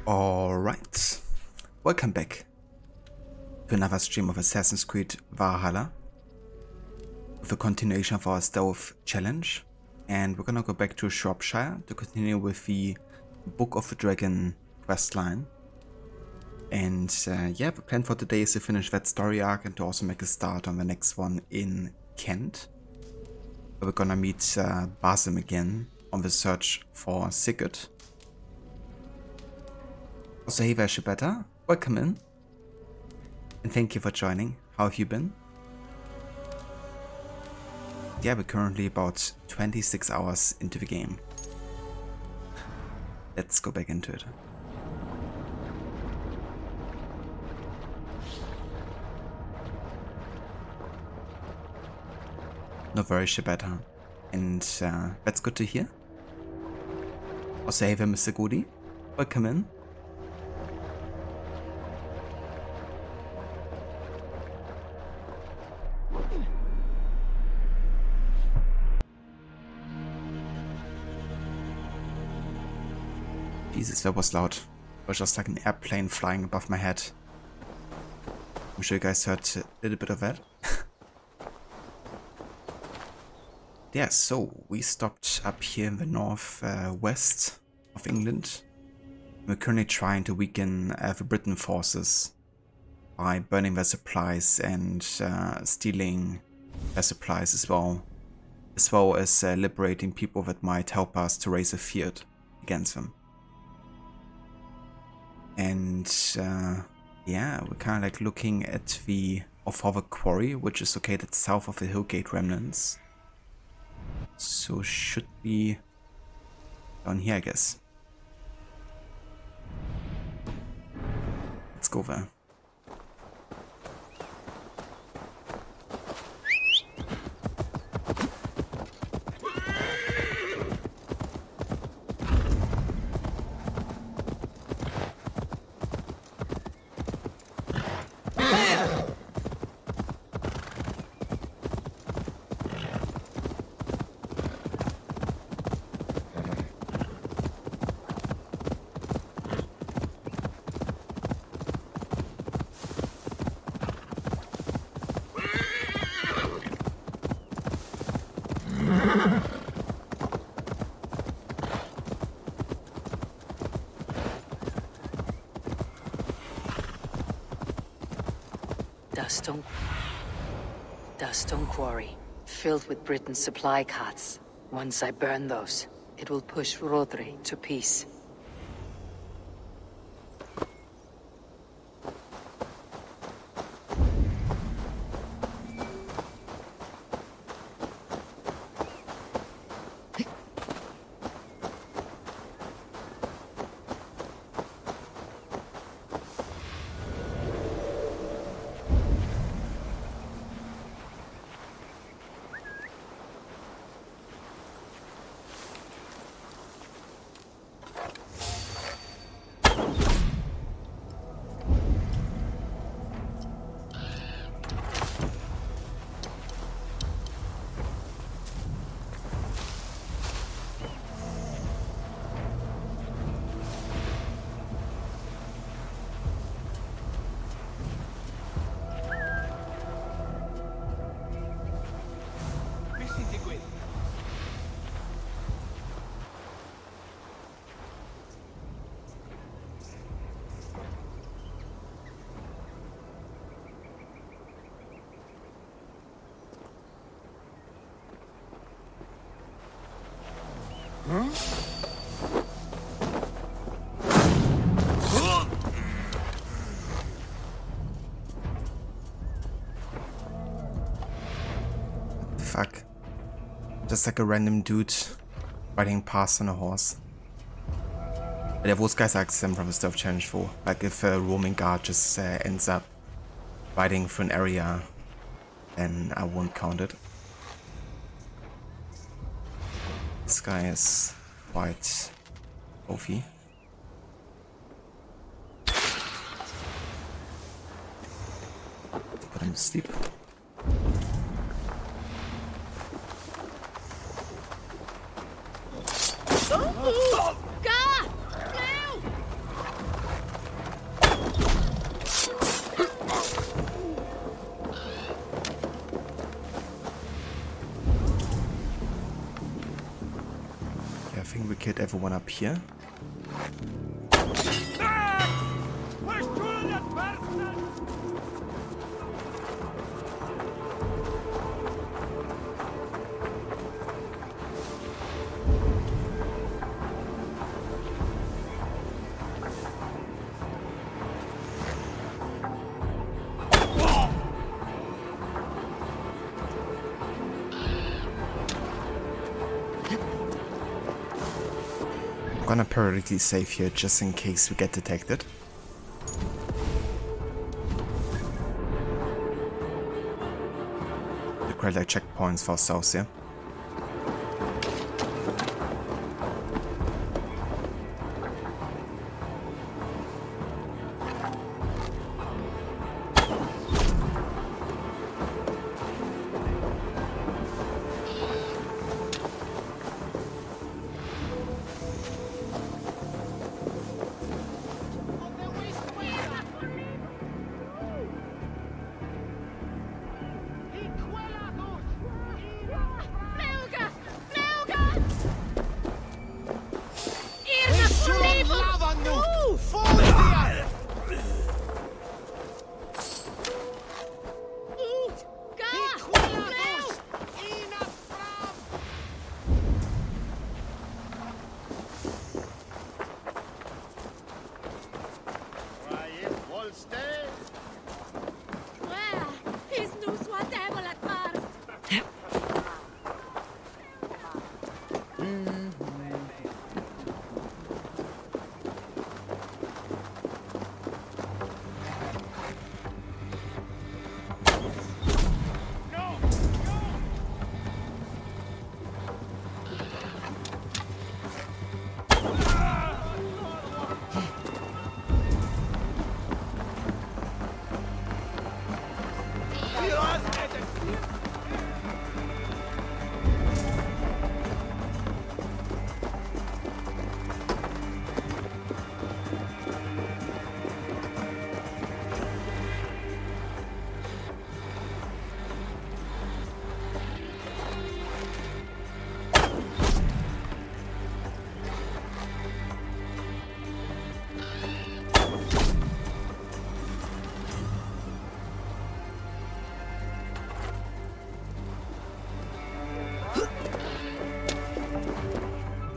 Alright, welcome back to another stream of Assassin's Creed Valhalla with a continuation of our stealth challenge, and we're gonna go back to Shropshire to continue with the Book of the Dragon questline. And yeah, the plan for today is to finish that story arc and to also make a start on the next one in Kent. We're gonna meet Basim again on the search for Sigurd. Also, hey there, Shibata. Welcome in. And thank you for joining. How have you been? Yeah, we're currently about 26 hours into the game. Let's go back into it. No worries, Shibata. And that's good to hear. Also, hey there, Mr. Goody. Welcome in. Jesus, that was loud. It was just like an airplane flying above my head. I'm sure you guys heard a little bit of that. Yeah, so we stopped up here in the north west of England. We're currently trying to weaken the Britain forces by burning their supplies and stealing their supplies as well as liberating people that might help us to raise a field against them. And yeah, we're kind of like looking at the Valhalla quarry, which is located south of the Hillgate remnants. So should be down here, I guess. Let's go there. Duststone quarry, filled with Britain's supply carts. Once I burn those, it will push Rodri to peace. Fuck. Just like a random dude riding past on a horse. But yeah, those guys are exempt from the stealth challenge though. Like if a roaming guard just ends up riding through an area, then I won't count it. This guy is quite trophy. Put him to sleep. I think we killed everyone up here. I'm gonna periodically save here just in case we get detected. We create like checkpoints for ourselves here.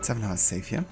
Let's have another save here.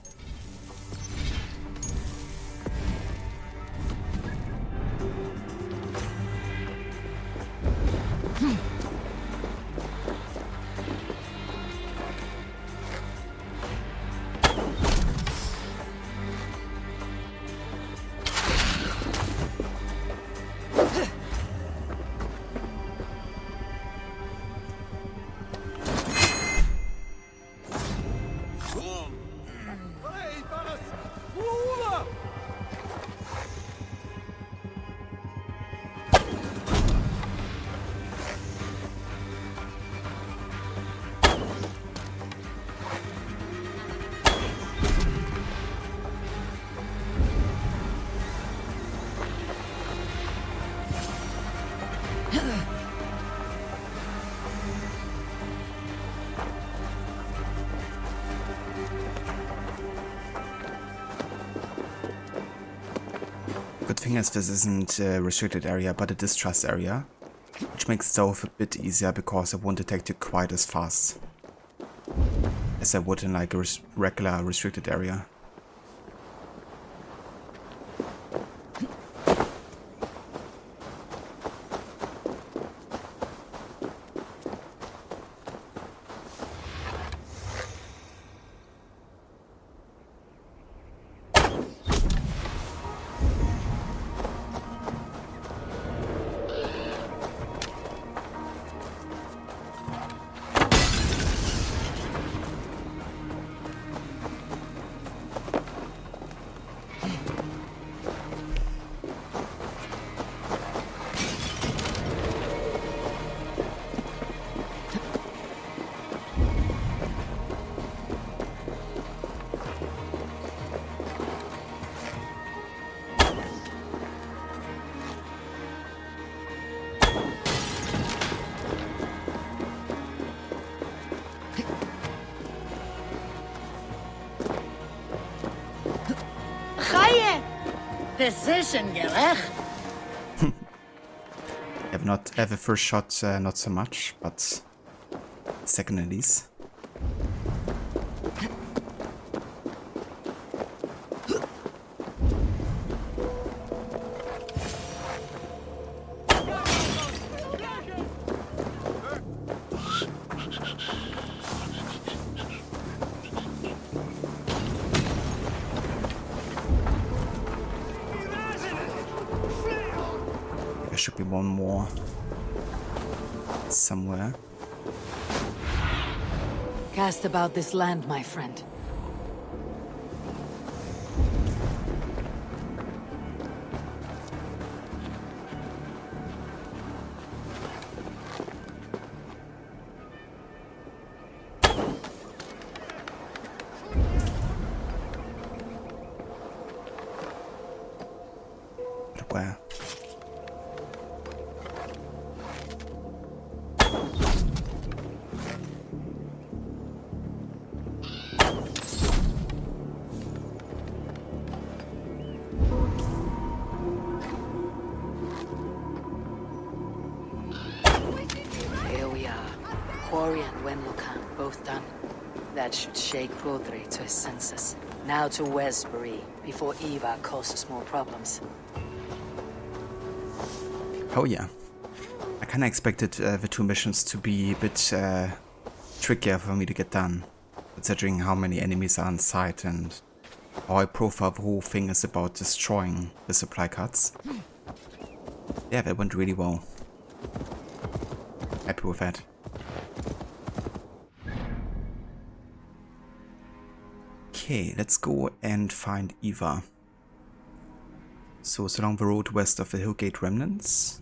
Good thing is this isn't a restricted area, but a distrust area, which makes stealth a bit easier because it won't detect you quite as fast as I would in like a regular restricted area. Precision, gerecht. Have a first shot, not so much, but second at least. There should be one more somewhere. Cast about this land, my friend. But where? Both done. That should shake Rodri to his senses. Now to Westbury, before Eva causes more problems. Oh yeah. I kinda expected the two missions to be a bit trickier for me to get done, considering how many enemies are on site and how I profile the whole thing is about destroying the supply carts. Yeah, that went really well. Happy with that. Okay, let's go and find Eva. So it's along the road west of the Hillgate remnants.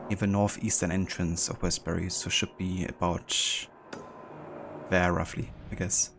Near the northeastern entrance of Westbury, so should be about there roughly, I guess.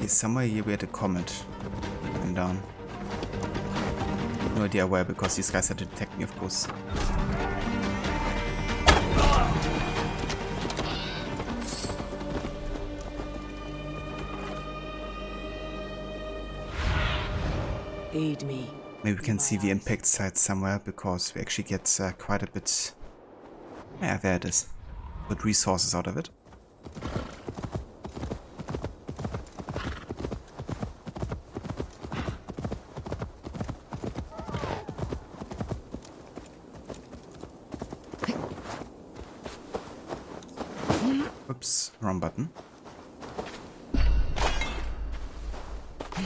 Somewhere here we had a comet going down. No idea where, because these guys had to detect me, of course. Aid me. Maybe we can see the impact site somewhere, because we actually get quite a bit... Yeah, there it is. Good resources out of it. Oops, wrong button.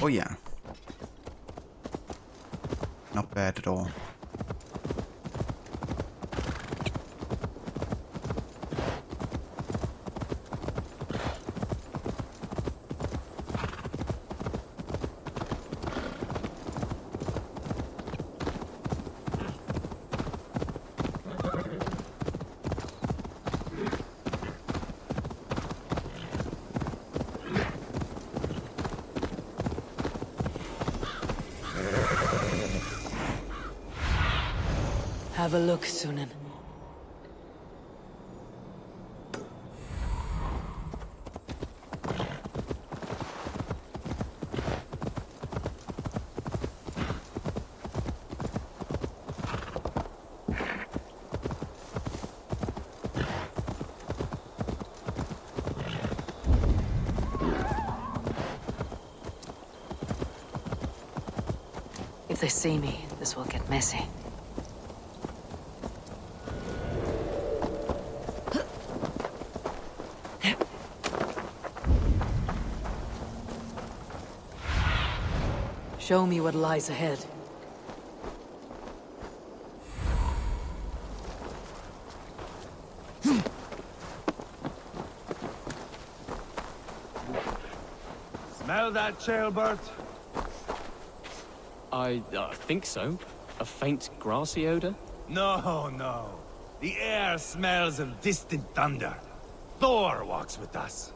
Oh yeah. Not bad at all. Have a look, Sunan. If they see me, this will get messy. Show me what lies ahead. Smell that, Chaelbert? I think so. A faint grassy odor? No, no. The air smells of distant thunder. Thor walks with us.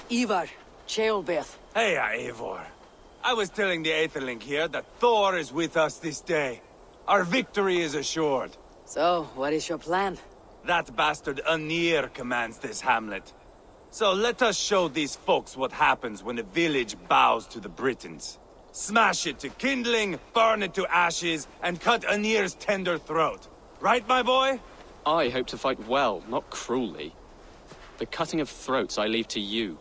Ivar, Chaelbert. Hey, Eivor. I was telling the Aetherlink here that Thor is with us this day. Our victory is assured. So, what is your plan? That bastard Anir commands this hamlet. So let us show these folks what happens when a village bows to the Britons. Smash it to kindling, burn it to ashes, and cut Anir's tender throat. Right, my boy? I hope to fight well, not cruelly. The cutting of throats I leave to you.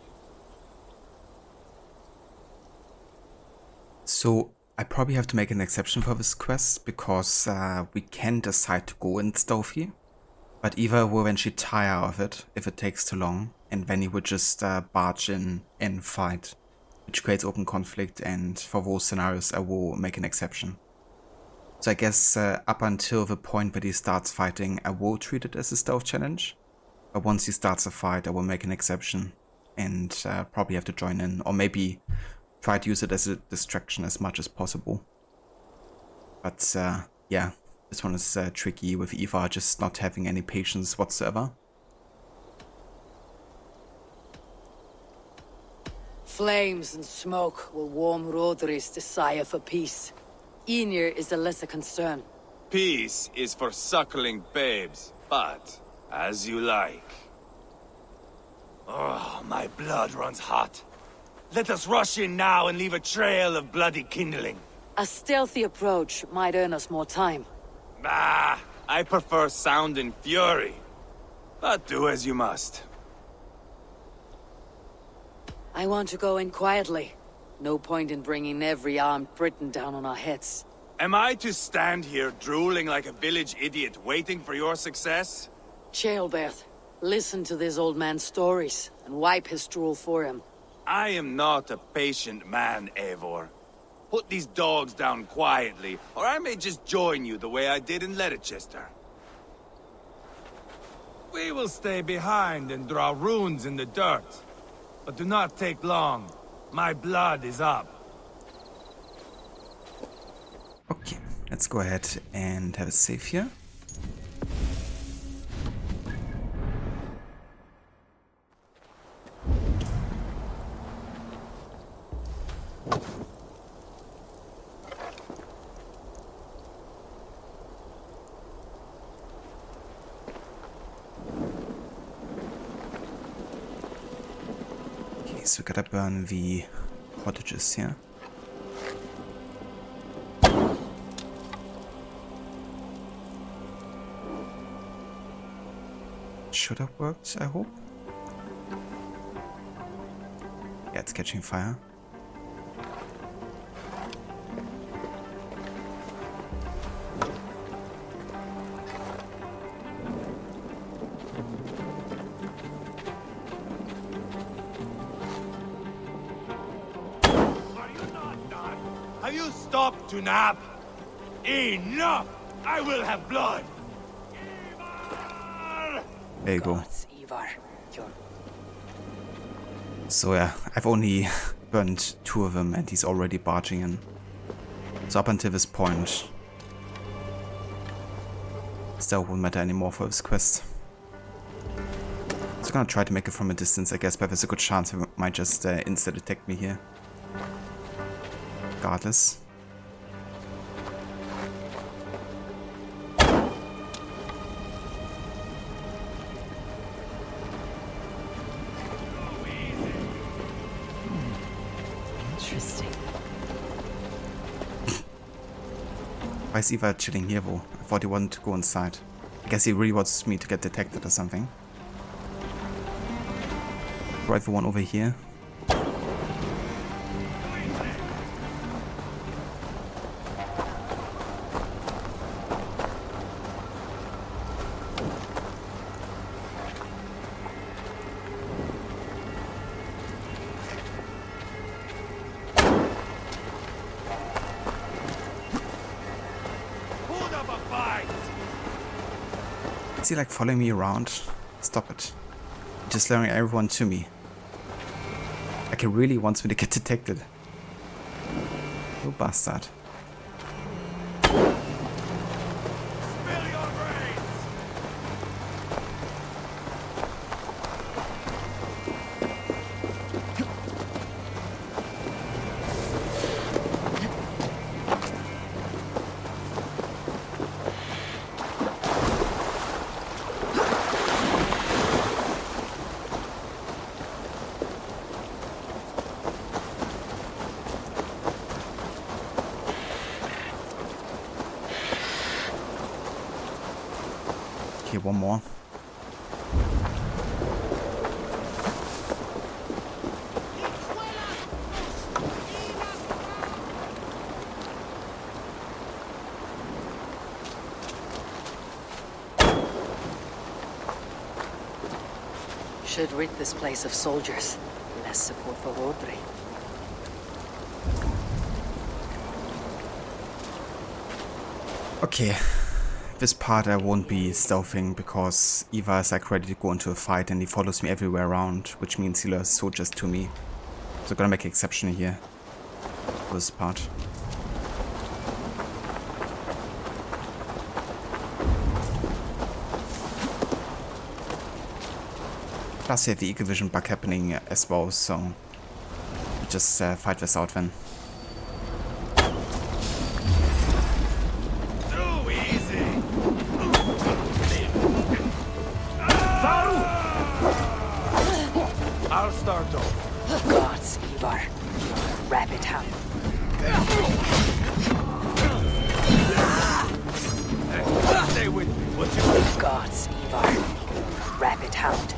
So, I probably have to make an exception for this quest, because we can decide to go in stealthy. But Eva will eventually tire of it if it takes too long, and then he would just barge in and fight, which creates open conflict, and for those scenarios I will make an exception. So I guess up until the point that he starts fighting, I will treat it as a stealth challenge. But once he starts a fight, I will make an exception, and probably have to join in, or maybe try to use it as a distraction as much as possible. But yeah, this one is tricky with Eva just not having any patience whatsoever. Flames and smoke will warm Rodri's desire for peace. Ynir is a lesser concern. Peace is for suckling babes, but as you like. Oh, my blood runs hot. Let us rush in now and leave a trail of bloody kindling. A stealthy approach might earn us more time. Bah, I prefer sound and fury. But do as you must. I want to go in quietly. No point in bringing every armed Briton down on our heads. Am I to stand here drooling like a village idiot waiting for your success? Chaelberth, listen to this old man's stories and wipe his drool for him. I am not a patient man, Eivor. Put these dogs down quietly, or I may just join you the way I did in Leicester. We will stay behind and draw runes in the dirt. But do not take long. My blood is up. Okay, let's go ahead and have a save here. Okay, so we gotta burn the cottages here. Should have worked, I hope. Yeah, it's catching fire. Are you not done? Have you stopped to nap? Enough! I will have blood! There you go. Gods, Ivar, you're... So yeah, I've only burned 2 of them and he's already barging in. So up until this point, still won't matter anymore for this quest. So I'm gonna try to make it from a distance, I guess, but there's a good chance he might just insta-detect me here. Regardless. Interesting. Why is Eva chilling here though? I thought he wanted to go inside. I guess he really wants me to get detected or something. Right, the one over here. Hold up a fight! Is he like following me around? Stop it. Just luring everyone to me. Like he really wants me to get detected. You bastard. Spill your brains! Okay, one more. Should rid this place of soldiers. Less support for WYRD. Okay. This part I won't be stealthing because Eva is like ready to go into a fight and he follows me everywhere around, which means he lures soldiers to me. So I'm gonna make an exception here for this part. Plus you have the eagle vision bug happening as well, so just fight this out then. Too easy! I'll start off. Gods, Ivar. Rabbit hound. Stay with me, what you Gods, Ivar. Rabbit hound.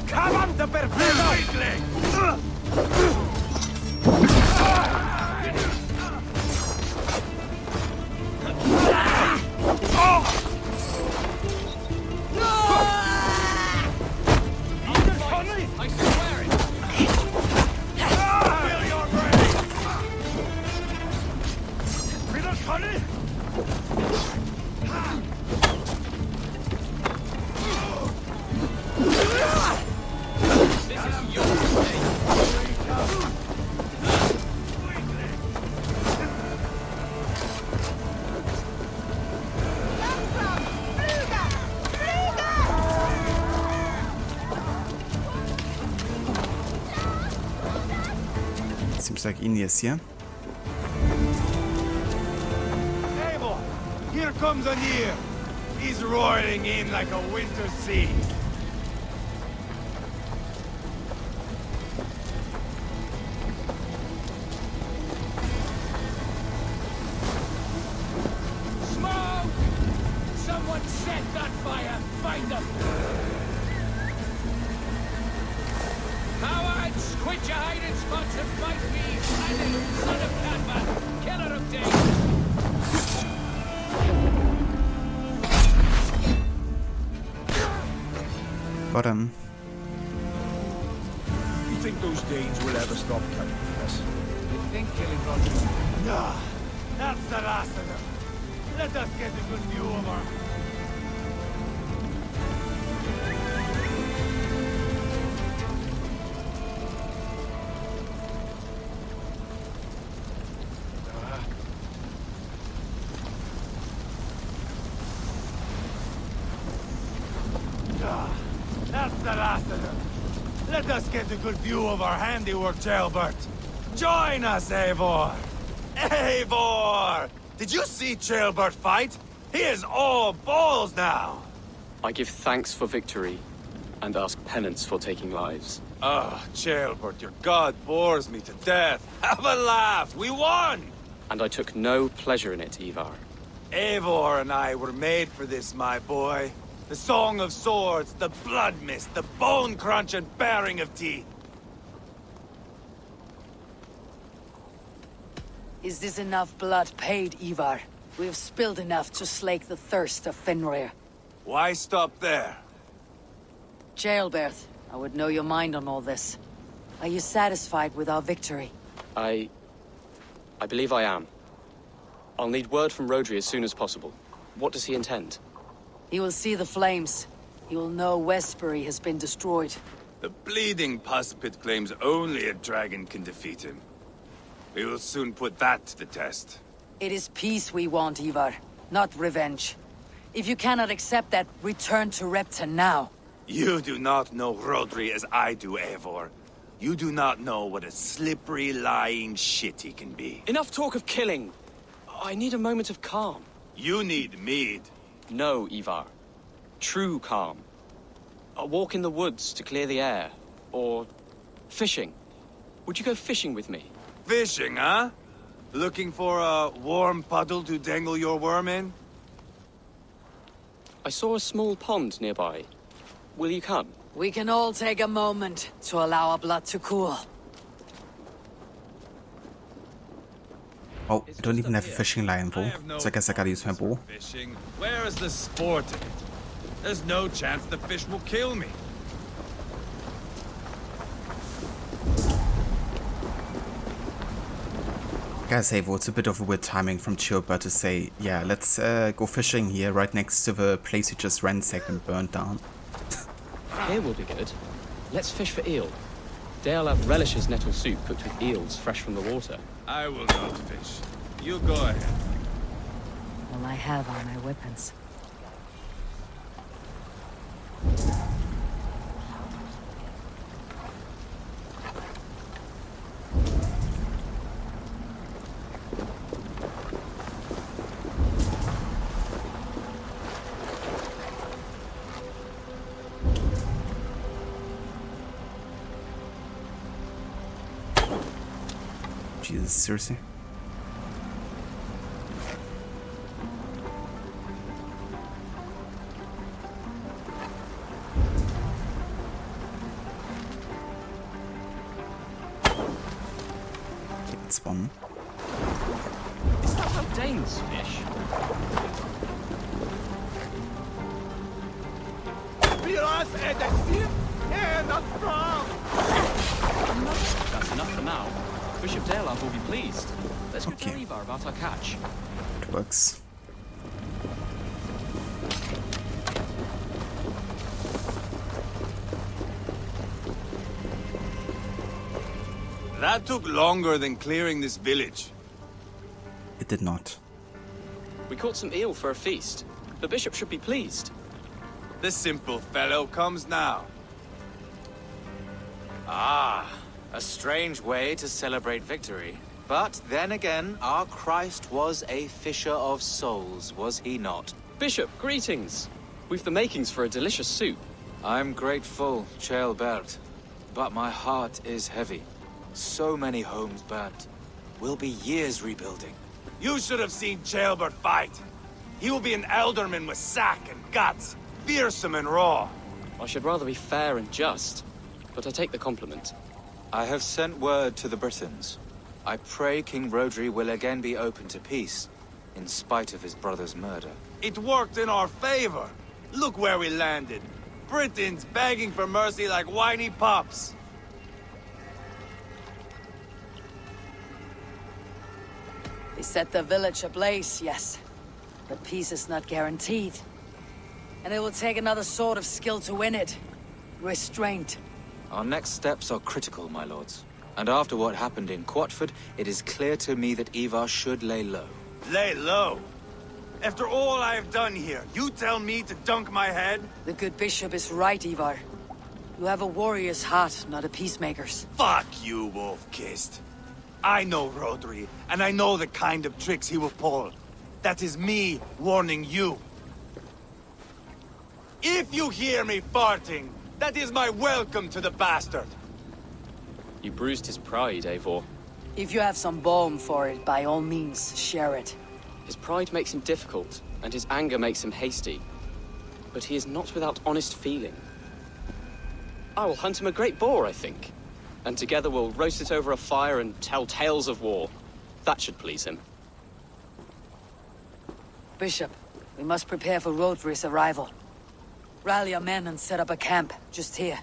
Cavante per I swear it! Feel your brain! This is your mistake. Seems like Ines here. Eivor, here comes Anir. He's roaring in like a winter sea. Smoke! Someone set that fire! Find them! Cowards! Quit your hiding spots and fight me! Annie, son of Catman! Killer of days! Got him. You think those Danes will ever stop coming for us? You think killing Roger? Nah, that's the last of them. Let us get a good view of her. That's the last of them. Let us get a good view of our handiwork, Jailbert. Join us, Eivor! Eivor! Did you see Jailbert fight? He is all balls now! I give thanks for victory, and ask penance for taking lives. Ah, Jailbert, your god bores me to death. Have a laugh! We won! And I took no pleasure in it, Ivar. Eivor and I were made for this, my boy. The song of swords, the blood mist, the bone crunch and baring of teeth. Is this enough blood paid, Ivar? We have spilled enough to slake the thirst of Fenrir. Why stop there? Jailbert, I would know your mind on all this. Are you satisfied with our victory? I believe I am. I'll need word from Rodri as soon as possible. What does he intend? He will see the flames. He will know Westbury has been destroyed. The bleeding puspit claims only a dragon can defeat him. We will soon put that to the test. It is peace we want, Ivar, not revenge. If you cannot accept that, return to Repton now. You do not know Rodri as I do, Eivor. You do not know what a slippery, lying shit he can be. Enough talk of killing! I need a moment of calm. You need mead. No, Ivar. True calm. A walk in the woods to clear the air. Or fishing. Would you go fishing with me? Fishing, huh? Looking for a warm puddle to dangle your worm in? I saw a small pond nearby. Will you come? We can all take a moment to allow our blood to cool. Oh, I don't even have a fishing line though, so I guess I gotta use my bow. Fishing? Where is the sport in it? There's no chance the fish will kill me. I gotta say though, it's a bit of a weird timing from Chilbert to say, yeah, let's go fishing here right next to the place you just ransacked and burned down. Here will be good. Let's fish for eel. Dale have relishes nettle soup cooked with eels fresh from the water. I will not fish. You go ahead. All I have are my weapons. Jesus, seriously? It's one. Is that how Danes fish? That's enough for now. Bishop Zealot will be pleased. Let's go tell Ivar about our catch. It works. That took longer than clearing this village. It did not. We caught some eel for a feast. The bishop should be pleased. The simple fellow comes now. Ah, a strange way to celebrate victory. But then again, our Christ was a fisher of souls, was he not? Bishop, greetings. We've the makings for a delicious soup. I'm grateful, Ceolbert, but my heart is heavy. So many homes burnt. We'll be years rebuilding. You should have seen Ceolbert fight. He will be an alderman with sack and guts, fearsome and raw. I should rather be fair and just, but I take the compliment. I have sent word to the Britons. I pray King Rhodri will again be open to peace, in spite of his brother's murder. It worked in our favor. Look where we landed. Britons begging for mercy like whiny pups. They set the village ablaze, yes. But peace is not guaranteed. And it will take another sort of skill to win it. Restraint. Our next steps are critical, my lords. And after what happened in Quatford, it is clear to me that Ivar should lay low. Lay low? After all I have done here, you tell me to dunk my head? The good bishop is right, Ivar. You have a warrior's heart, not a peacemaker's. Fuck you, wolf-kissed. I know Rhodri, and I know the kind of tricks he will pull. That is me warning you. If you hear me farting, that is my welcome to the bastard. You bruised his pride, Eivor. If you have some balm for it, by all means, share it. His pride makes him difficult, and his anger makes him hasty. But he is not without honest feeling. I will hunt him a great boar, I think. And together we'll roast it over a fire and tell tales of war. That should please him. Bishop, we must prepare for Rhodri's arrival. Rally our men and set up a camp, just here.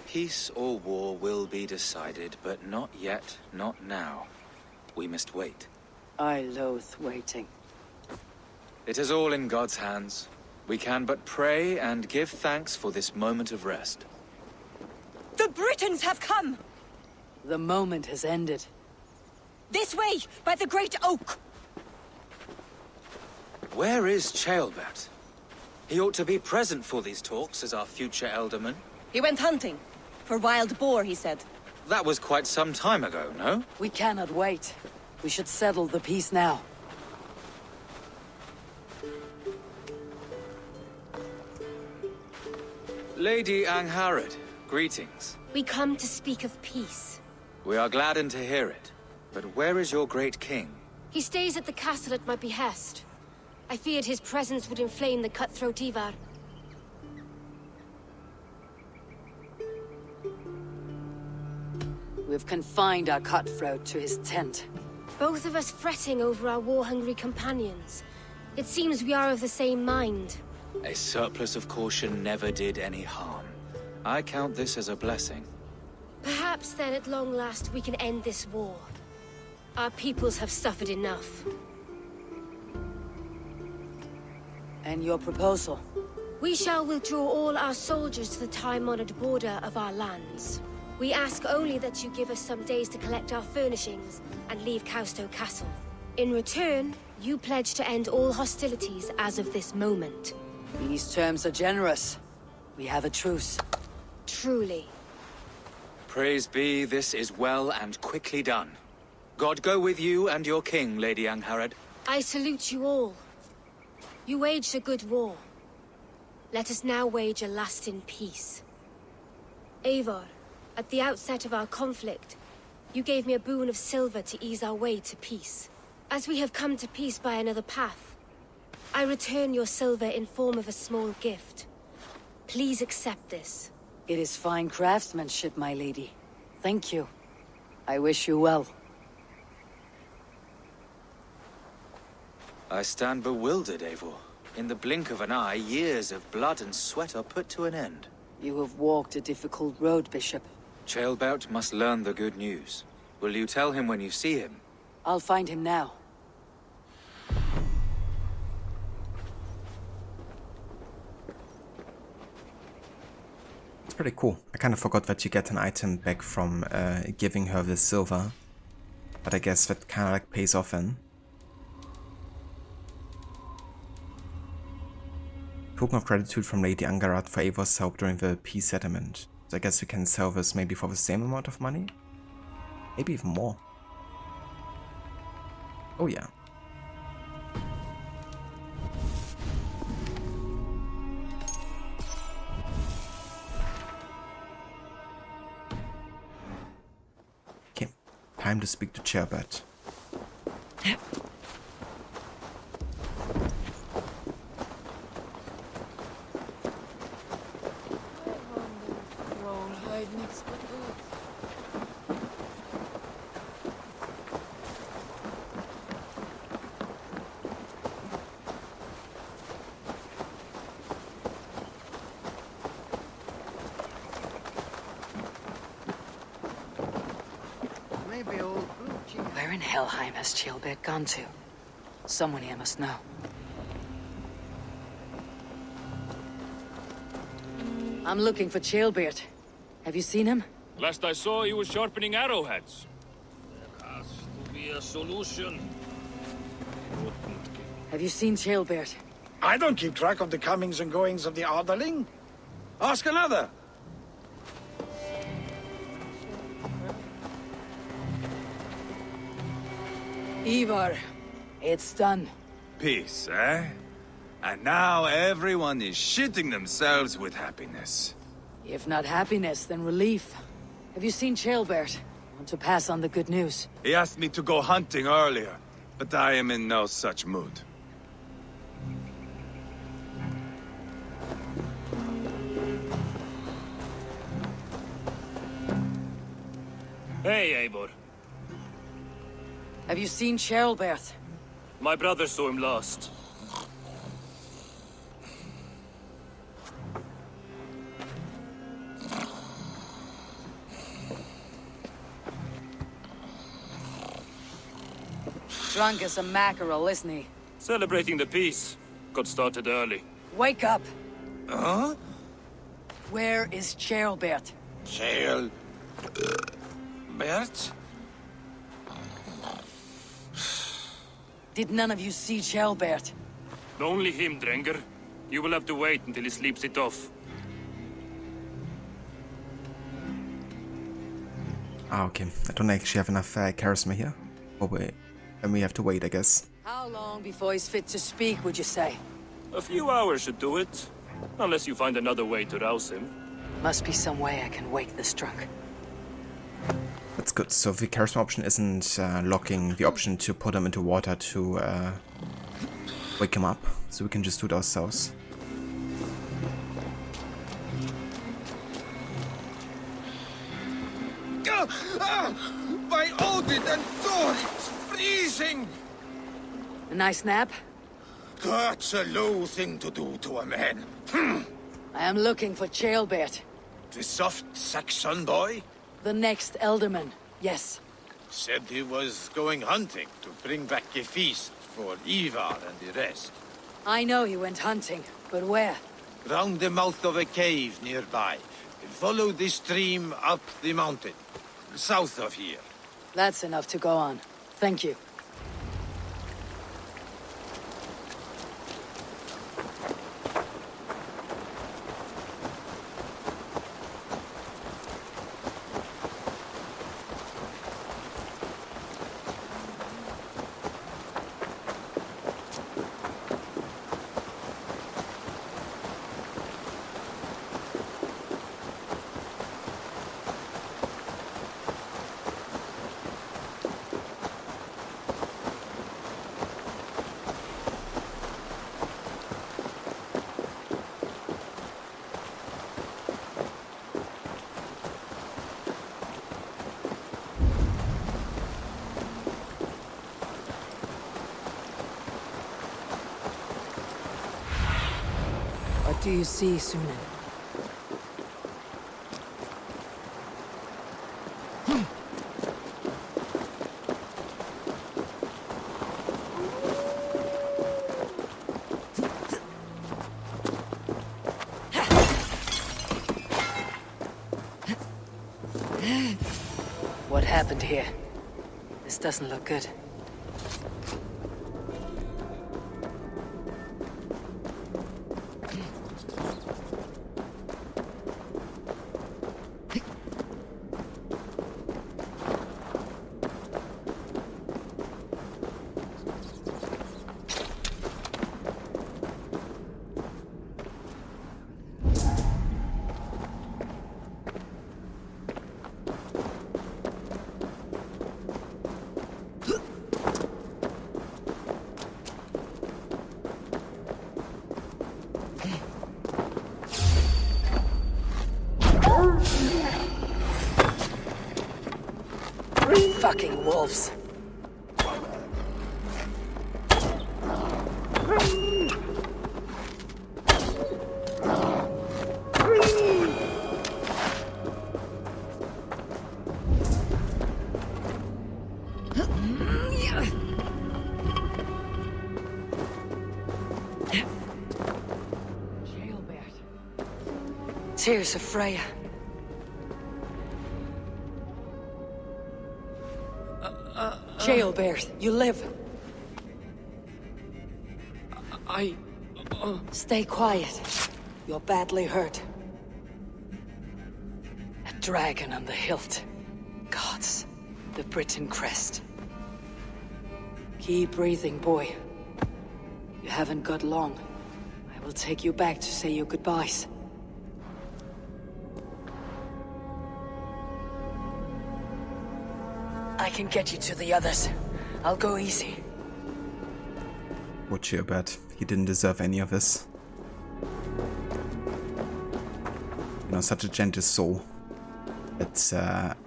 Peace or war will be decided, but not yet, not now. We must wait. I loathe waiting. It is all in God's hands. We can but pray and give thanks for this moment of rest. The Britons have come! The moment has ended. This way, by the Great Oak! Where is Ceolbert? He ought to be present for these talks as our future elderman. He went hunting. For wild boar, he said. That was quite some time ago, no? We cannot wait. We should settle the peace now. Lady Angharad, greetings. We come to speak of peace. We are gladdened to hear it. But where is your great king? He stays at the castle at my behest. I feared his presence would inflame the cutthroat Ivar. We've confined our cutthroat to his tent. Both of us fretting over our war-hungry companions. It seems we are of the same mind. A surplus of caution never did any harm. I count this as a blessing. Perhaps then at long last we can end this war. Our peoples have suffered enough. And your proposal? We shall withdraw all our soldiers to the time-honored border of our lands. We ask only that you give us some days to collect our furnishings and leave Causto Castle. In return, you pledge to end all hostilities as of this moment. These terms are generous. We have a truce. Truly. Praise be, this is well and quickly done. God go with you and your king, Lady Angharad. I salute you all. You waged a good war. Let us now wage a lasting peace. Eivor, at the outset of our conflict, you gave me a boon of silver to ease our way to peace. As we have come to peace by another path, I return your silver in form of a small gift. Please accept this. It is fine craftsmanship, my lady. Thank you. I wish you well. I stand bewildered, Eivor. In the blink of an eye, years of blood and sweat are put to an end. You have walked a difficult road, Bishop. Ceolbert must learn the good news. Will you tell him when you see him? I'll find him now. It's pretty cool. I kind of forgot that you get an item back from giving her the silver. But I guess that kind of like pays off in. Token of gratitude from Lady Angharad for Eivor's help during the peace settlement. So I guess we can sell this maybe for the same amount of money? Maybe even more. Oh yeah. Okay, time to speak to Ceolbert. Where in Helheim has Ceolbert gone to? Someone here must know. I'm looking for Ceolbert. Have you seen him? Last I saw, he was sharpening arrowheads. There has to be a solution. Have you seen Ceolbert? I don't keep track of the comings and goings of the Arderling. Ask another. Ivar, it's done. Peace, eh? And now everyone is shitting themselves with happiness. If not happiness, then relief. Have you seen Ceolbert? Want to pass on the good news? He asked me to go hunting earlier, but I am in no such mood. Hey, Eivor. Have you seen Ceolbert? My brother saw him last. Drunk as a mackerel, isn't he? Celebrating the peace. Got started early. Wake up! Huh? Where is Ceolbert? Bert? Did none of you see Ceolbert? Only him, Drenger. You will have to wait until he sleeps it off. Ah, okay. I don't actually have enough charisma here. Oh wait. And we have to wait, I guess. How long before he's fit to speak, would you say? A few hours should do it. Unless you find another way to rouse him. Must be some way I can wake this drunk. That's good. So the charisma option isn't locking the option to put him into water to wake him up. So we can just do it ourselves. By Odin and Thor, it's freezing! A nice nap? That's a low thing to do to a man. I am looking for Ceolbert. The soft Saxon boy? The next Elderman, yes. Said he was going hunting to bring back a feast for Ivar and the rest. I know he went hunting, but where? Round the mouth of a cave nearby. Follow the stream up the mountain, south of here. That's enough to go on. Thank you. What do you see, Sunan? What happened here? This doesn't look good. Fucking wolves. Tears of Freya. Jailbird, you live. Stay quiet. You're badly hurt. A dragon on the hilt. Gods, the Britain crest. Keep breathing, boy. You haven't got long. I will take you back to say your goodbyes. I can get you to the others. I'll go easy. Watch your bet. He didn't deserve any of this. You know, such a gentle soul. Let's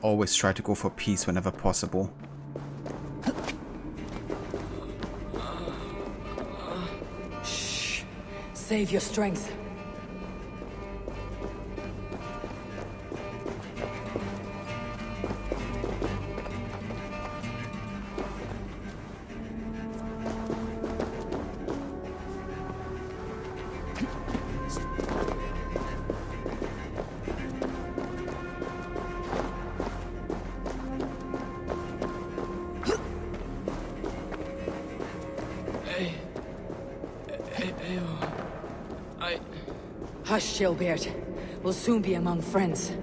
always try to go for peace whenever possible. Shh. Save your strength. Hush, Gilbert. We'll soon be among friends.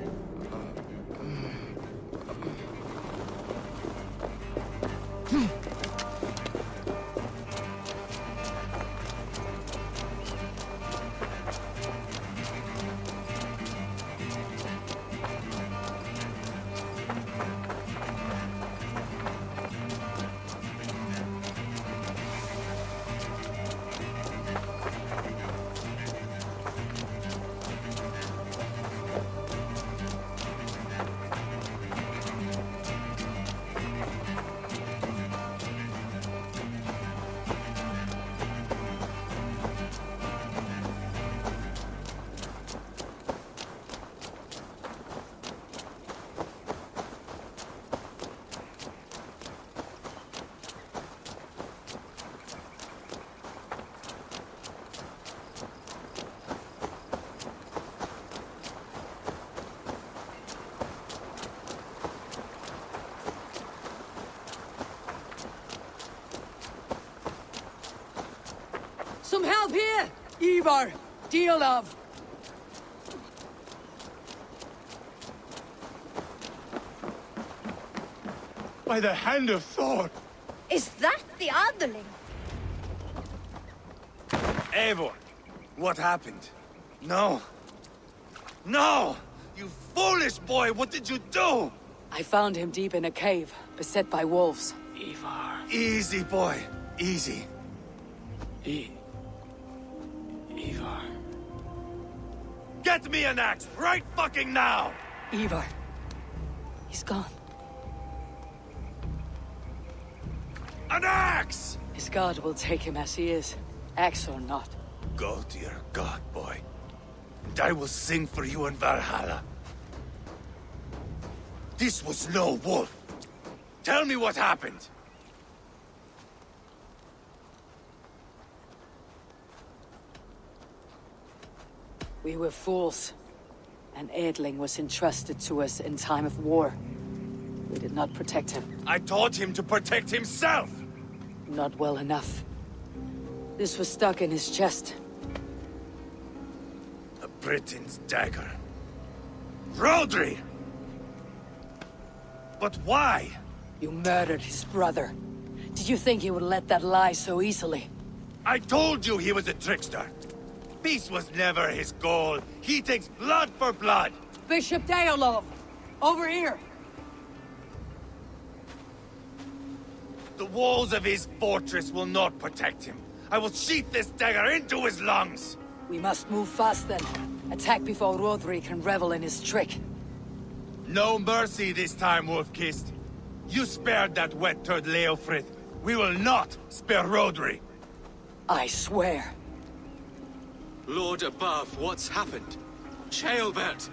Some help here! Ivar! Deal of! By the hand of Thor! Is that the Underling? Eivor, what happened? No. No! You foolish boy, what did you do? I found him deep in a cave, beset by wolves. Ivar. Easy, boy. Easy. Ivar. Get me an axe right fucking now! Ivar. He's gone. An axe! His god will take him as he is, axe or not. Go to your god, boy. And I will sing for you in Valhalla. This was no wolf. Tell me what happened. We were fools. An Edling was entrusted to us in time of war. We did not protect him. I taught him to protect himself! Not well enough. This was stuck in his chest. A Britain's dagger. Rodri! But why? You murdered his brother. Did you think he would let that lie so easily? I told you he was a trickster. Peace was never his goal. He takes blood for blood. Bishop Deolov! Over here! The walls of his fortress will not protect him. I will sheath this dagger into his lungs. We must move fast then. Attack before Rodri can revel in his trick. No mercy this time, Wolf-Kissed. You spared that wet turd Leofrid. We will not spare Rodri. I swear. Lord above, what's happened? Ceolbert!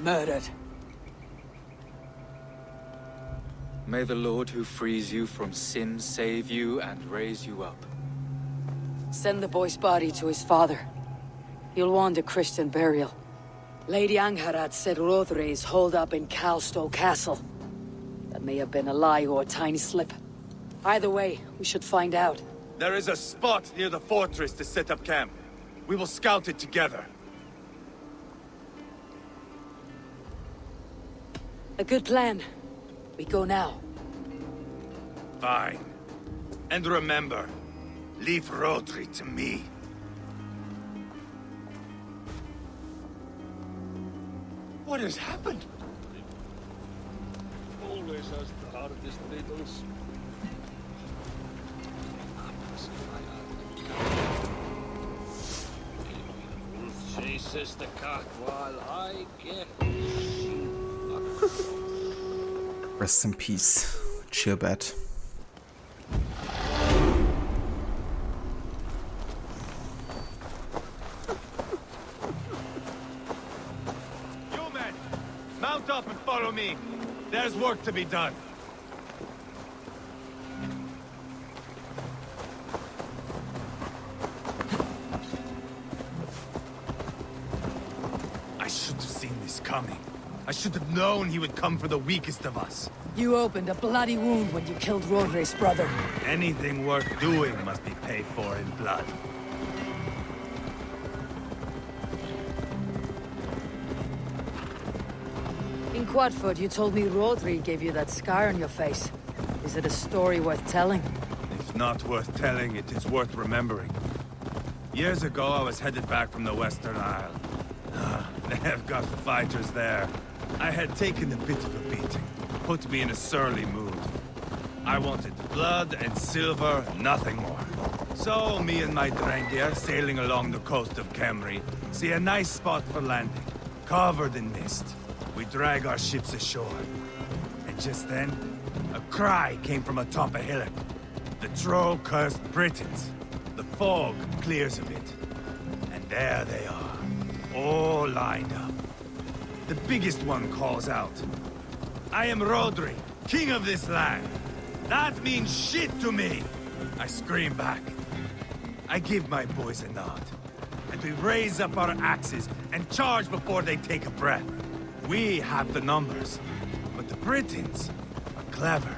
Murdered. May the Lord who frees you from sin save you and raise you up. Send the boy's body to his father. He'll want a Christian burial. Lady Angharad said Rodri is holed up in Calstow Castle. That may have been a lie or a tiny slip. Either way, we should find out. There is a spot near the fortress to set up camp. We will scout it together. A good plan. We go now. Fine. And remember, leave Rodri to me. What has happened? Always has the hardest battles. Wolf chases the cat while I get Rest in peace, Ceolbert. You men, mount up and follow me. There's work to be done. I should have seen this coming. I should have known he would come for the weakest of us. You opened a bloody wound when you killed Rodri's brother. Anything worth doing must be paid for in blood. In Quadford, you told me Rodri gave you that scar on your face. Is it a story worth telling? If not worth telling, it is worth remembering. Years ago, I was headed back from the Western Isle. They have got fighters there. I had taken a bit of a beating. Put me in a surly mood. I wanted blood and silver, nothing more. So, me and my Drengir, sailing along the coast of Kemri, see a nice spot for landing, covered in mist. We drag our ships ashore. And just then, a cry came from atop a hillock. The troll-cursed Britons. The fog clears a bit. And there they are, all lined up. The biggest one calls out, "I am Rodri, king of this land. That means shit to me!" I scream back. I give my boys a nod. And we raise up our axes and charge before they take a breath. We have the numbers. But the Britons are clever.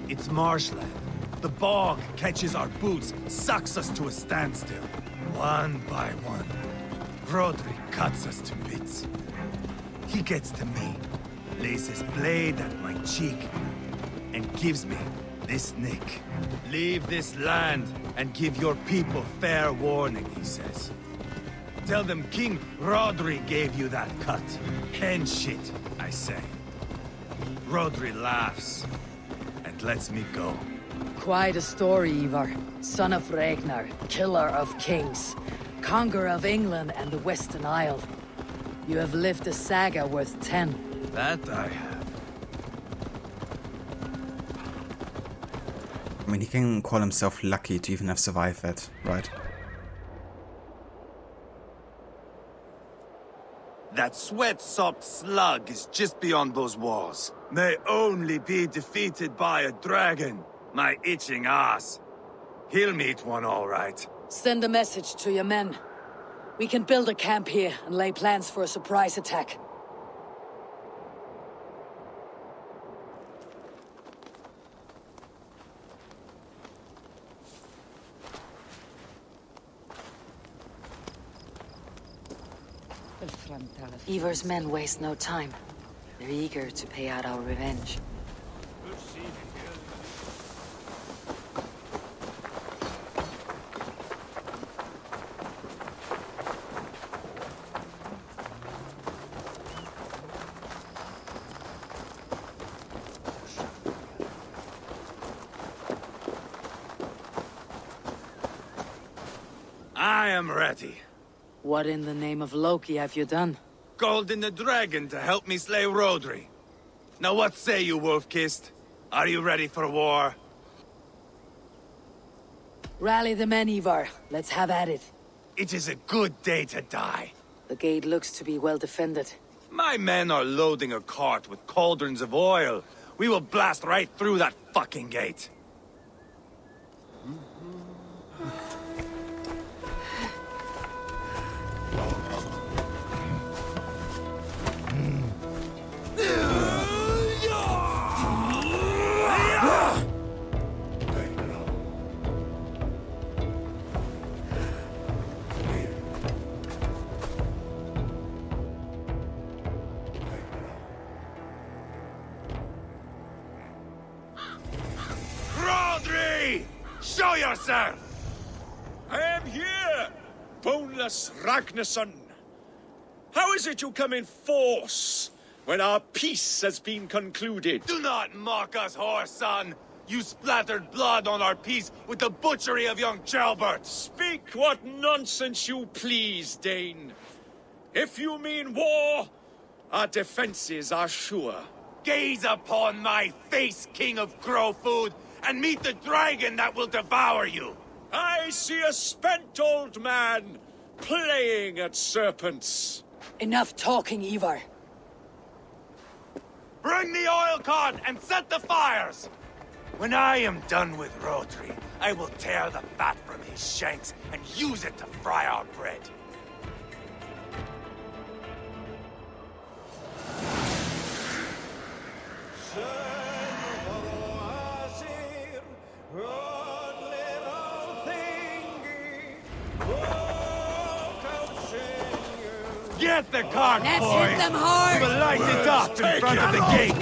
It's marshland. The bog catches our boots, sucks us to a standstill. One by one, Rodri cuts us to bits. He gets to me, lays his blade at my cheek, and gives me this nick. Leave this land and give your people fair warning, he says. Tell them King Rodri gave you that cut. Hen shit, I say. Rodri laughs and lets me go. Quite a story, Ivar. Son of Ragnar, killer of kings, conqueror of England and the Western Isle. You have lived a saga worth 10. That I have. I mean, he can call himself lucky to even have survived that, right? That sweat-sopped slug is just beyond those walls. May only be defeated by a dragon. My itching ass. He'll meet one all right. Send a message to your men. We can build a camp here and lay plans for a surprise attack. Ivar's men waste no time. They're eager to pay out our revenge. I am ready. What in the name of Loki have you done? Called in the dragon to help me slay Rodri. Now what say you, Wolf-Kissed? Are you ready for war? Rally the men, Ivar. Let's have at it. It is a good day to die. The gate looks to be well defended. My men are loading a cart with cauldrons of oil. We will blast right through that fucking gate. Rodri! Show yourself! I am here, boneless Ragnarsson. How is it you come in force when our peace has been concluded? Do not mock us, whoreson! You splattered blood on our peace with the butchery of young Gelbert! Speak what nonsense you please, Dane. If you mean war, our defenses are sure. Gaze upon my face, King of Crow Food, and meet the dragon that will devour you! I see a spent old man playing at serpents. Enough talking, Ivar. Bring the oil cart and set the fires! When I am done with Rodri, I will tear the fat from his shanks and use it to fry our bread. Get the cart, Let's boys! hit them hard! We will light it up in front of the gate!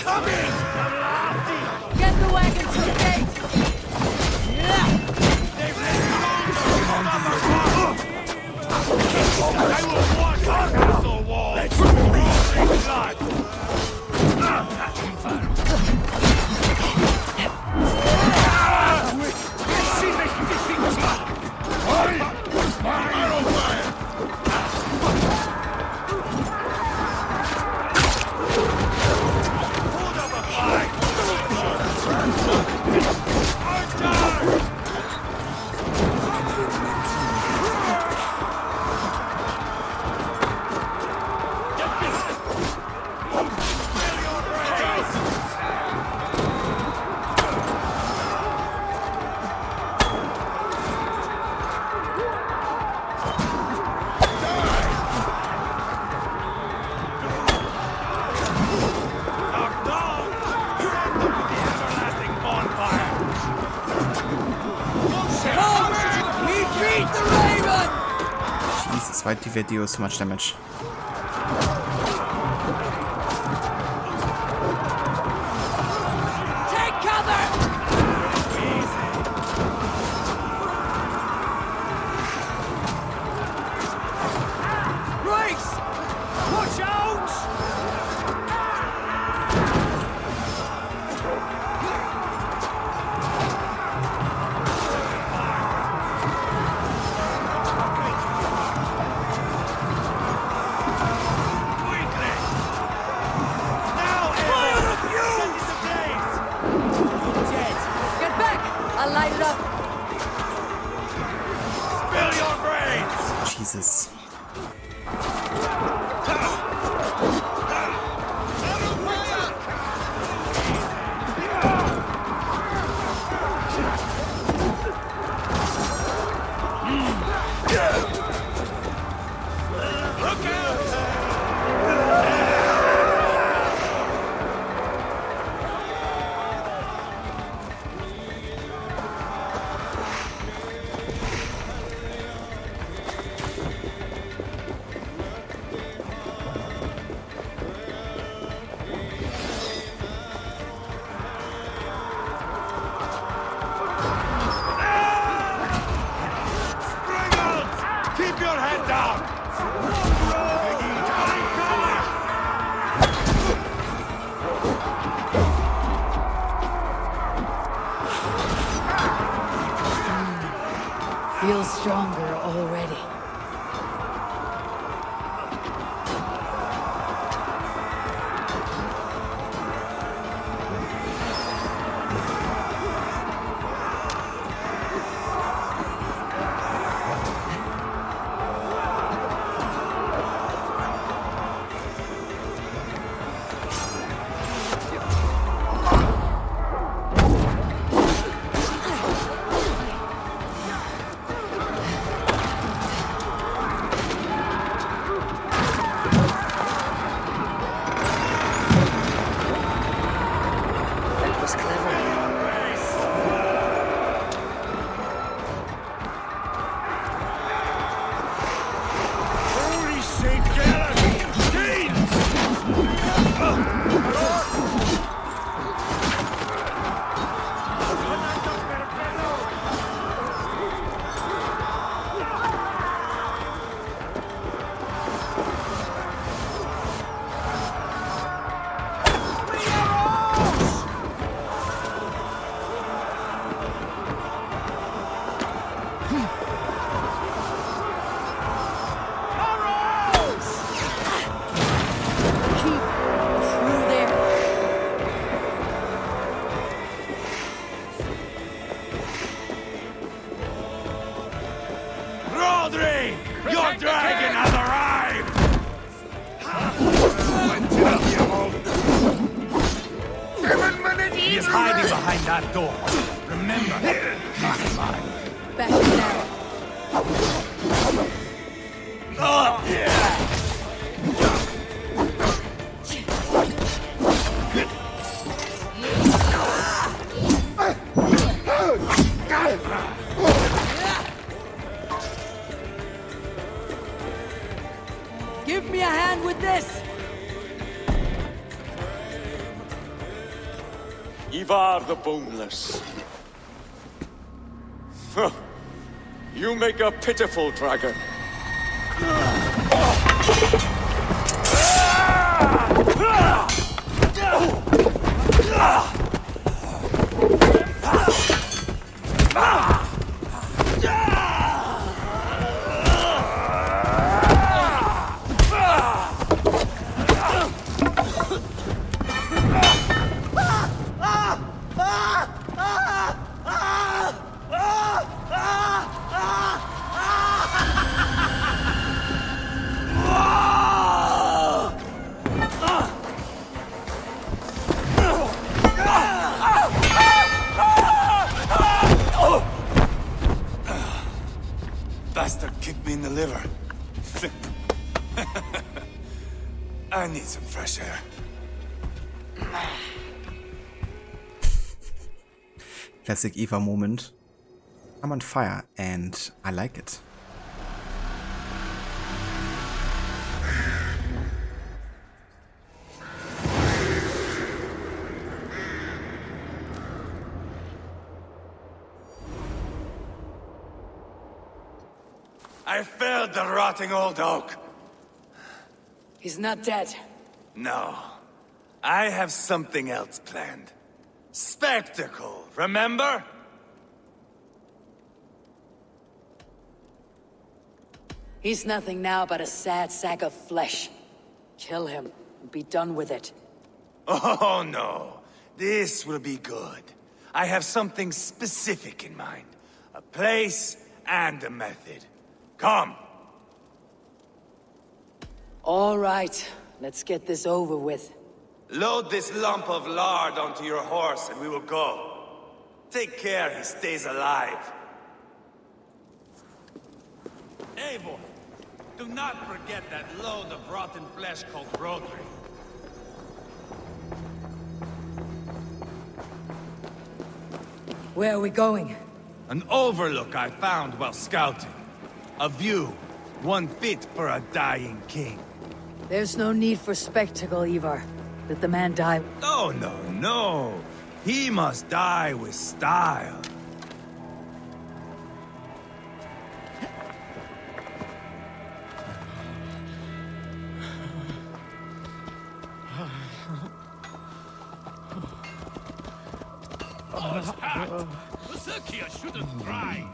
Get the wagon to the gate! I will watch our castle wall! Blood! why do they deal so much damage? Take cover! Grace! Watch out! Get back! I'll light it up. Spill your brains! Jesus. Keep your head down! Feel stronger already. Your dragon has arrived! He is hiding behind that door. Remember, not mine. Back now. Give me a hand with this! Ivar the Boneless. Huh. You make a pitiful dragon. Bastard kicked me in the liver. I need some fresh air. Classic Eva moment. I'm on fire and I like it. I felled the rotting old oak. He's not dead. No. I have something else planned. Spectacle, remember? He's nothing now but a sad sack of flesh. Kill him and be done with it. Oh no. This will be good. I have something specific in mind. A place and a method. Come. All right, let's get this over with. Load this lump of lard onto your horse and we will go. Take care he stays alive. Eivor, do not forget that load of rotten flesh called Rodri. Where are we going? An overlook I found while scouting. A view, one fit for a dying king. There's no need for spectacle, Ivar. Let the man die. Oh, no, no. He must die with style. Shouldn't cry.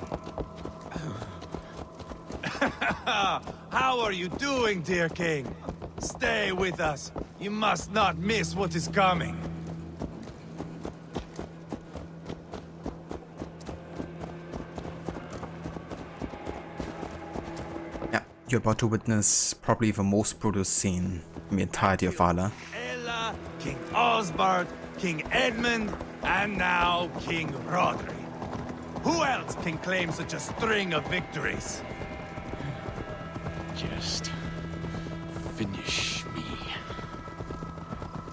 How are you doing, dear king? Stay with us. You must not miss what is coming. Yeah, you're about to witness probably the most brutal scene in the entirety of Valhalla. Ella, King Osbert, King Edmund, and now King Rodri. Who else can claim such a string of victories? Just finish me.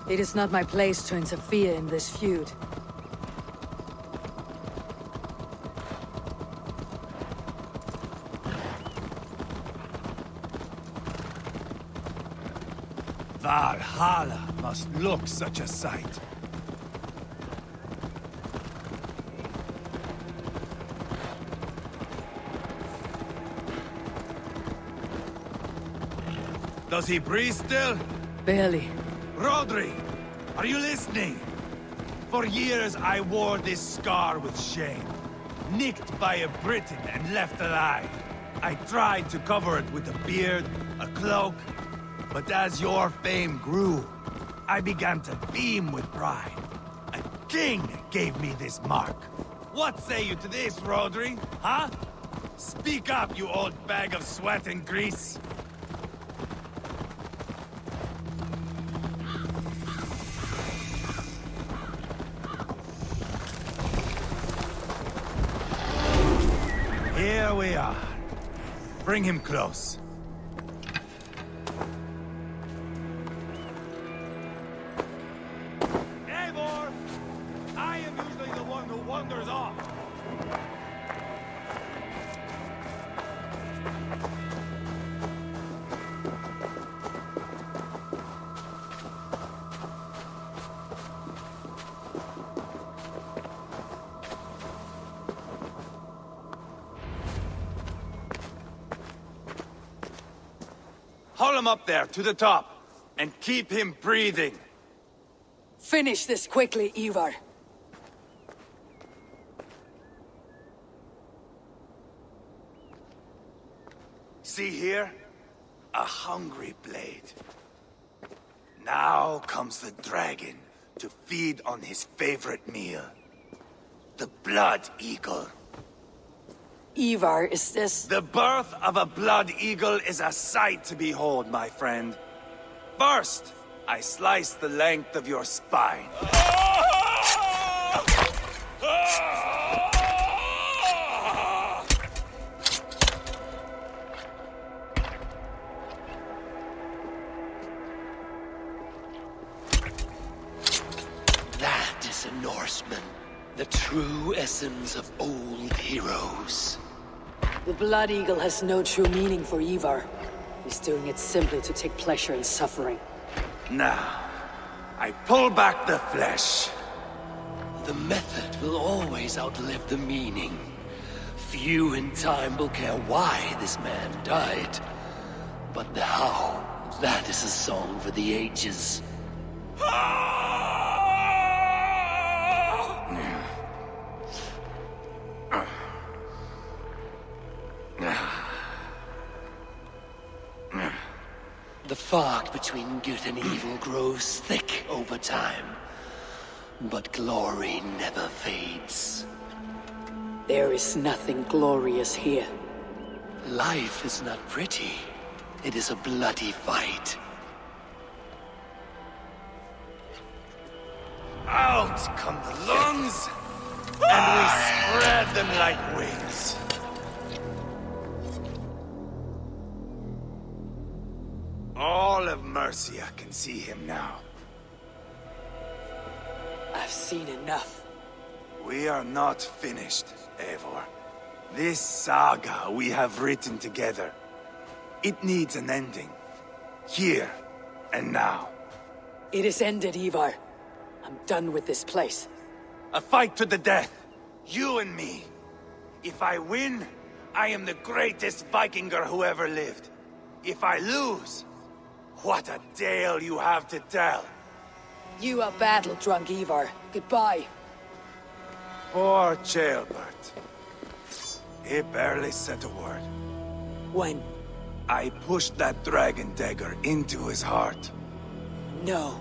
It is not my place to interfere in this feud. Valhalla must look such a sight. Does he breathe still? Barely. Rodri, are you listening? For years I wore this scar with shame. Nicked by a Briton and left alive. I tried to cover it with a beard, a cloak, but as your fame grew, I began to beam with pride. A king gave me this mark. What say you to this, Rodri? Huh? Speak up, you old bag of sweat and grease. Here we are. Bring him close. Eivor! I am usually the one who wanders off. Haul him up there, to the top, and keep him breathing. Finish this quickly, Ivar. See here? A hungry blade. Now comes the dragon to feed on his favorite meal. The blood eagle. Ivar, is this... The birth of a blood eagle is a sight to behold, my friend. First, I slice the length of your spine. That is a Norseman. The true essence of old heroes. The Blood Eagle has no true meaning for Ivar. He's doing it simply to take pleasure in suffering. Now, I pull back the flesh. The method will always outlive the meaning. Few in time will care why this man died. But the how, that is a song for the ages. The fog between good and evil grows thick over time. But glory never fades. There is nothing glorious here. Life is not pretty. It is a bloody fight. Out come the lungs, and we spread them like wings. All of Mercia can see him now. I've seen enough. We are not finished, Eivor. This saga we have written together, it needs an ending. Here and now. It is ended, Ivar. I'm done with this place. A fight to the death. You and me. If I win, I am the greatest Vikinger who ever lived. If I lose, what a tale you have to tell. You are battle-drunk, Ivar. Goodbye. Poor Ceolbert. He barely said a word. When? I pushed that dragon dagger into his heart. No.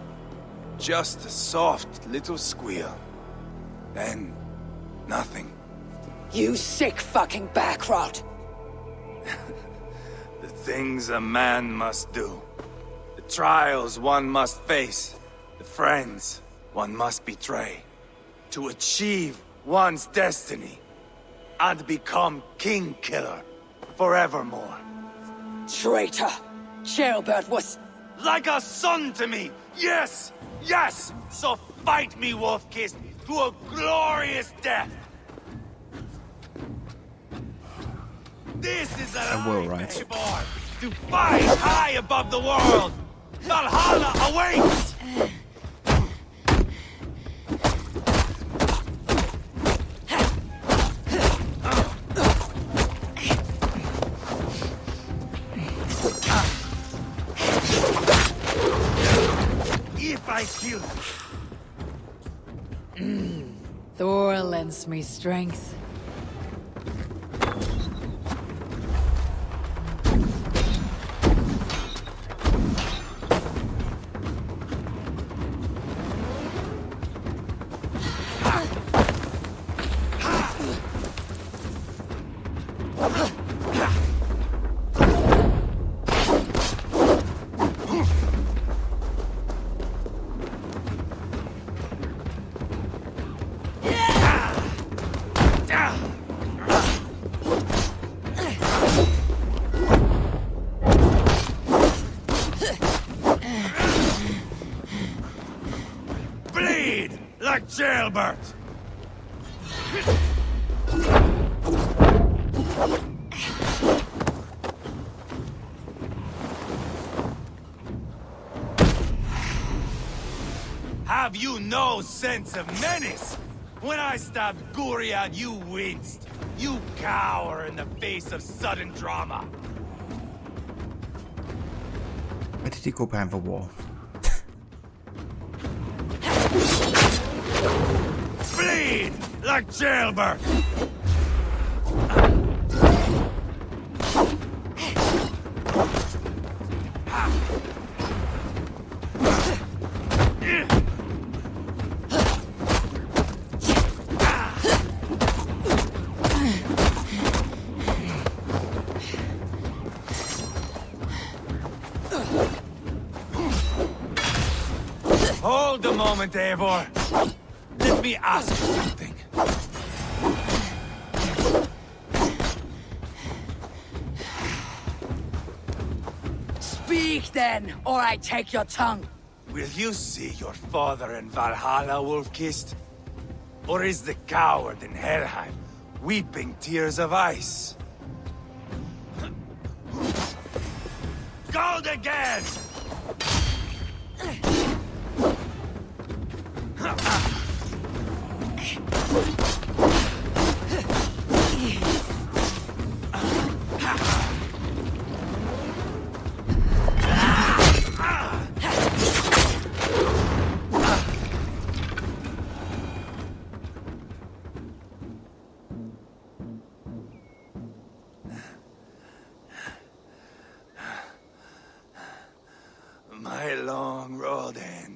Just a soft little squeal. Then, nothing. You sick fucking backrot! The things a man must do. The trials one must face. The friends one must betray. To achieve one's destiny. And become king killer forevermore. Traitor! Ceolbert was... like a son to me! Yes! Yes! So fight me, Wolf-Kissed, to a glorious death! This is a will, right? Eivor, to fight high above the world! Valhalla awaits! If I kill you. Thor lends me strength. Bleed like Ceolbert! Have you no sense of menace? When I stabbed Guriad, you winced. You cower in the face of sudden drama. Why did he go behind the wall? Bleed like Ceolbert! Hold a moment, Eivor. Let me ask you something. Speak then, or I take your tongue. Will you see your father in Valhalla, Wolf-Kissed? Or is the coward in Helheim weeping tears of ice? Gold again!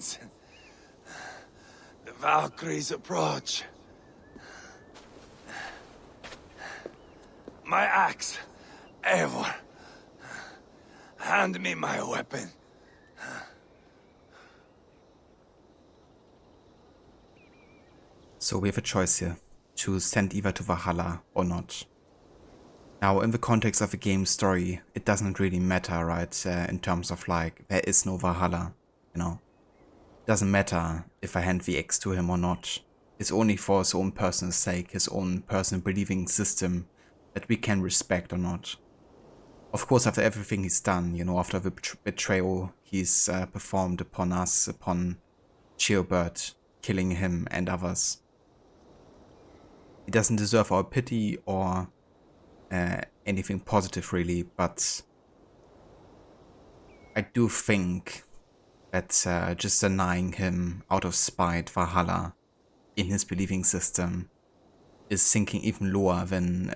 winds. The Valkyries approach. My axe, Eivor. Hand me my weapon. So we have a choice here, to send Eivor to Valhalla or not. Now, in the context of a game story, it doesn't really matter, right? In terms of like, there is no Valhalla, you know. It doesn't matter if I hand the axe to him or not. It's only for his own personal sake, his own personal believing system that we can respect or not. Of course, after everything he's done, you know, after the betrayal he's performed upon us, upon GAMBIT, killing him and others. He doesn't deserve our pity or anything positive really, but I do think that just denying him out of spite Valhalla in his believing system is sinking even lower than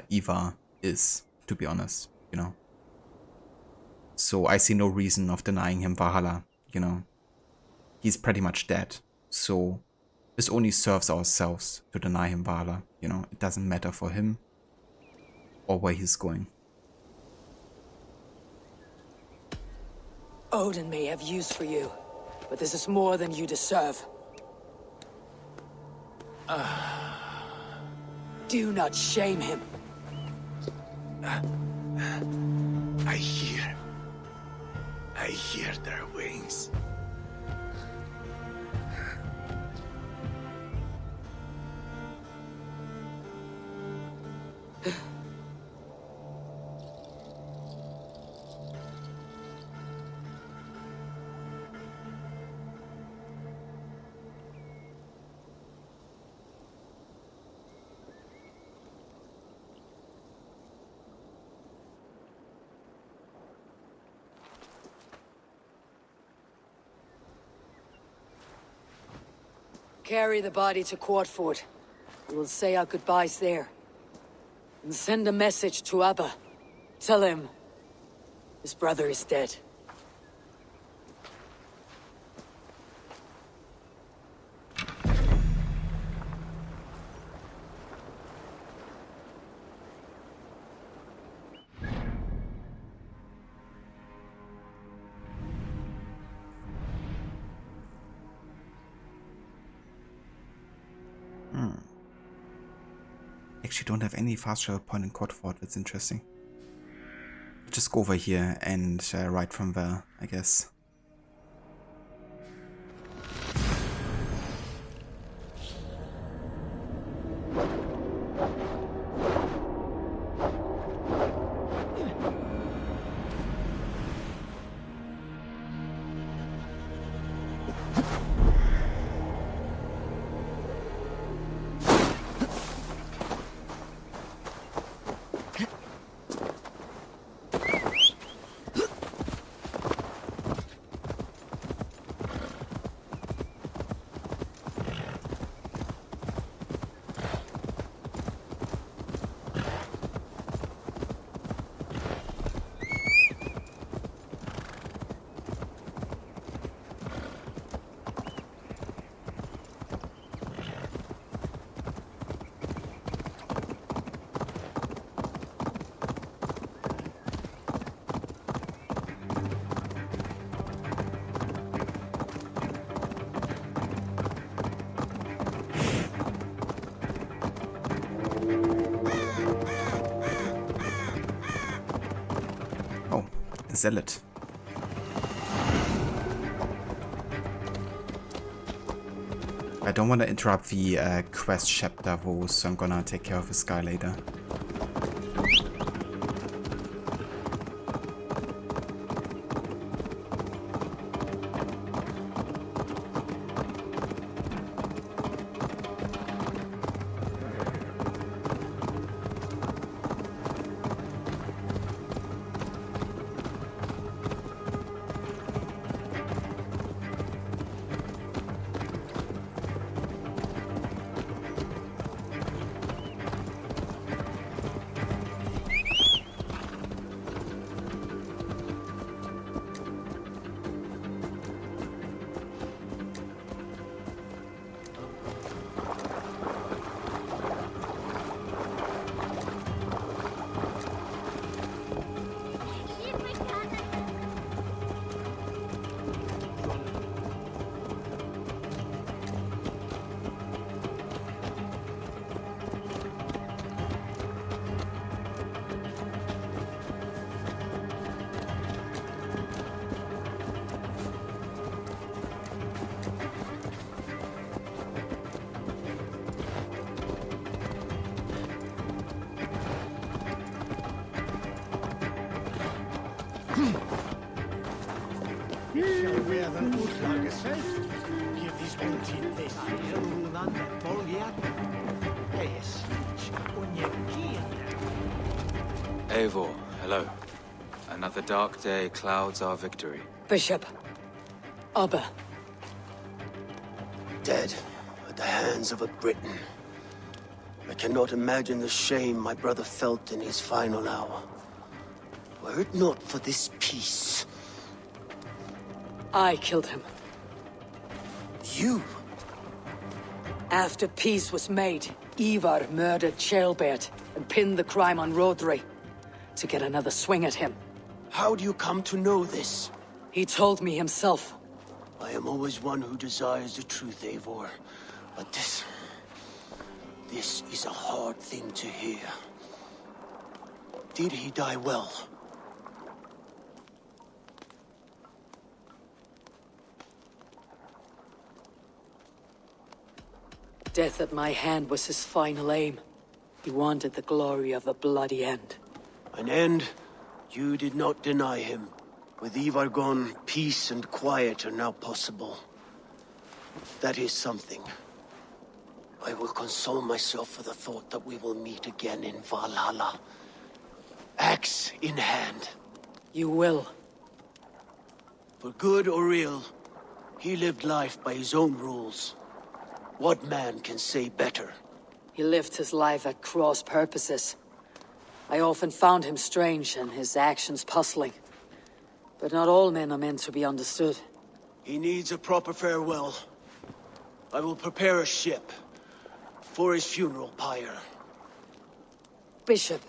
Eivor is, to be honest, you know. So I see no reason of denying him Valhalla, you know. He's pretty much dead, so this only serves ourselves to deny him Valhalla, you know. It doesn't matter for him or where he's going. Odin may have use for you, but this is more than you deserve. Do not shame him. I hear their wings. Carry the body to Quartford. We will say our goodbyes there. And send a message to Abba. Tell him his brother is dead. Actually don't have any fast travel point in Quartford, that's interesting. Just go over here and ride from there, I guess. Zealot. I don't want to interrupt the quest chapter though, so I'm gonna take care of this guy later. werden unklar gefällt. Hier dies Eivor, hello. Another dark day clouds our victory. Bishop. Abba. Dead at the hands of a Briton. I cannot imagine the shame my brother felt in his final hour. Were it not for this peace... I killed him. You? After peace was made, Ivar murdered Ceolbert and pinned the crime on Rodri to get another swing at him. How do you come to know this? He told me himself. I am always one who desires the truth, Eivor. But this is a hard thing to hear. Did he die well? Death at my hand was his final aim. He wanted the glory of a bloody end. An end you did not deny him. With Ivar gone, peace and quiet are now possible. That is something. I will console myself for the thought that we will meet again in Valhalla. Axe in hand. You will. For good or ill, he lived life by his own rules. What man can say better? He lived his life at cross purposes. I often found him strange and his actions puzzling. But not all men are meant to be understood. He needs a proper farewell. I will prepare a ship for his funeral pyre. Bishop,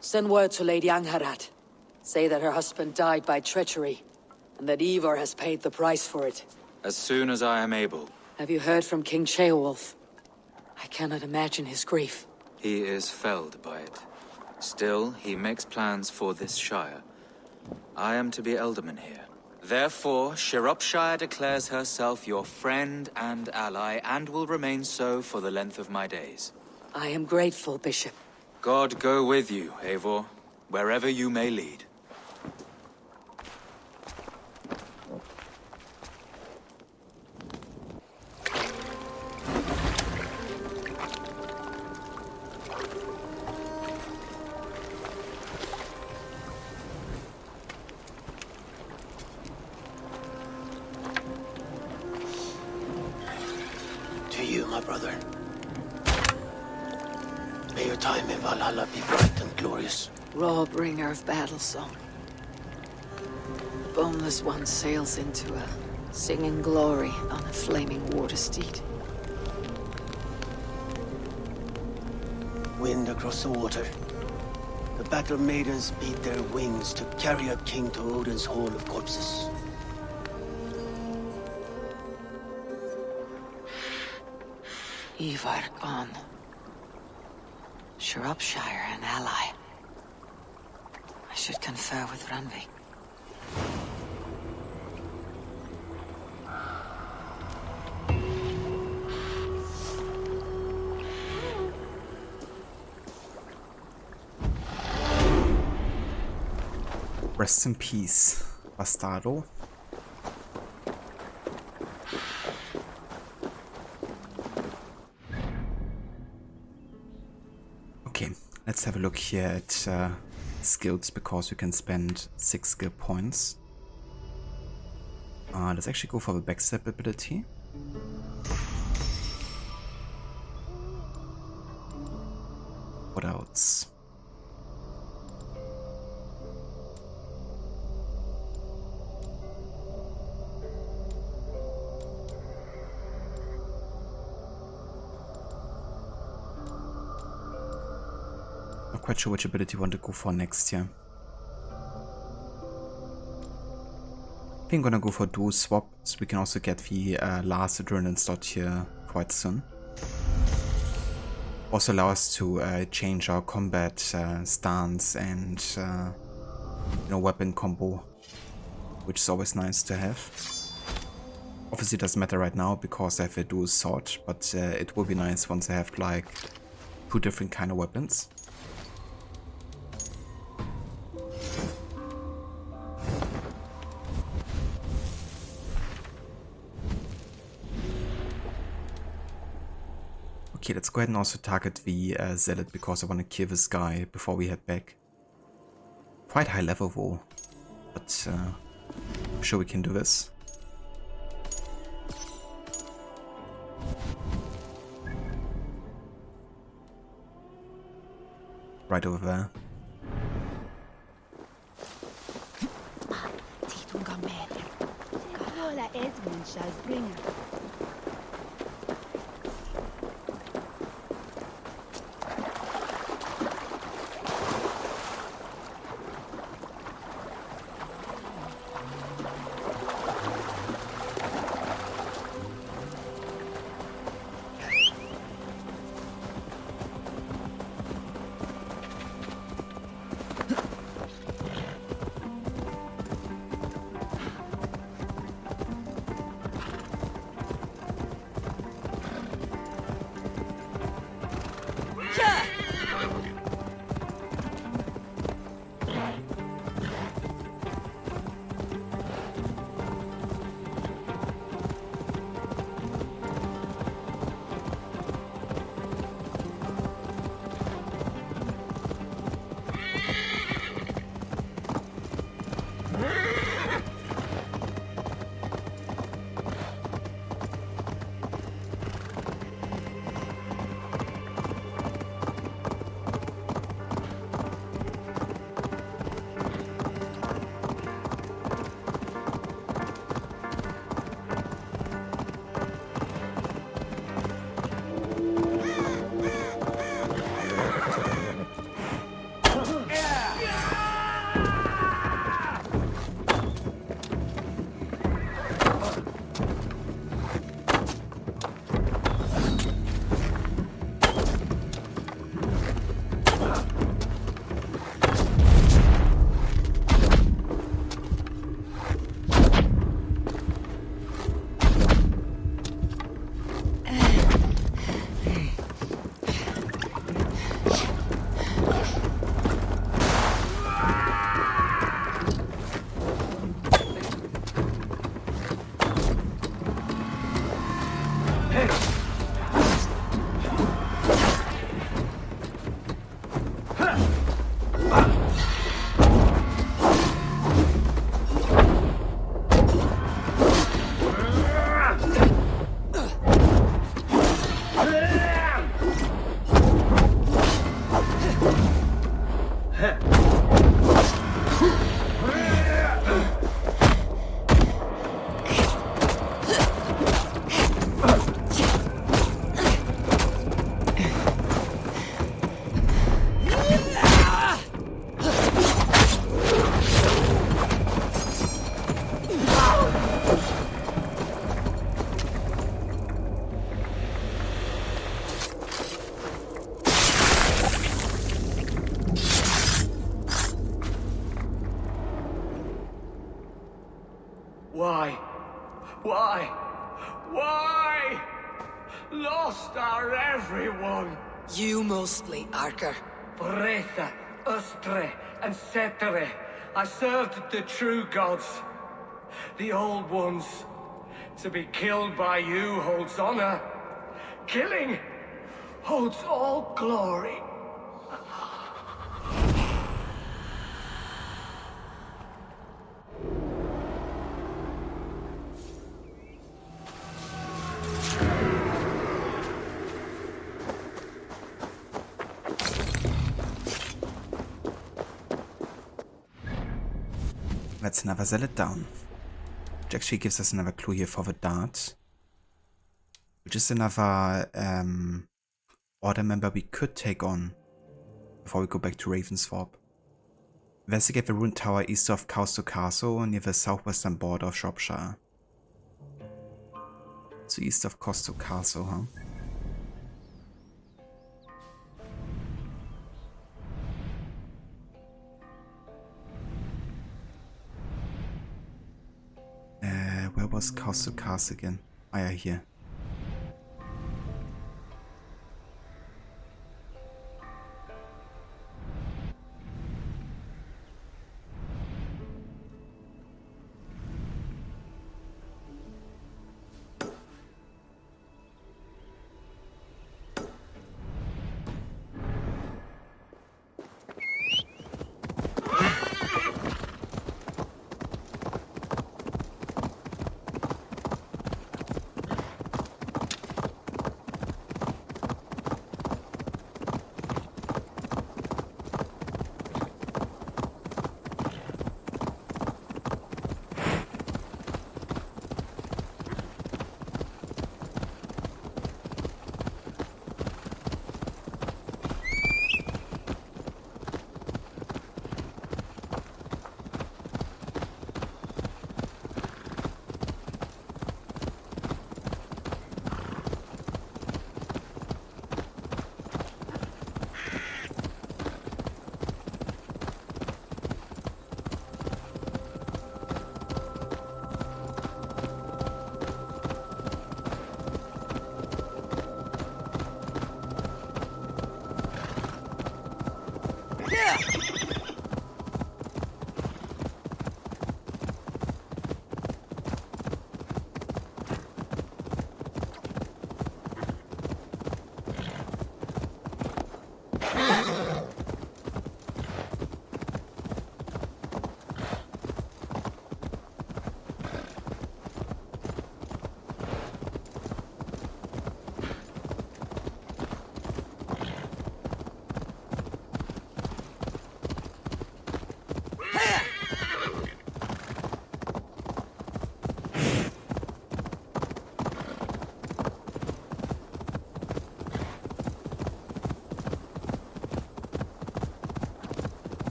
send word to Lady Angharad. Say that her husband died by treachery, and that Ivar has paid the price for it. As soon as I am able. Have you heard from King Ceolwulf? I cannot imagine his grief. He is felled by it. Still, he makes plans for this shire. I am to be Elderman here. Therefore, Shropshire declares herself your friend and ally, and will remain so for the length of my days. I am grateful, Bishop. God go with you, Eivor, wherever you may lead. My brother. May your time in Valhalla be bright and glorious. Raw bringer of battle song. The boneless one sails into a singing glory on a flaming water steed. Wind across the water. The battle maidens beat their wings to carry a king to Odin's hall of corpses. Ivar gone. Shropshire an ally. I should confer with Randvi. Rest in peace, Bastardo. Okay, let's have a look here at skills, because we can spend 6 skill points. Let's actually go for the backstab ability. What else? Not quite sure which ability we want to go for next here. I think I'm gonna go for dual swap, so we can also get the last adrenaline slot here quite soon. Also allow us to change our combat stance and weapon combo, which is always nice to have. Obviously it doesn't matter right now because I have a dual sword, but it will be nice once I have like 2 different kind of weapons. Okay, let's go ahead and also target the Zealot because I want to kill this guy before we head back. Quite high level though, but I'm sure we can do this. Right over there. Esmond shall bring her. Why? Lost our everyone. You mostly, Archer. Bretha, Ustre, and Cetere. I served the true gods. The old ones. To be killed by you holds honor. Killing holds all glory. That's another Zealot down. Which actually gives us another clue here for the dart. Which is another order member we could take on before we go back to Ravensthorpe. Investigate the ruined tower east of Castle near the southwestern border of Shropshire. So east of Castle, huh? Where was Castle again? Ah ja, hier.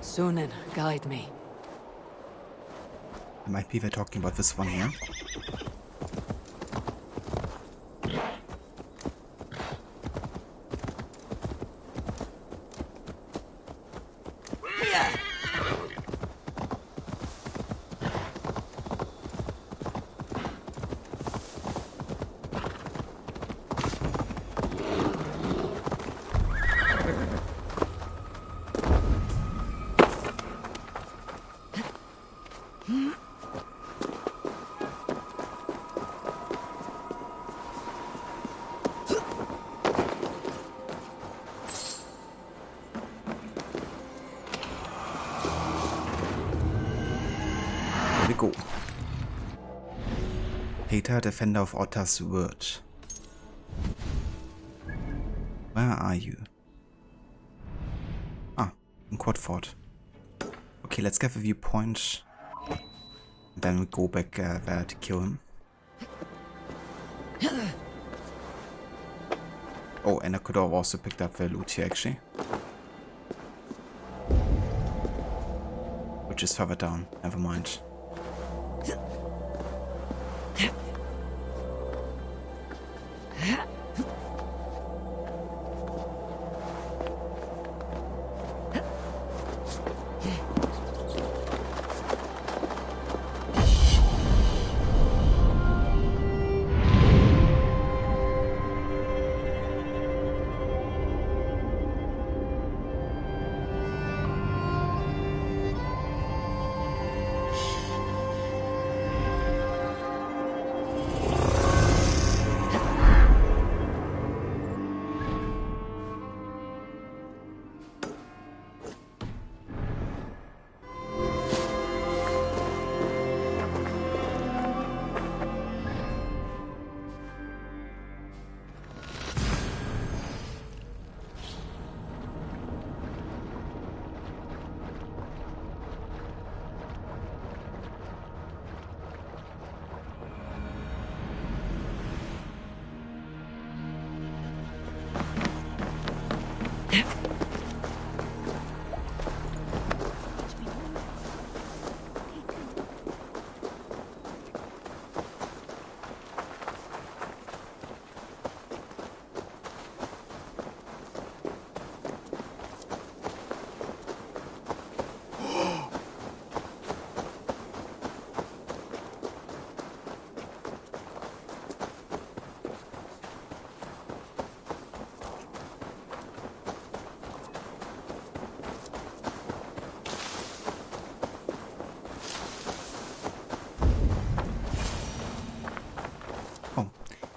Sunan, guide me. Might be they're talking about this one here. Go. TATA, defender of OTTA'S WYRD. Where are you? Ah, in Quadford. Okay, let's get a viewpoint. Then we go back there to kill him. Oh, and I could have also picked up the loot here actually. Which is further down, never mind.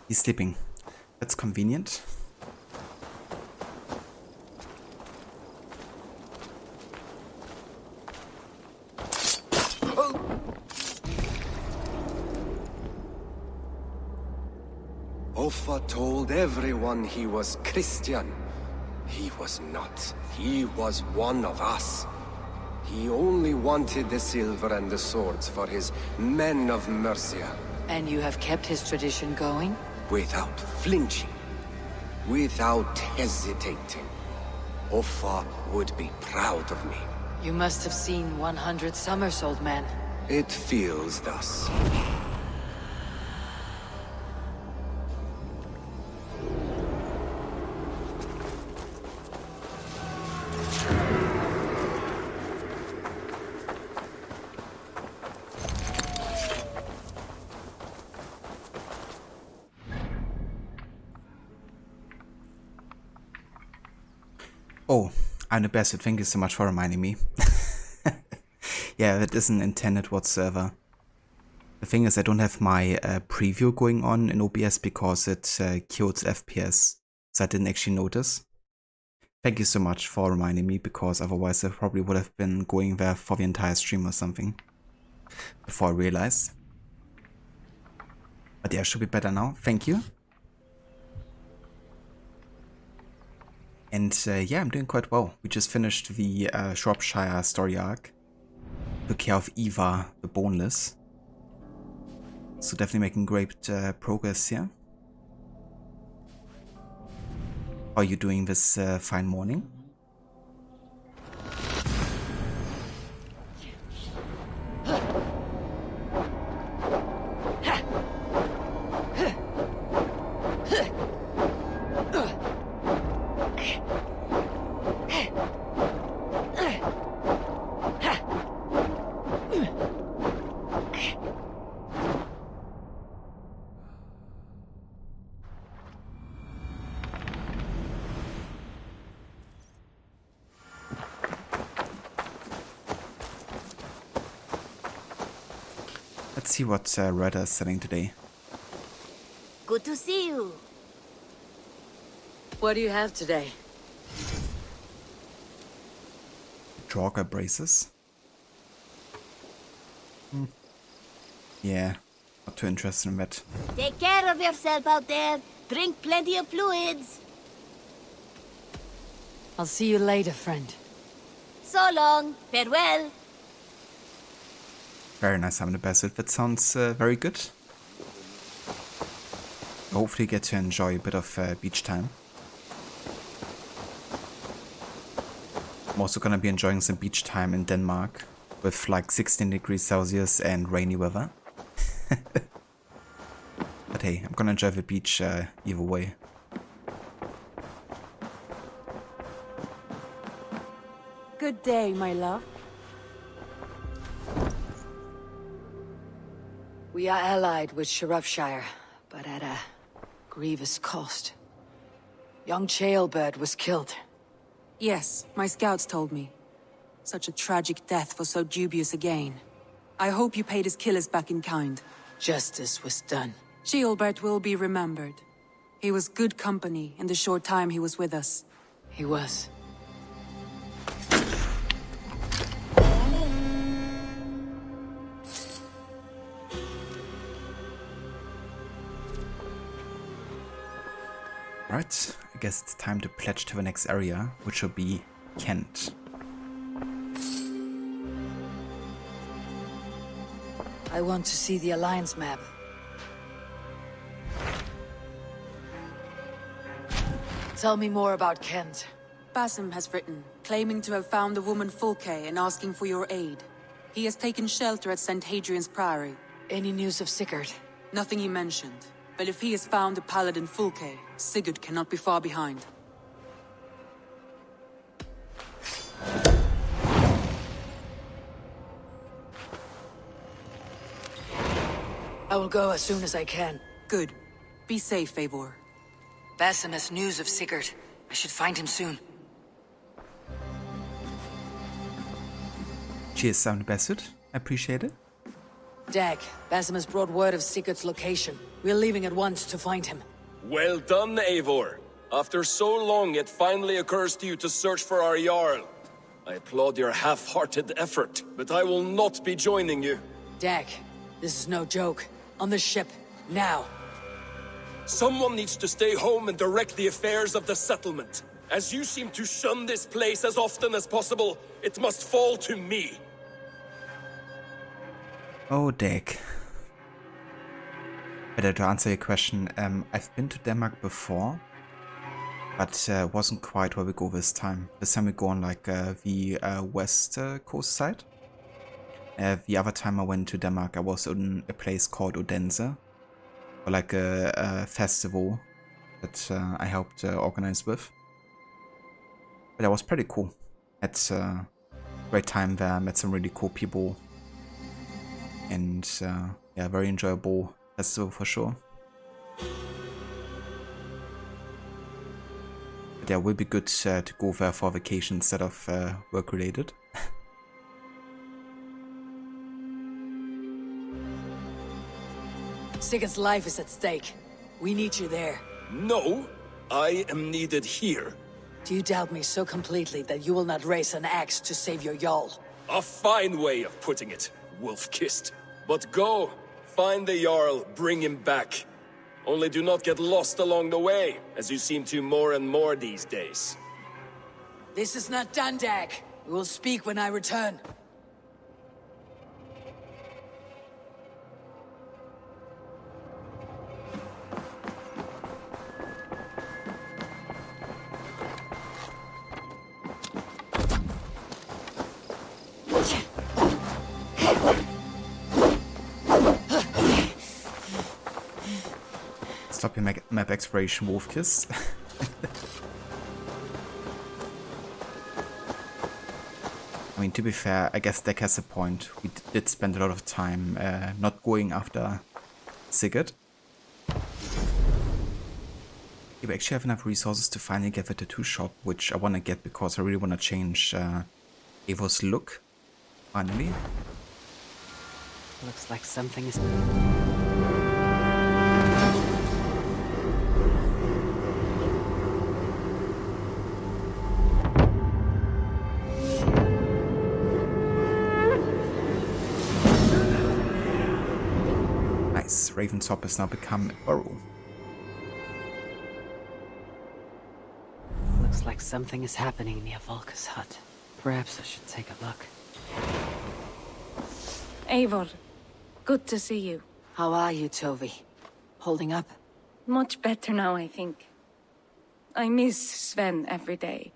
He's sleeping. That's convenient. Offa told everyone he was Christian. He was not. He was one of us. He only wanted the silver and the swords for his men of Mercia. And you have kept his tradition going? Without flinching. Without hesitating. Offa would be proud of me. You must have seen 100 summers, old man. It feels thus. Oh, I'm the best. Thank you so much for reminding me. Yeah, that isn't intended whatsoever. The thing is, I don't have my preview going on in OBS because it kills FPS, so I didn't actually notice. Thank you so much for reminding me, because otherwise I probably would have been going there for the entire stream or something before I realized. But yeah, should be better now. Thank you. And yeah, I'm doing quite well. We just finished the Shropshire story arc. Took care of Eva the Boneless. So definitely making great progress here. How are you doing this fine morning? Let's see what Reda is selling today. Good to see you. What do you have today? Draugr braces. Yeah, not too interested in that. Take care of yourself out there. Drink plenty of fluids. I'll see you later, friend. So long. Farewell. Very nice, I'm the best. That sounds very good. Hopefully get to enjoy a bit of beach time. I'm also gonna be enjoying some beach time in Denmark with like 16 degrees Celsius and rainy weather. But hey, I'm gonna enjoy the beach either way. Good day, my love. We are allied with Shropshire, but at a grievous cost. Young Jailbird was killed. Yes, my scouts told me. Such a tragic death for so dubious a gain. I hope you paid his killers back in kind. Justice was done. Jailbird will be remembered. He was good company in the short time he was with us. He was. Right, I guess it's time to pledge to the next area, which will be Kent. I want to see the Alliance map. Tell me more about Kent. Basim has written, claiming to have found the woman Fulke and asking for your aid. He has taken shelter at St. Hadrian's Priory. Any news of Sigurd? Nothing he mentioned. But if he has found the paladin Fulke, Sigurd cannot be far behind. I will go as soon as I can. Good. Be safe, Eivor. Basim has news of Sigurd. I should find him soon. Cheers, Sound Bassett. I appreciate it. Dag, Basim has brought word of Sigurd's location. We're leaving at once to find him. Well done, Eivor. After so long, it finally occurs to you to search for our Jarl. I applaud your half-hearted effort, but I will not be joining you. Dag, this is no joke. On the ship, now. Someone needs to stay home and direct the affairs of the settlement. As you seem to shun this place as often as possible, it must fall to me. Oh, Dag. Better to answer your question, I've been to Denmark before, but wasn't quite where we go this time. This time we go on like the west coast side. The other time I went to Denmark, I was in a place called Odense, or like a festival that I helped organize with. But that was pretty cool. Had a great time there, met some really cool people, and yeah, very enjoyable festival for sure. Yeah, will be good to go there for vacation instead of work-related. Sigurd's life is at stake. We need you there. No, I am needed here. Do you doubt me so completely that you will not raise an axe to save your Jarl? A fine way of putting it, wolf-kissed. But go, find the Jarl, bring him back. Only do not get lost along the way, as you seem to more and more these days. This is not done, Dag. We will speak when I return. Stop your map exploration, Wolfkiss. I mean, to be fair, I guess Deck has a point. We did spend a lot of time not going after Sigurd. We actually have enough resources to finally get the tattoo shop, which I want to get because I really want to change Eivor's look. Finally. Looks like something is... Nice, Raventop has now become a burrow. Looks like something is happening near Volka's hut. Perhaps I should take a look. Eivor, good to see you. How are you, Tovi? Holding up? Much better now, I think. I miss Sven every day.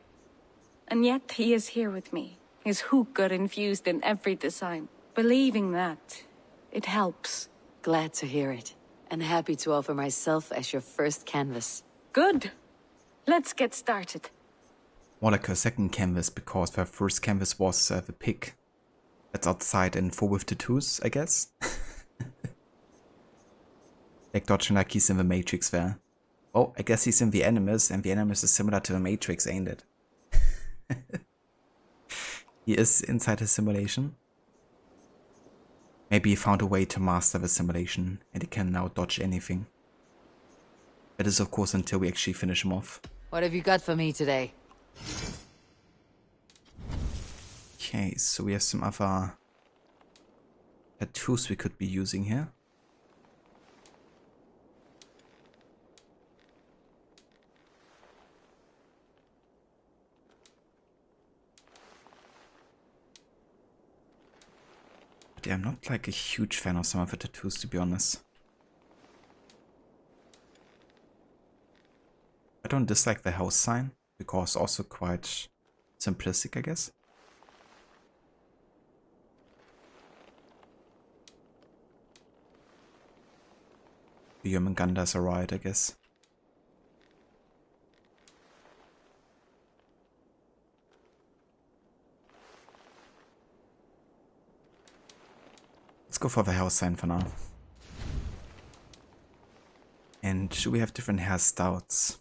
And yet he is here with me. His hooker infused in every design. Believing that, it helps. Glad to hear it. And happy to offer myself as your first canvas. Good. Let's get started. More like her second canvas, because her first canvas was the pig. That's outside and full with tattoos, I guess. Like dodging like he's in the Matrix there. Oh, I guess he's in the Animus, and the Animus is similar to the Matrix, ain't it? He is inside his simulation. Maybe he found a way to master the simulation, and he can now dodge anything. That is, of course, until we actually finish him off. What have you got for me today? Okay, so we have some other tattoos we could be using here. But yeah, I'm not like a huge fan of some of the tattoos, to be honest. I don't dislike the house sign, because also quite simplistic, I guess. The Jörmungandrs are right, I guess. Let's go for the house sign for now. And should we have different hairstyles?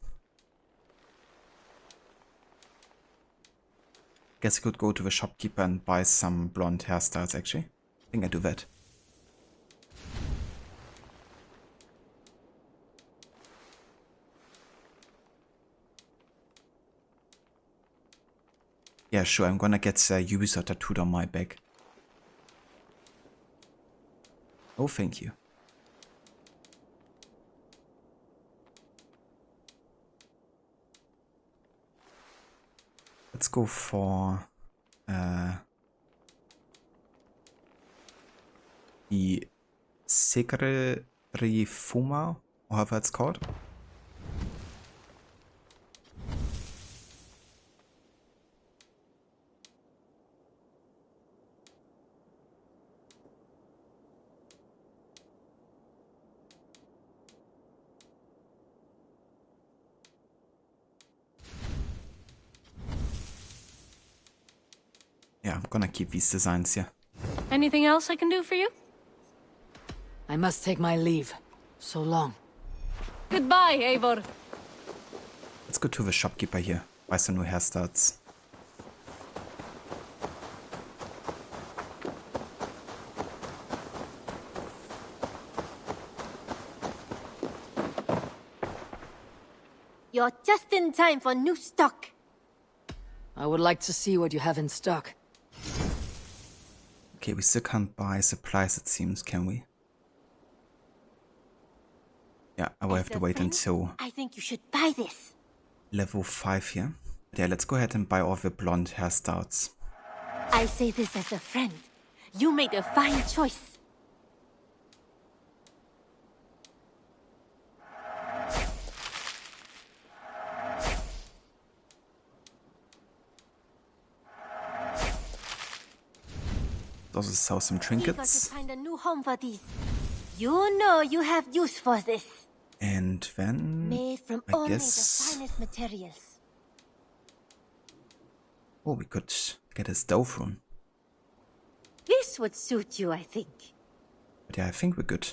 Guess I could go to the shopkeeper and buy some blonde hairstyles, actually. I think I do that. Yeah, sure, I'm gonna get Ubisoft tattooed on my back. Oh, thank you. Let's go for the Sigrifuma, or however it's called. Yeah, I'm gonna keep these designs here. Anything else I can do for you? I must take my leave. So long. Goodbye, Eivor. Let's go to the shopkeeper here. Buy some new hairstyles. You're just in time for new stock. I would like to see what you have in stock. Okay, we still can't buy supplies, it seems, can we? Yeah, I will have to wait until I think you should buy this. level 5 here. Yeah, let's go ahead and buy all the blonde hairstyles. I say this as a friend. You made a fine choice. Also sell some Eager to trinkets. find a new home for these. You know you have use for this. And then Made from I only guess... the finest materials. Oh, we could get a stove room. This would suit you, I think. But yeah, I think we're good.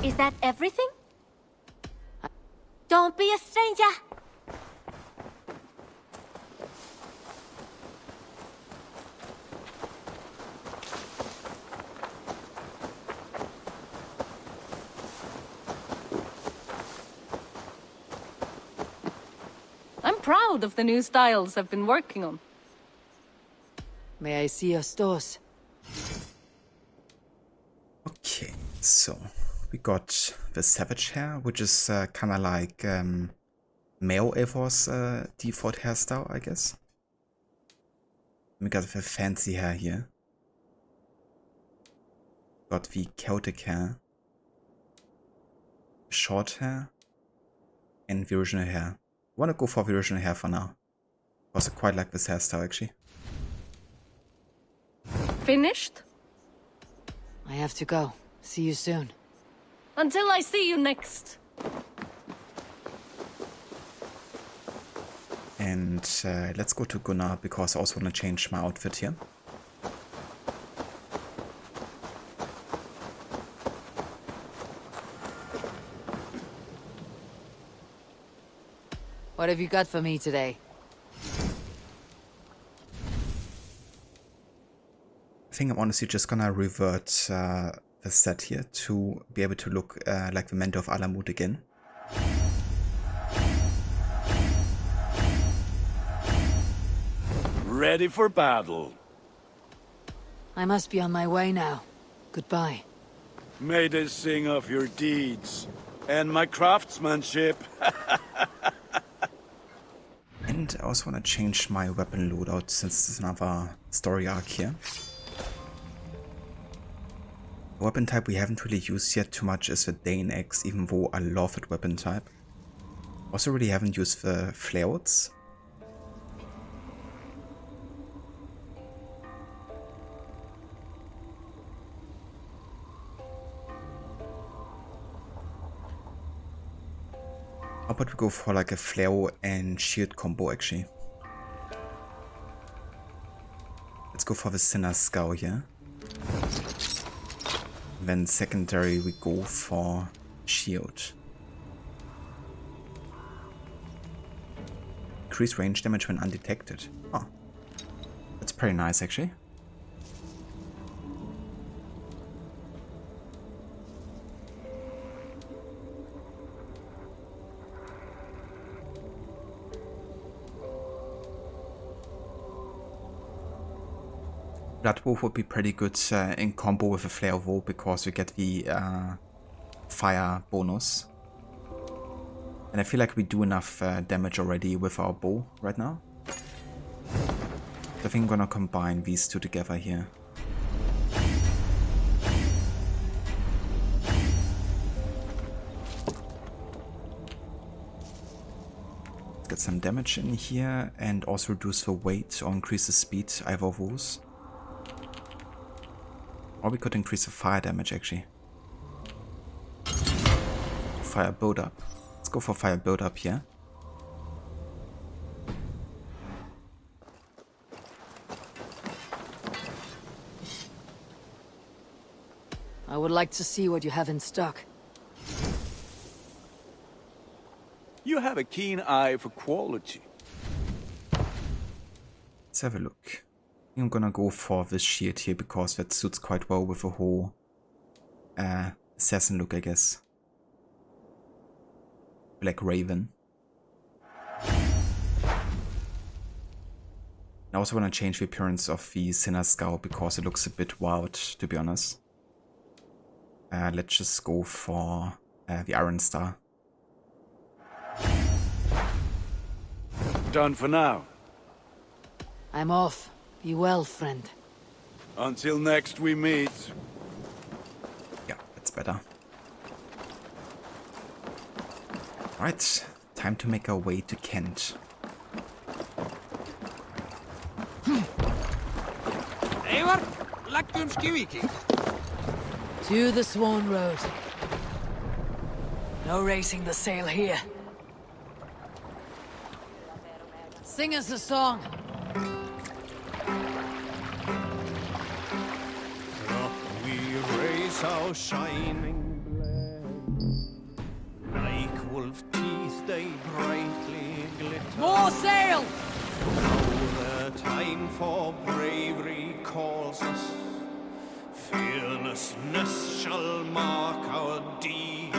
Is that everything? Don't be a stranger. I'm proud of the new styles I've been working on. May I see your stores? Okay, so we got the savage hair, which is kind of like male Evor's default hairstyle, I guess. We got the fancy hair here. Got the Celtic hair, short hair, and the original hair. I want to go for the original hair for now. Also quite like this hairstyle actually. Finished? I have to go. See you soon. Until I see you next. And let's go to Gunnar because I also want to change my outfit here. What have you got for me today? I think I'm honestly just gonna revert the set here to be able to look like the Mentor of Alamut again. Ready for battle. I must be on my way now. Goodbye. May they sing of your deeds and my craftsmanship. And I also want to change my weapon loadout since it's another story arc here. The weapon type we haven't really used yet too much is the Dane Axe, even though I love that weapon type. Also really haven't used the Flails. How about we go for like a flail and shield combo actually. Let's go for the Sinner's Skull here. Then secondary we go for shield. Increase range damage when undetected. Oh, that's pretty nice actually. Blood Wolf would be pretty good in combo with a Flare Wolf because you get the fire bonus. And I feel like we do enough damage already with our bow right now. So I think I'm gonna combine these two together here. Let's get some damage in here and also reduce the weight or increase the speed either of those. Or we could increase the fire damage actually. Fire build up. Let's go for fire build up here. I would like to see what you have in stock. You have a keen eye for quality. Let's have a look. I'm gonna go for this shield here because that suits quite well with the whole assassin look, I guess. Black Raven. I also want to change the appearance of the Sinner Skull because it looks a bit wild, to be honest. Let's just go for the Iron Star. Done for now. I'm off. Be well, friend. Until next we meet. Yeah, that's better. Right, time to make our way to Kent. Eivor, lagtum skiviki. To the Swan Road. No racing the sail here. Sing us a song. Up we raise our shining blades, like wolf teeth they brightly glitter. More sail! Now the time for bravery calls us. Fearlessness shall mark our deed.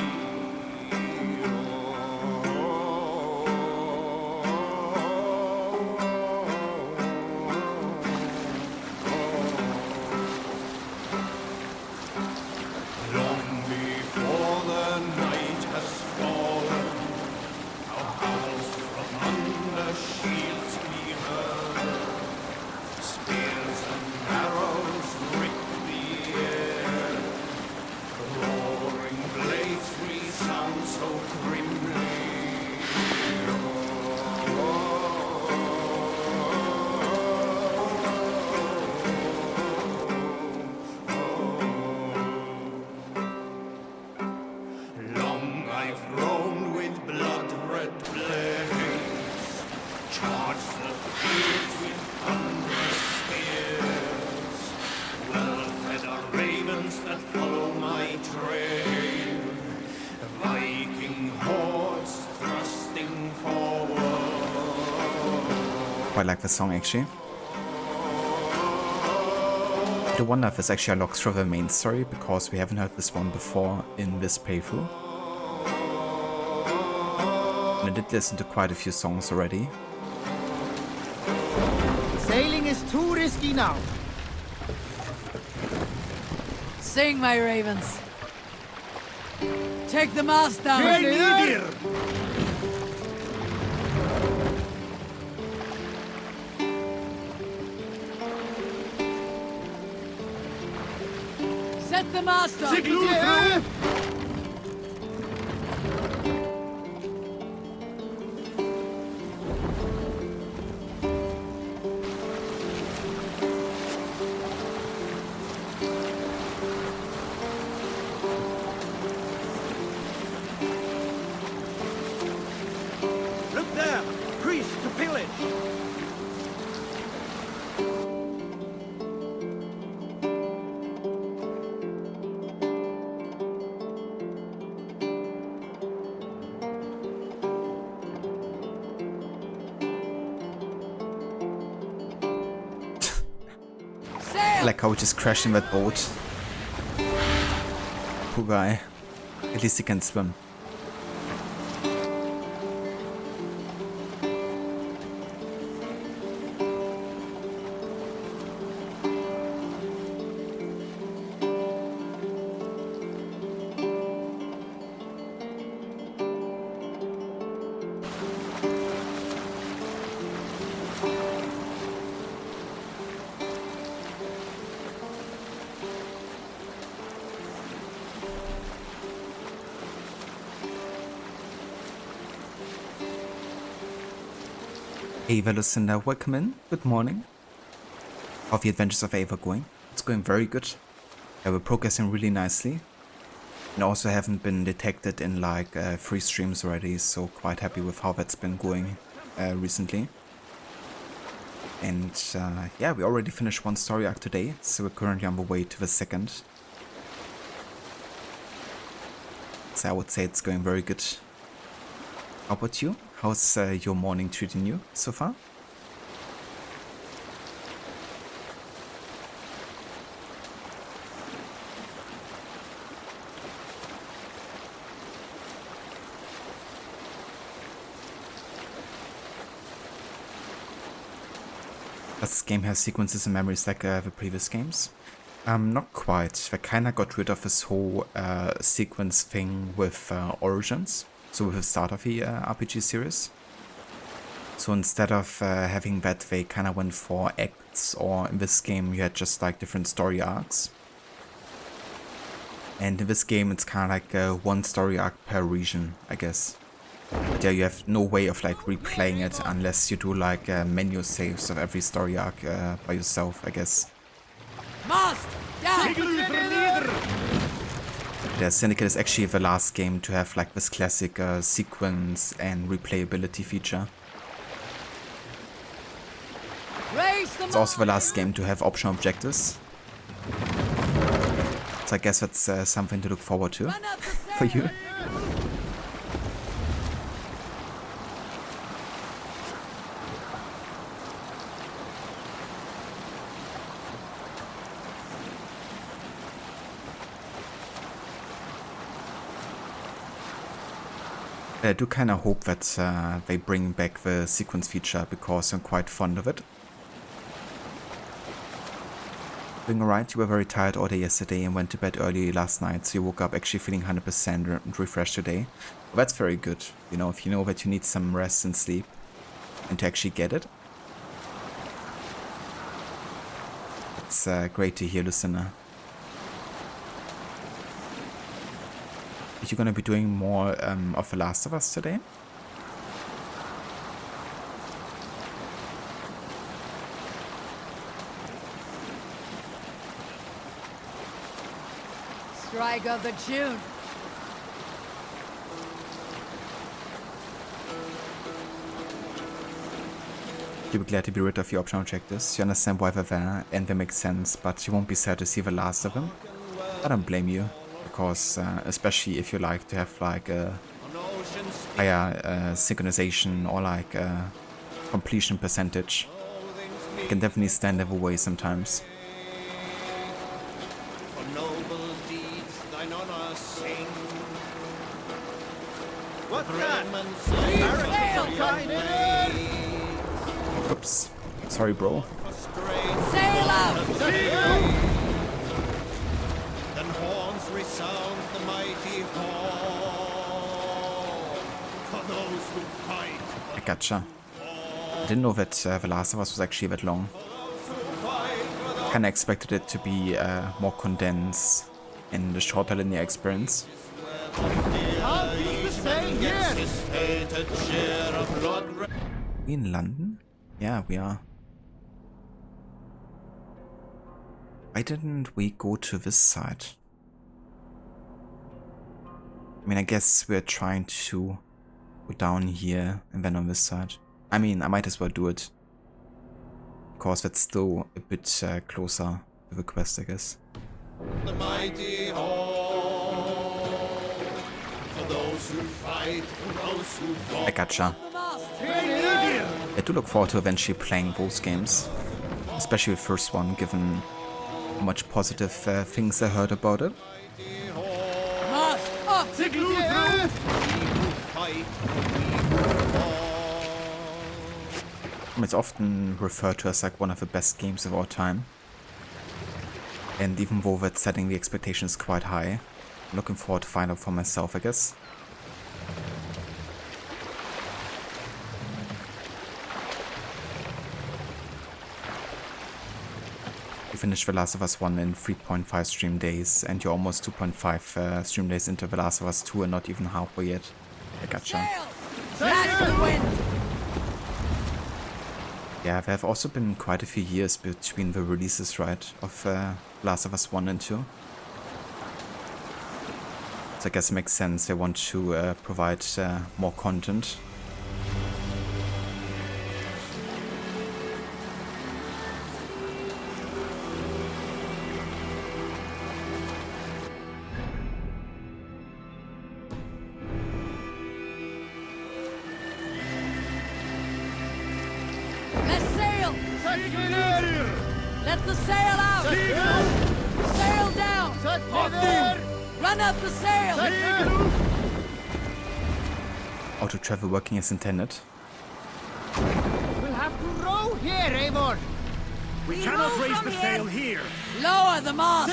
Quite like the song actually. I do wonder if this actually unlocks through the main story because we haven't heard this one before in this playthrough. And I did listen to quite a few songs already. Sailing is too risky now. Sing, my ravens. Take the mast down. Set the mast up. Look there, priest to pillage. Like how he just crashed in that boat. Poor guy. At least he can swim. Ava Lucinda, welcome in. Good morning. How are the adventures of Ava going? It's going very good. We're progressing really nicely. And also haven't been detected in like 3 streams already, so quite happy with how that's been going recently. And yeah, we already finished 1 story arc today, so we're currently on the way to the 2nd. So I would say it's going very good. How about you? How's your morning treating you so far? Does this game have sequences and memories like the previous games? Not quite. They kinda got rid of this whole sequence thing with Origins, so with the start of the RPG series. So instead of having that, they kinda went for acts, or in this game you had just like different story arcs. And in this game it's kinda like one story arc per region, I guess. But yeah, you have no way of like replaying it unless you do like menu saves of every story arc by yourself, I guess. The Syndicate is actually the last game to have like this classic sequence and replayability feature. It's also the last game to have optional objectives. So I guess that's something to look forward to for you. I do kind of hope that they bring back the sequence feature, because I'm quite fond of it. Doing alright? You were very tired all day yesterday and went to bed early last night, so you woke up actually feeling 100% and refreshed today. Well, that's very good. You know, if you know that you need some rest and sleep, and to actually get it. It's great to hear, listener. Are you gonna be doing more of The Last of Us today? Strike of the tune. You'll be glad to be rid of your optional objectives. You understand why they're there, and they make sense, but you won't be sad to see the last of them. I don't blame you. Because especially if you like to have like a higher synchronization or like a completion percentage, it can definitely stand in the way sometimes. For noble deeds thine honor sing. What's that? Oops. Sorry, bro. Sail out! Then horns resound the mighty hall. For those who fight. I gotcha. I didn't know that The Last of Us was actually that long. Kinda expected it to be more condensed in the shorter linear experience. We in London? Yeah, we are. Why didn't we go to this side? I mean, I guess we're trying to go down here and then on this side. I mean, I might as well do it. Because that's still a bit closer to the quest, I guess. The mighty hall. For those who fight, for those who fall. I gotcha. I do look forward to eventually playing those games. Especially the first one, given how much positive things I heard about it. It's often referred to as like one of the best games of all time. And even though that setting the expectations quite high, I'm looking forward to find out for myself, I guess. You finished The Last of Us 1 in 3.5 stream days, and you're almost 2.5 stream days into The Last of Us 2 and not even halfway yet. I gotcha. Yeah, there have also been quite a few years between the releases, right, of Last of Us 1 and 2. So I guess it makes sense they want to provide more content. Let the sail out! Sail down! Run up the sail! Auto travel working as intended. We'll have to row here, Eivor. We cannot raise the sail here. Lower the mast!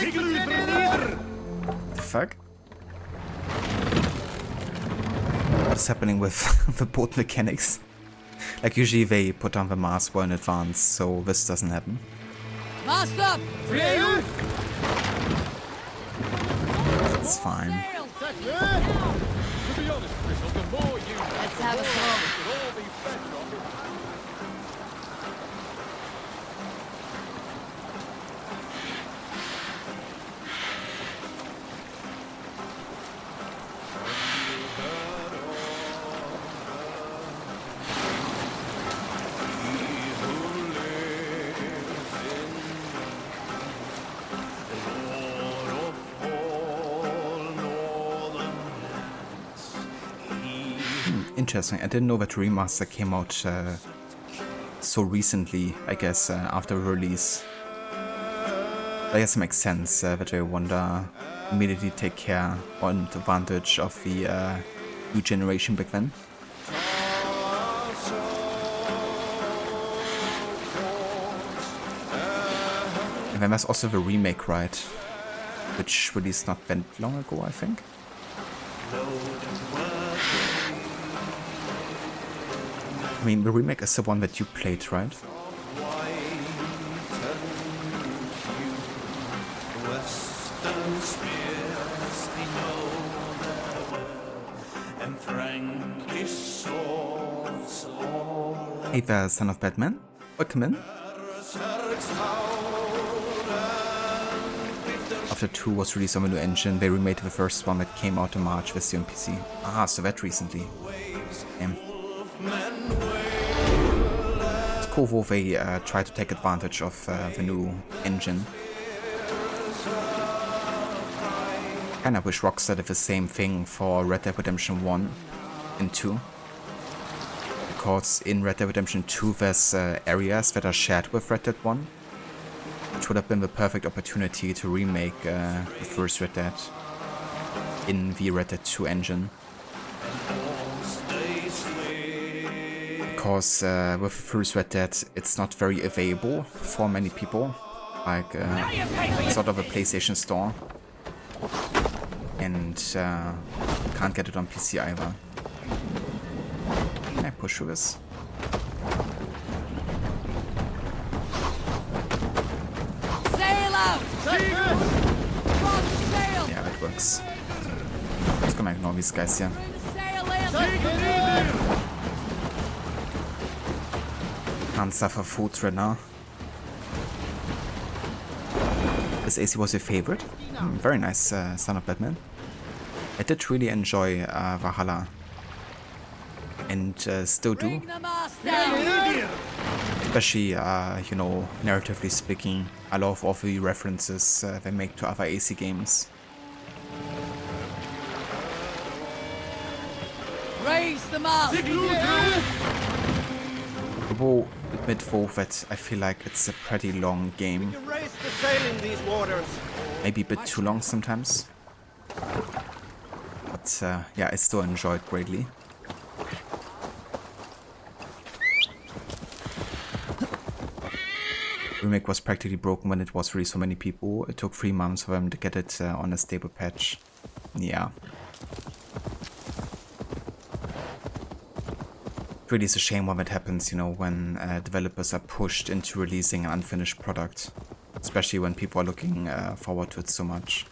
The fuck? What's happening with the boat mechanics? Like usually they put on the mast well in advance, so this doesn't happen. Mast up! It's fine. Let's have a go. Interesting. I didn't know that remaster came out so recently, I guess, after release. I guess it makes sense that they want to immediately take care and advantage of the new generation back then. And then there's also the remake, right? Which released not that long ago, I think. I mean, the remake is the one that you played, right? Hey there, son of Batman. Welcome in. After 2 was released on the new engine, they remade the first one that came out in March with the on PC. Ah, so that recently. Damn. It's cool how they try to take advantage of the new engine. Kinda wish Rockstar did the same thing for Red Dead Redemption 1 and 2. Because in Red Dead Redemption 2 there's areas that are shared with Red Dead 1. Which would have been the perfect opportunity to remake the first Red Dead in the Red Dead 2 engine. Because with first Red Dead, it's not very available for many people, like sort of a PlayStation Store, and can't get it on PC either. Can I push through this? Sail out! Yeah, that works. Just gonna ignore these guys here. Can't suffer food right now. This AC was your favorite? Very nice, son of Batman. I did really enjoy Valhalla. And still do. Especially, you know, narratively speaking, I love all the references they make to other AC games. Raise the mast! I will admit though that I feel like it's a pretty long game. Raise the sail in these waters. Maybe a bit too long sometimes. But yeah, I still enjoy it greatly. Remake was practically broken when it was released for many people. It took 3 months for them to get it on a stable patch. Yeah. It really is a shame when that happens, you know, when developers are pushed into releasing an unfinished product. Especially when people are looking forward to it so much.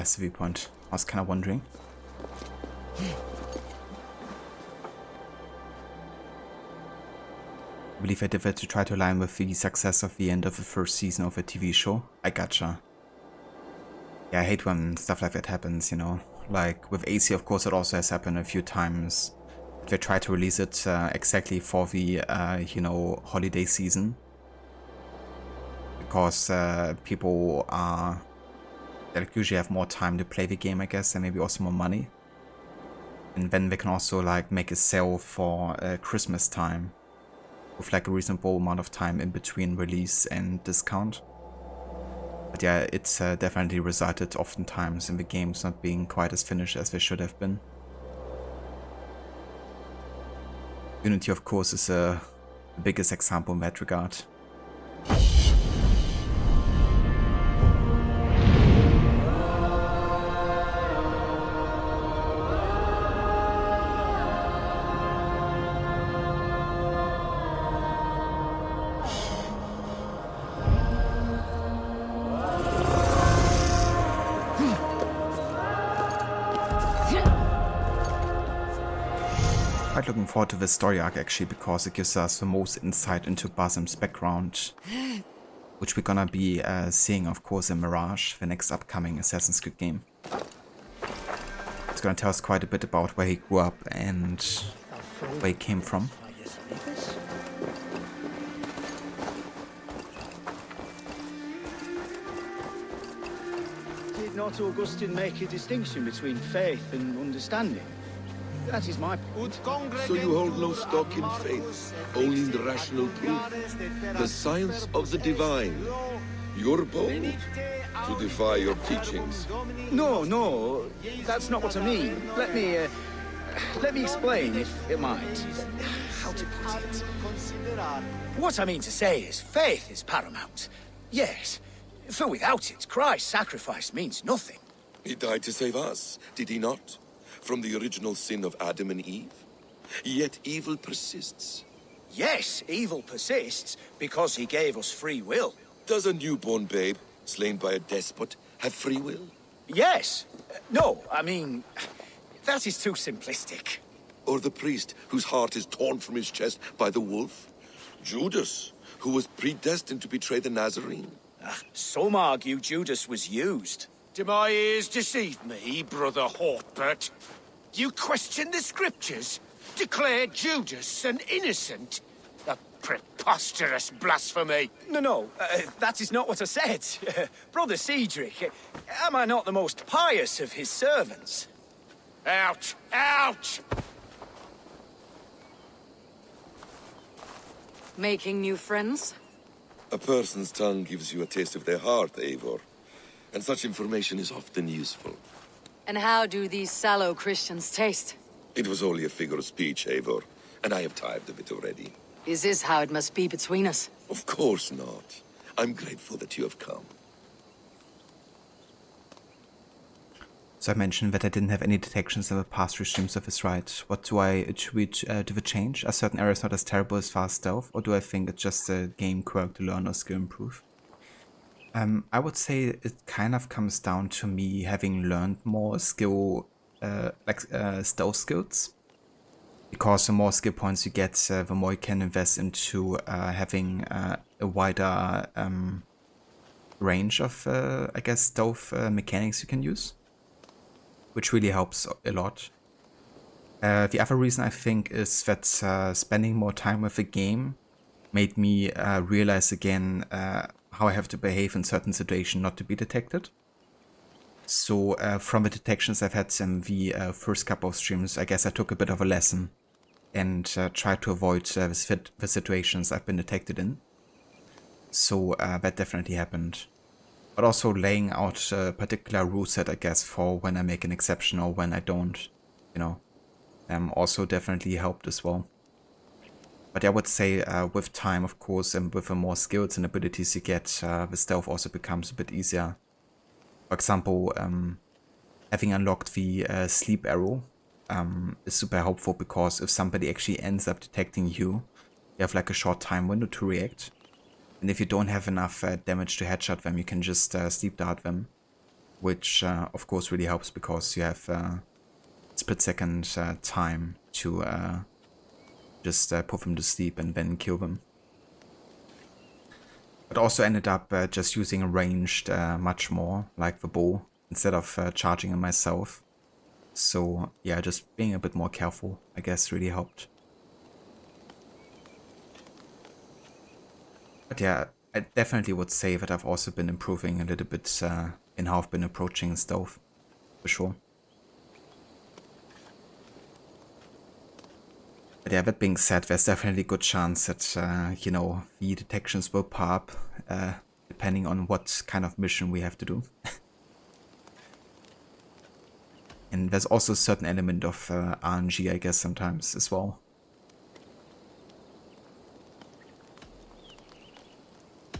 that's the viewpoint. I was kind of wondering. I believe I did that to try to align with the success of the end of the first season of a TV show. I gotcha. Yeah, I hate when stuff like that happens, you know. Like with AC, of course, it also has happened a few times. They try to release it exactly for the, you know, holiday season. Because people are, they like, usually have more time to play the game, I guess, and maybe also more money. And then they can also like make a sale for Christmas time. With like a reasonable amount of time in between release and discount. But yeah, it's definitely resulted oftentimes in the games not being quite as finished as they should have been. Unity, of course, is the biggest example in that regard. Quite looking forward to this story arc actually, because it gives us the most insight into Basim's background, which we're gonna be seeing, of course, in Mirage, the next upcoming Assassin's Creed game. It's gonna tell us quite a bit about where he grew up and where he came from. Did not Augustine make a distinction between faith and understanding? That is my point. So you hold no stock in faith, only in the rational proof, the science of the divine. You're bold to defy your teachings. No, that's not what I mean. Let me explain, if it might. How to put it? What I mean to say is, faith is paramount. Yes, for without it, Christ's sacrifice means nothing. He died to save us, did he not? From the original sin of Adam and Eve? Yet evil persists. Yes, evil persists because he gave us free will. Does a newborn babe, slain by a despot, have free will? Yes. No, I mean, that is too simplistic. Or the priest whose heart is torn from his chest by the wolf? Judas, who was predestined to betray the Nazarene? Some argue Judas was used. Do my ears deceive me, Brother Hortbert? You question the scriptures? Declare Judas an innocent? A preposterous blasphemy! No, that is not what I said. Brother Cedric, am I not the most pious of his servants? Out! Out! Making new friends? A person's tongue gives you a taste of their heart, Eivor. And such information is often useful. And how do these sallow Christians taste? It was only a figure of speech, Eivor, and I have tired of it already. Is this how it must be between us? Of course not. I'm grateful that you have come. So I mentioned that I didn't have any detections of the past 3 streams of his right. What do I attribute to the change? Are certain areas not as terrible as fast stealth, or do I think it's just a game quirk to learn or skill improve? I would say it kind of comes down to me having learned more skill, stealth skills. Because the more skill points you get, the more you can invest into having a wider range of, I guess, stealth mechanics you can use. Which really helps a lot. The other reason I think is that spending more time with the game made me realize again how I have to behave in certain situations not to be detected. So from the detections I've had in the first couple of streams, I guess I took a bit of a lesson and tried to avoid the situations I've been detected in. So that definitely happened. But also laying out a particular rule set, I guess, for when I make an exception or when I don't, you know, also definitely helped as well. But I would say with time, of course, and with the more skills and abilities you get, the stealth also becomes a bit easier. For example, having unlocked the sleep arrow is super helpful because if somebody actually ends up detecting you, you have like a short time window to react. And if you don't have enough damage to headshot them, you can just sleep dart them. which of course really helps because you have split-second time to just put them to sleep and then kill them. But also ended up just using ranged much more, like the bow, instead of charging it myself. So yeah, just being a bit more careful, I guess, really helped. But yeah, I definitely would say that I've also been improving a little bit in how I've been approaching stealth, for sure. But yeah, that being said, there's definitely a good chance that, you know, the detections will pop up, depending on what kind of mission we have to do. And there's also a certain element of RNG, I guess, sometimes as well.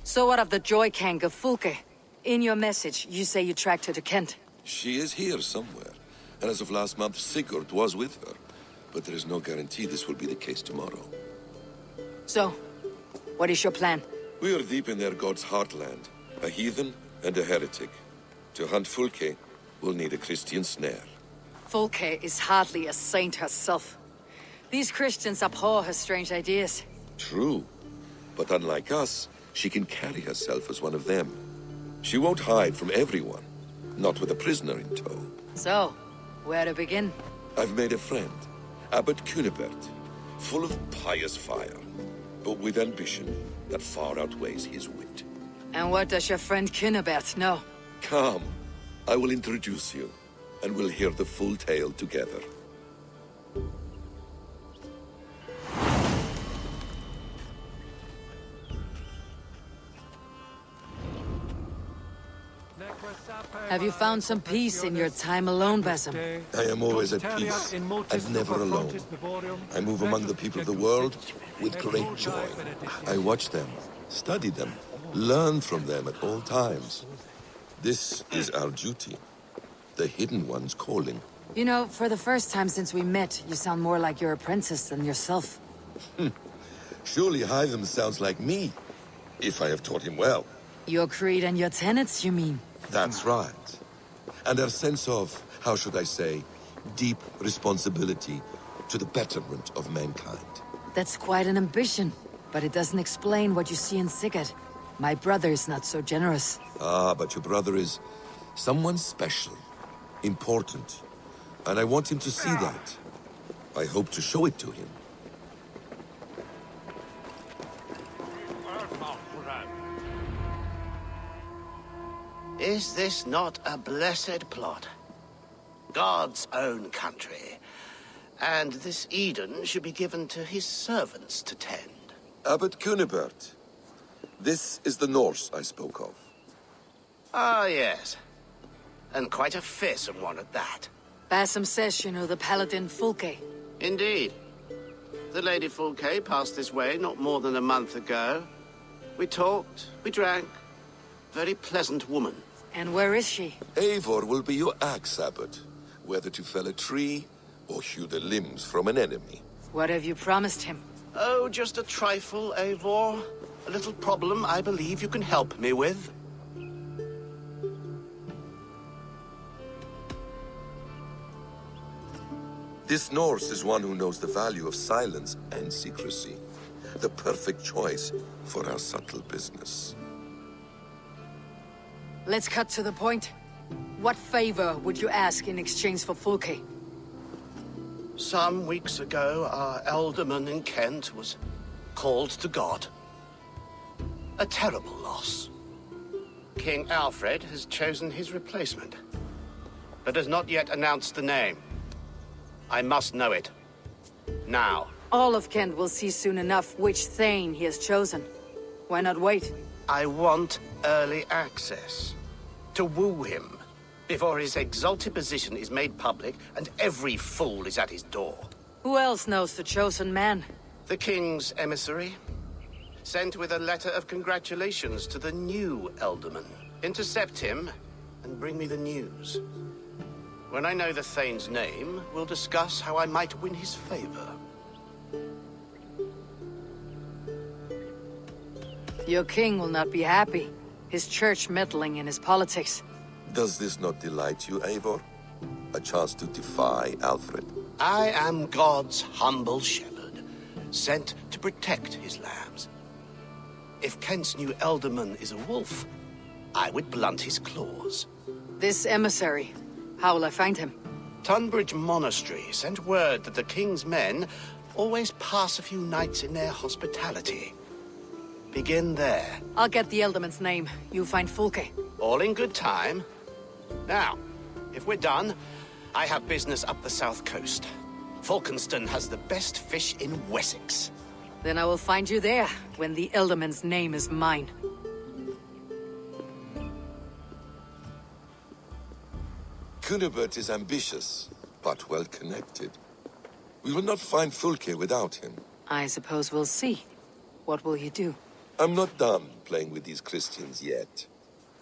So what of the Joy Kang of Fulke? In your message, you say you tracked her to Kent. She is here somewhere, and as of last month, Sigurd was with her. But there is no guarantee this will be the case tomorrow. So, what is your plan? We are deep in their god's heartland, a heathen and a heretic. To hunt Fulke, we'll need a Christian snare. Fulke is hardly a saint herself. These Christians abhor her strange ideas. True, but unlike us, she can carry herself as one of them. She won't hide from everyone, not with a prisoner in tow. So, where to begin? I've made a friend, Abbot Cunibert, full of pious fire, but with ambition that far outweighs his wit. And what does your friend Cunibert know? Come, I will introduce you, and we'll hear the full tale together. Have you found some peace in your time alone, Basim? I am always at peace, and never alone. I move among the people of the world with great joy. I watch them, study them, learn from them at all times. This is our duty, the Hidden One's calling. You know, for the first time since we met, you sound more like your apprentice than yourself. Surely Hytham sounds like me, if I have taught him well. Your creed and your tenets, you mean? That's right. And our sense of, how should I say, deep responsibility to the betterment of mankind. That's quite an ambition, but it doesn't explain what you see in Sigurd. My brother is not so generous. Ah, but your brother is someone special, important, and I want him to see that. I hope to show it to him. Is this not a blessed plot? God's own country. And this Eden should be given to his servants to tend. Abbot Cunibert, this is the Norse I spoke of. Ah, yes. And quite a fearsome one at that. Basim says you know the paladin Fulke. Indeed. The Lady Fulke passed this way not more than a month ago. We talked, we drank. Very pleasant woman. And where is she? Eivor will be your axe, Abbot. Whether to fell a tree or hew the limbs from an enemy. What have you promised him? Oh, just a trifle, Eivor. A little problem I believe you can help me with. This Norse is one who knows the value of silence and secrecy. The perfect choice for our subtle business. Let's cut to the point. What favor would you ask in exchange for Fulke? Some weeks ago, our alderman in Kent was called to God. A terrible loss. King Alfred has chosen his replacement, but has not yet announced the name. I must know it. Now. All of Kent will see soon enough which Thane he has chosen. Why not wait? I want early access. To woo him, before his exalted position is made public and every fool is at his door. Who else knows the chosen man? The king's emissary. Sent with a letter of congratulations to the new Alderman. Intercept him and bring me the news. When I know the Thane's name, we'll discuss how I might win his favor. Your king will not be happy. His church meddling in his politics. Does this not delight you, Eivor? A chance to defy Alfred? I am God's humble shepherd, sent to protect his lambs. If Kent's new Elderman is a wolf, I would blunt his claws. This emissary, how will I find him? Tunbridge Monastery sent word that the king's men always pass a few nights in their hospitality. Begin there. I'll get the Elderman's name. You find Fulke. All in good time. Now, if we're done, I have business up the south coast. Falkenston has the best fish in Wessex. Then I will find you there, when the Elderman's name is mine. Cunibert is ambitious, but well-connected. We will not find Fulke without him. I suppose we'll see. What will you do? I'm not done playing with these Christians yet.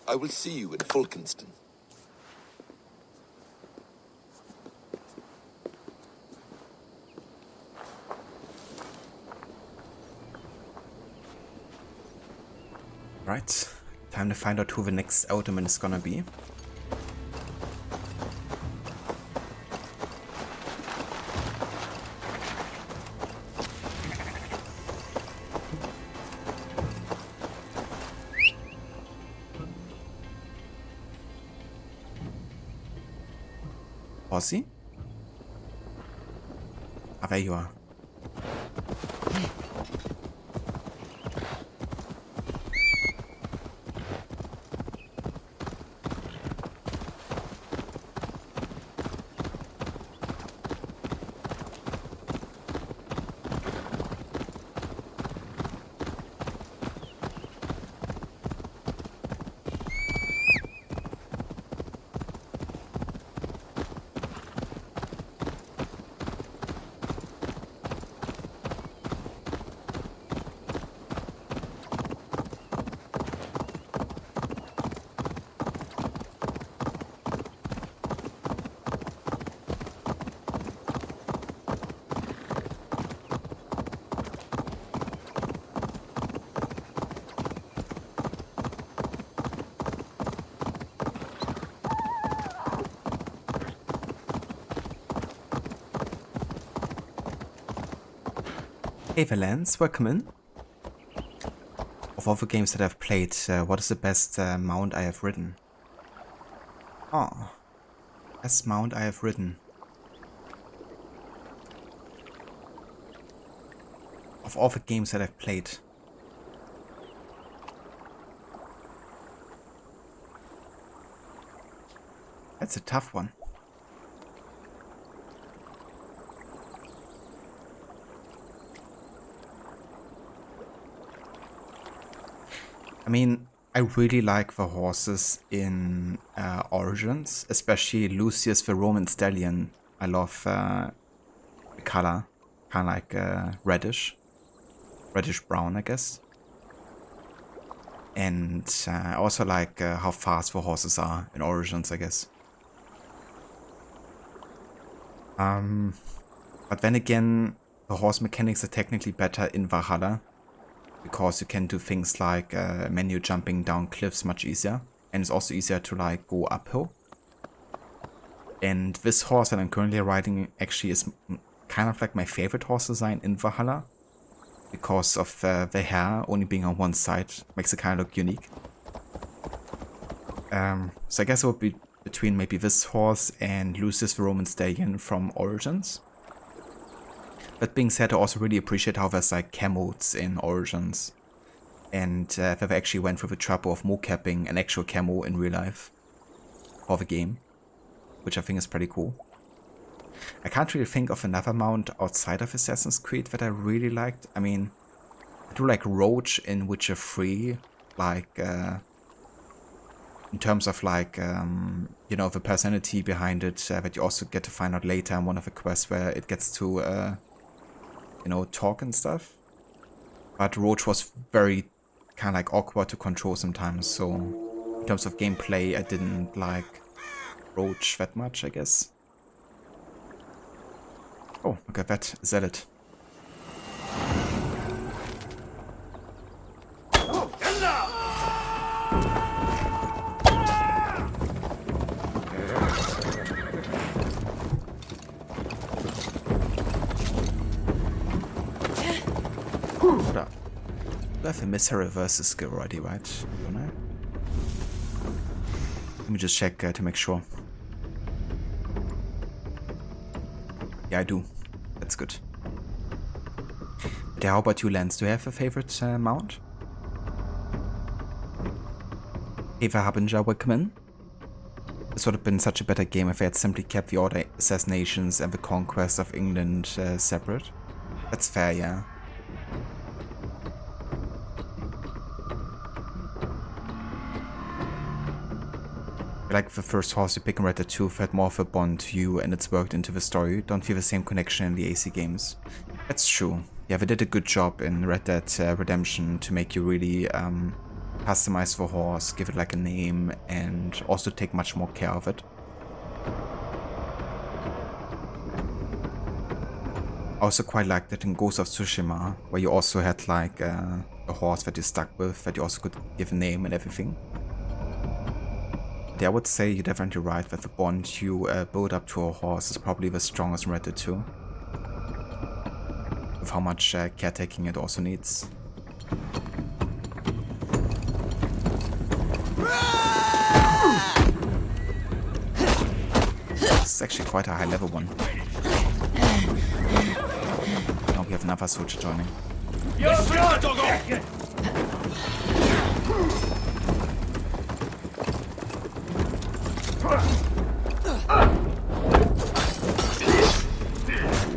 I will see you in Falkenston. Right, time to find out who the next Elderman is gonna be. Aussie? Ah, there you are. Hey Valence, welcome in. Of all the games that I've played, what is the best mount I have ridden? Oh, best mount I have ridden. Of all the games that I've played. That's a tough one. I mean, I really like the horses in Origins, especially Lucius the Roman Stallion. I love the color, kind of like reddish brown, I guess. And I also like how fast the horses are in Origins, I guess. But then again, the horse mechanics are technically better in Valhalla, because you can do things like menu jumping down cliffs much easier, and it's also easier to like go uphill. And this horse that I'm currently riding actually is kind of like my favorite horse design in Valhalla, because of the hair only being on one side, makes it kind of look unique. So I guess it would be between maybe this horse and Lucius the Roman Stallion from Origins. That being said, I also really appreciate how there's like camos in Origins, and that they actually went through the trouble of mocapping an actual camo in real life for the game, which I think is pretty cool. I can't really think of another mount outside of Assassin's Creed that I really liked. I mean, I do like Roach in Witcher 3, like in terms of like, you know, the personality behind it that you also get to find out later in one of the quests where it gets to you know, talk and stuff. But Roach was very kind of like awkward to control sometimes, so in terms of gameplay I didn't like Roach that much, I guess. Oh, look at that, Zealot. I have a missile reverses skill already, right? Don't I? Let me just check to make sure. Yeah, I do. That's good. But how about you, Lance? Do you have a favorite mount? Eva Harbinger, welcome in. This would have been such a better game if I had simply kept the Order assassinations and the conquest of England separate. That's fair, yeah. Like the first horse you pick in Red Dead 2 felt more of a bond to you and it's worked into the story. Don't feel the same connection in the AC games. That's true. Yeah, they did a good job in Red Dead Redemption to make you really customize the horse, give it like a name, and also take much more care of it. I also quite liked that in Ghost of Tsushima, where you also had like a horse that you stuck with, that you also could give a name and everything. Yeah, I would say you're definitely right that the bond you build up to a horse is probably the strongest in Red Dead 2. With how much caretaking it also needs. This is actually quite a high level one. Now we have another soldier joining.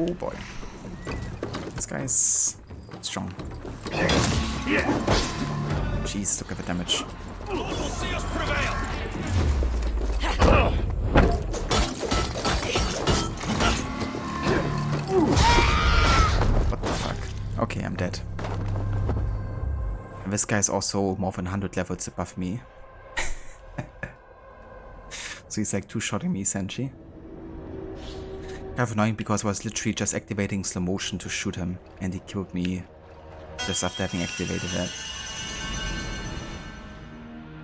Oh boy. This guy's strong. Jeez, look at the damage. What the fuck? Okay, I'm dead. And this guy's also more than 100 levels above me. So he's like two-shotting me essentially. Kind of annoying because I was literally just activating slow motion to shoot him and he killed me just after having activated that.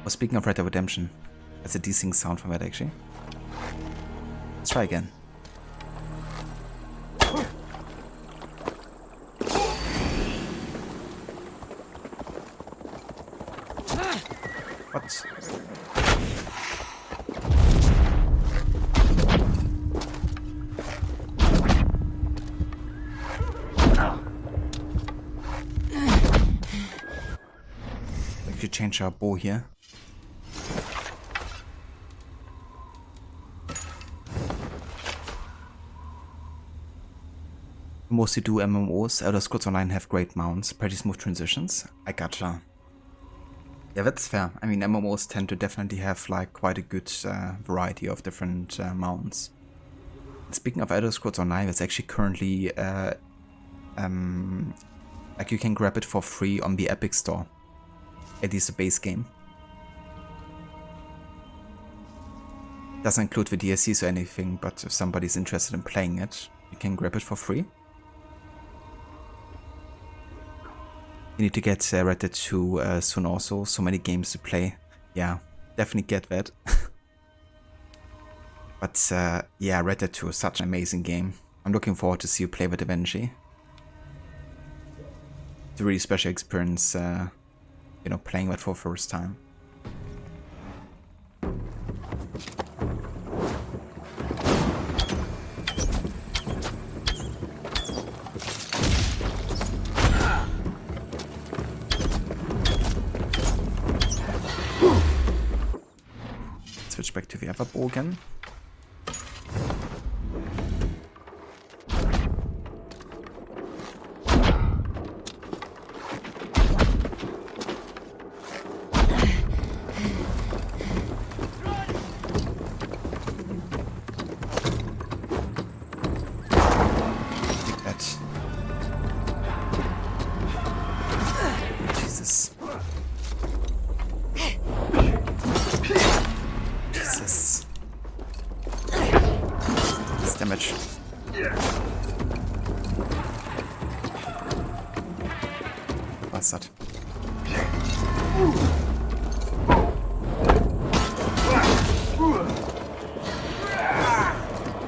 Oh, speaking of Red Dead Redemption, that's a decent sound from that actually. Let's try again. What? We could change our bow here. Mostly do MMOs. Elder Scrolls Online have great mounts, pretty smooth transitions. I gotcha. Yeah, that's fair. I mean, MMOs tend to definitely have like quite a good variety of different mounts. Speaking of Elder Scrolls Online, it's actually currently like you can grab it for free on the Epic Store. At least the base game. Doesn't include the DLCs or anything, but if somebody's interested in playing it, you can grab it for free. You need to get Red Dead 2 soon also, so many games to play. Yeah, definitely get that. But yeah, Red Dead 2 is such an amazing game. I'm looking forward to see you play with eventually. It's a really special experience, you know, playing that for the first time. Switch back to the other bow again. Bastard.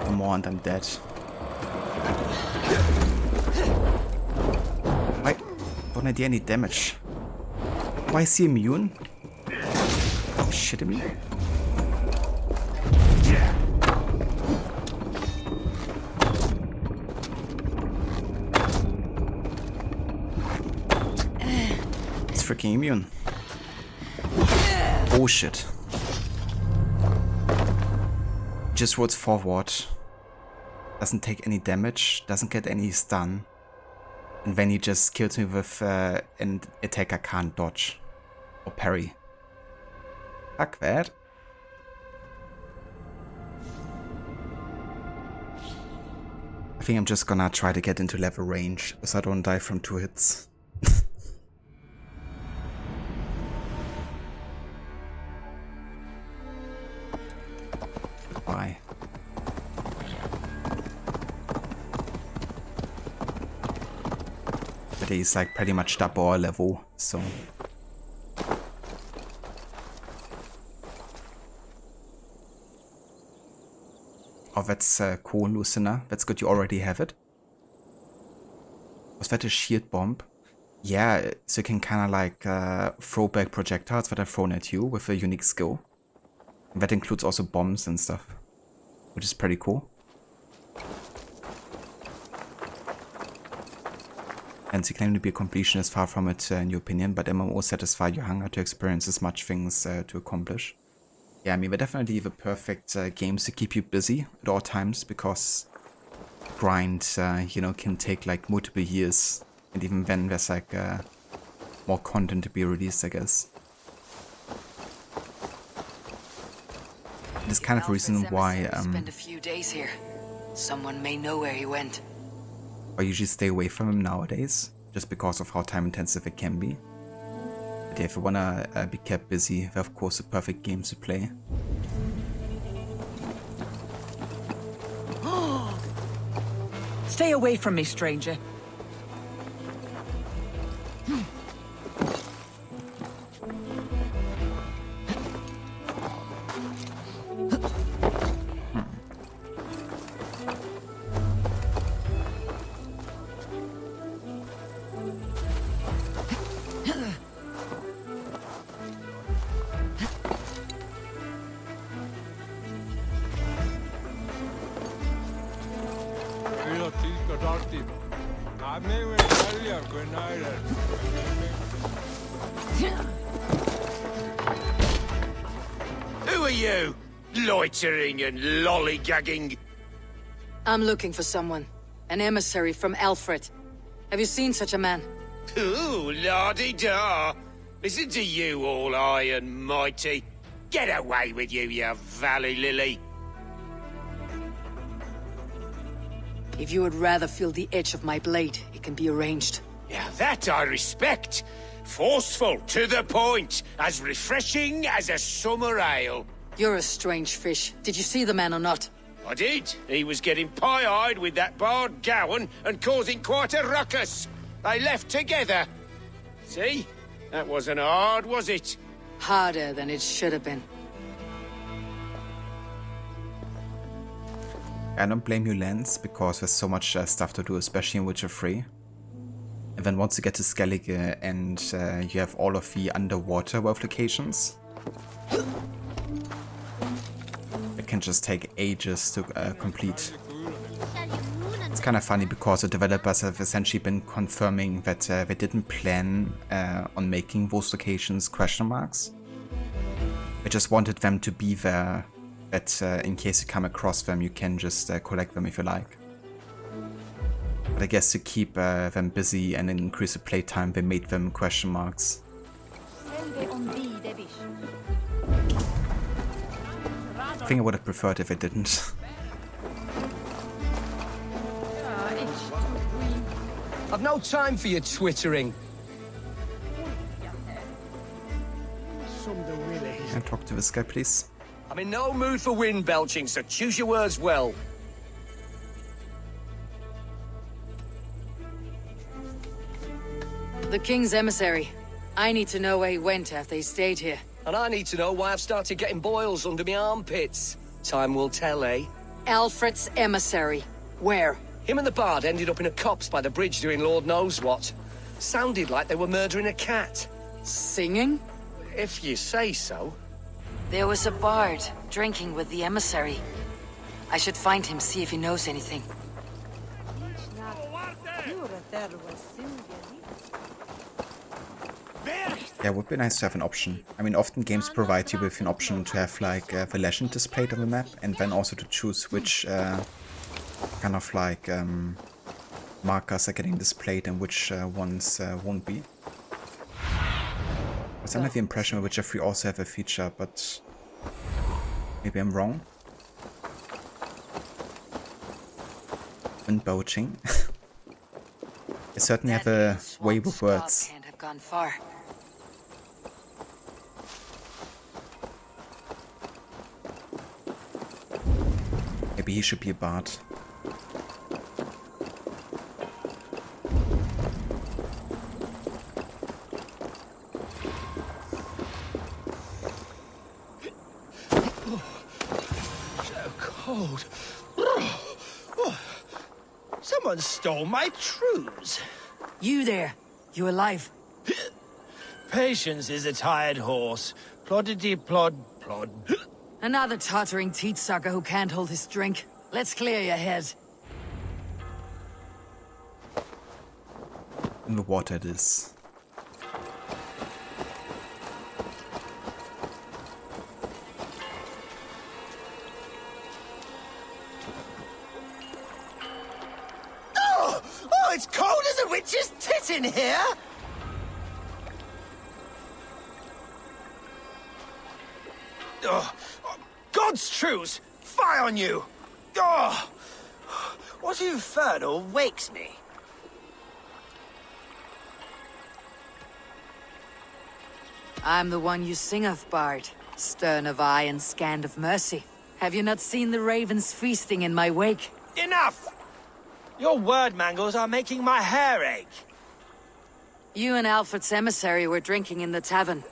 One more and I'm dead. Why don't I do any damage? Why is he immune? Oh, shit me. It's freaking immune. Oh shit. Just rolls forward. Doesn't take any damage, doesn't get any stun. And then he just kills me with an attack I can't dodge or parry. Fuck that. I think I'm just gonna try to get into level range so I don't die from 2 hits. Goodbye. But he's like pretty much double our level, so. Oh, that's cool, Lucina. That's good, you already have it. Was that a shield bomb? Yeah, so you can kind of like throw back projectiles that are thrown at you with a unique skill. And that includes also bombs and stuff, which is pretty cool. And you claim to be a completionist, far from it in your opinion, but MMOs satisfy your hunger to experience as much things to accomplish. Yeah, I mean, they're definitely the perfect games to keep you busy at all times, because grind, you know, can take like multiple years, and even then there's like more content to be released, I guess. It's kind of the reason why spend a few days here. Someone may know where he went. I usually stay away from him nowadays, just because of how time intensive it can be. But yeah, if you wanna be kept busy, they're of course the perfect games to play. Stay away from me, stranger. Who are you? Loitering and lollygagging. I'm looking for someone. An emissary from Alfred. Have you seen such a man? Ooh, la-di-da. Listen to you, all high and mighty. Get away with you, you valley lily. If you would rather feel the edge of my blade, it can be arranged. Yeah, that I respect. Forceful, to the point, as refreshing as a summer ale. You're a strange fish. Did you see the man or not? I did. He was getting pie-eyed with that Bard Gowan and causing quite a ruckus. They left together. See? That wasn't hard, was it? Harder than it should have been. I don't blame you, Lance, because there's so much stuff to do, especially in Witcher 3. And then once you get to Skellige and you have all of the underwater wealth locations, it can just take ages to complete. It's kind of funny because the developers have essentially been confirming that they didn't plan on making those locations question marks. They just wanted them to be there, that in case you come across them, you can just collect them if you like. But I guess to keep them busy and increase the playtime, they made them question marks. I think I would have preferred if it didn't. I've no time for your twittering. Can I talk to this guy, please? I'm in no mood for wind belching, so choose your words well. The king's emissary. I need to know where he went after he stayed here. And I need to know why I've started getting boils under my armpits. Time will tell, eh? Alfred's emissary. Where? Him and the Bard ended up in a copse by the bridge doing Lord knows what. Sounded like they were murdering a cat. Singing? If you say so. There was a bard drinking with the emissary. I should find him, see if he knows anything. Yeah, it would be nice to have an option. I mean, often games provide you with an option to have like the legend displayed on the map, and then also to choose which kind of like markers are getting displayed and which ones won't be. But I have the impression which of we also have a feature, but maybe I'm wrong. Wind poaching. I certainly have a way with words. Can't have gone far. Maybe he should be a bard. So cold. Someone stole my trews. You there. You alive? Patience is a tired horse. Ploddity plod plod. Another tottering teat sucker who can't hold his drink. Let's clear your head. In the water it is. Oh, it's cold as a witch's tit in here! Oh, God's truce! Fie on you! Oh, what infernal wakes me? I'm the one you sing of, Bard. Stern of eye and scant of mercy. Have you not seen the ravens feasting in my wake? Enough! Your word mangles are making my hair ache. You and Alfred's emissary were drinking in the tavern.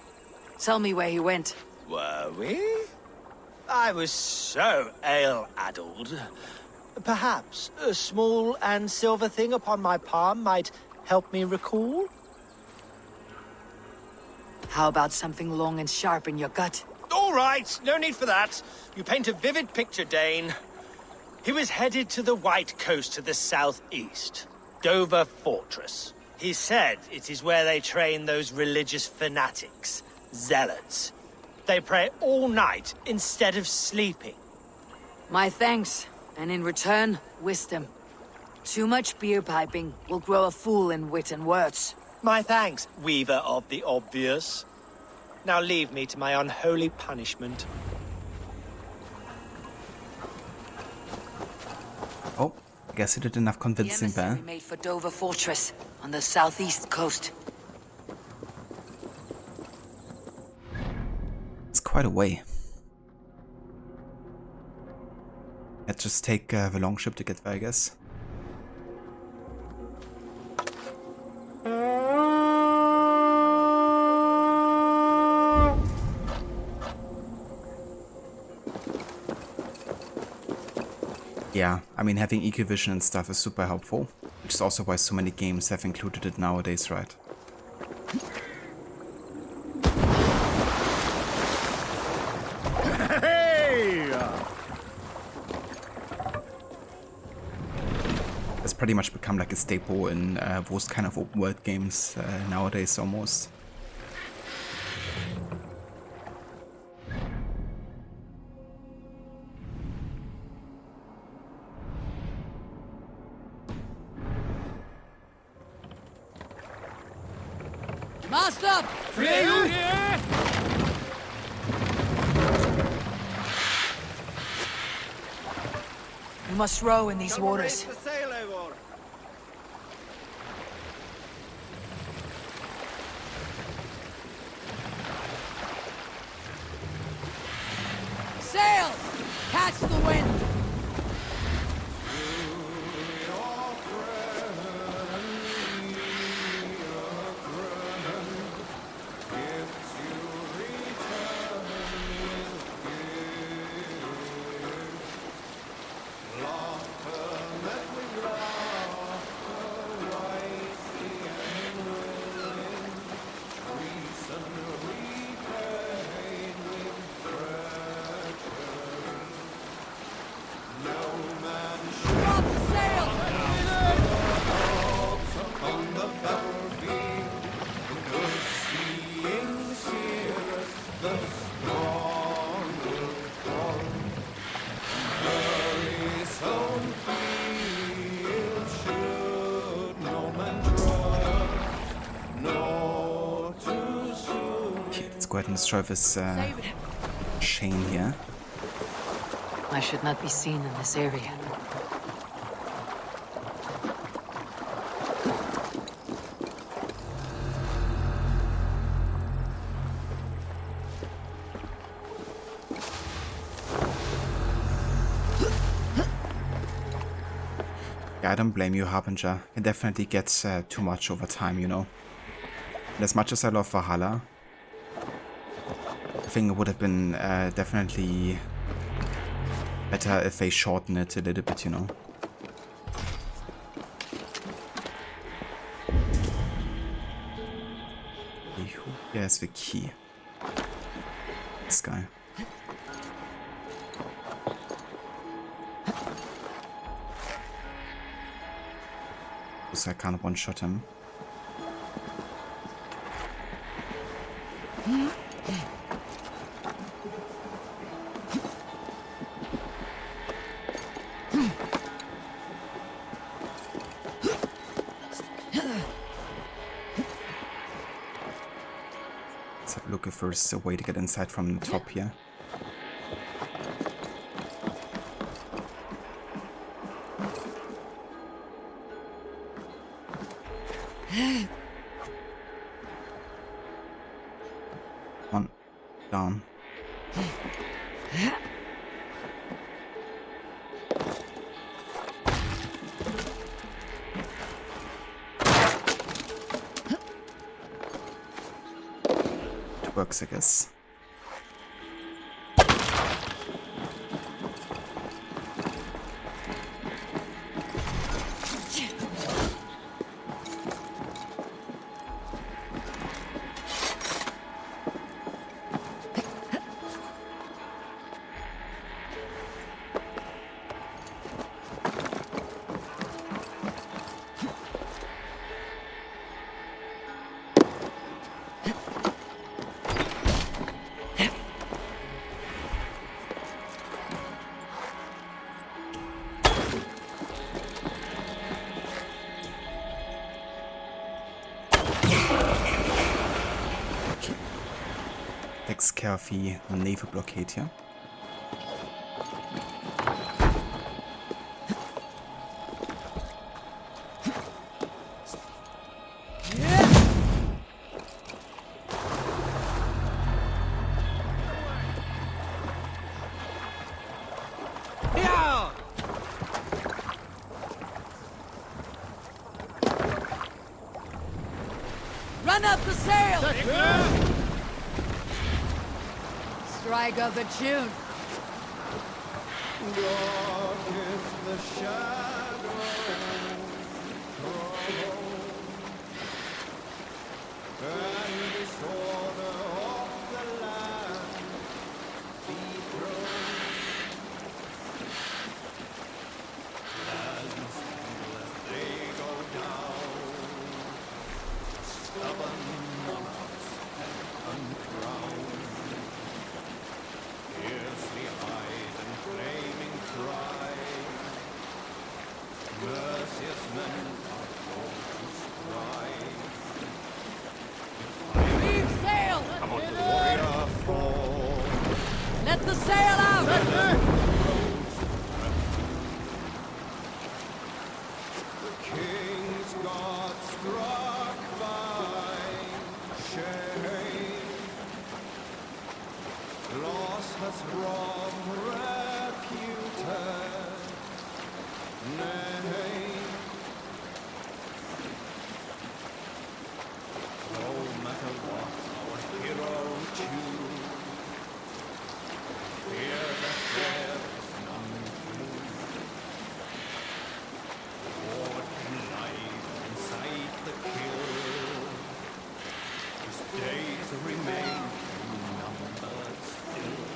Tell me where he went. Were we? I was so ale-addled. Perhaps a small and silver thing upon my palm might help me recall? How about something long and sharp in your gut? All right, no need for that. You paint a vivid picture, Dane. He was headed to the White Coast to the southeast, Dover Fortress. He said it is where they train those religious fanatics, Zealots. They pray all night instead of sleeping. My thanks, and in return, wisdom. Too much beer piping will grow a fool in wit and words. My thanks, weaver of the obvious. Now leave me to my unholy punishment. Oh, I guess he did enough convincing The there. emissary made for Dover Fortress on the southeast coast. It's quite a way. Let's just take the longship to get there, I guess. Yeah, I mean, having eco-vision and stuff is super helpful, which is also why so many games have included it nowadays, right? It's pretty much become like a staple in those kind of open world games nowadays almost. Mast up! You must row in these waters. Sail! Catch the wind! go ahead and destroy this chain here. I should not be seen in this area. Yeah, I don't blame you, Harbinger. It definitely gets too much over time, you know. And as much as I love Valhalla, I think it would have been definitely better if they shorten it a little bit, you know. Who has the key? This guy. I can't one-shot him. Let's have a look if there's a way to get inside from the top here. One down. It works, I guess. Takes care of the naval blockade here. Run up the sail! Strike up a tune. Dark is the shadow and disorder of the land dethroned. Lands as they go down, stubborn monarchs and uncrowned. Fiercely hide and flaming cry. Merciless men are called to strive. Reef sail! Come on, the warrior fall. Let the sail out! The king's God struck by shame. Loss has robbed reputed name. No matter what our hero choose, fear that there is none true. War can life inside the kill. His days remain numbered still.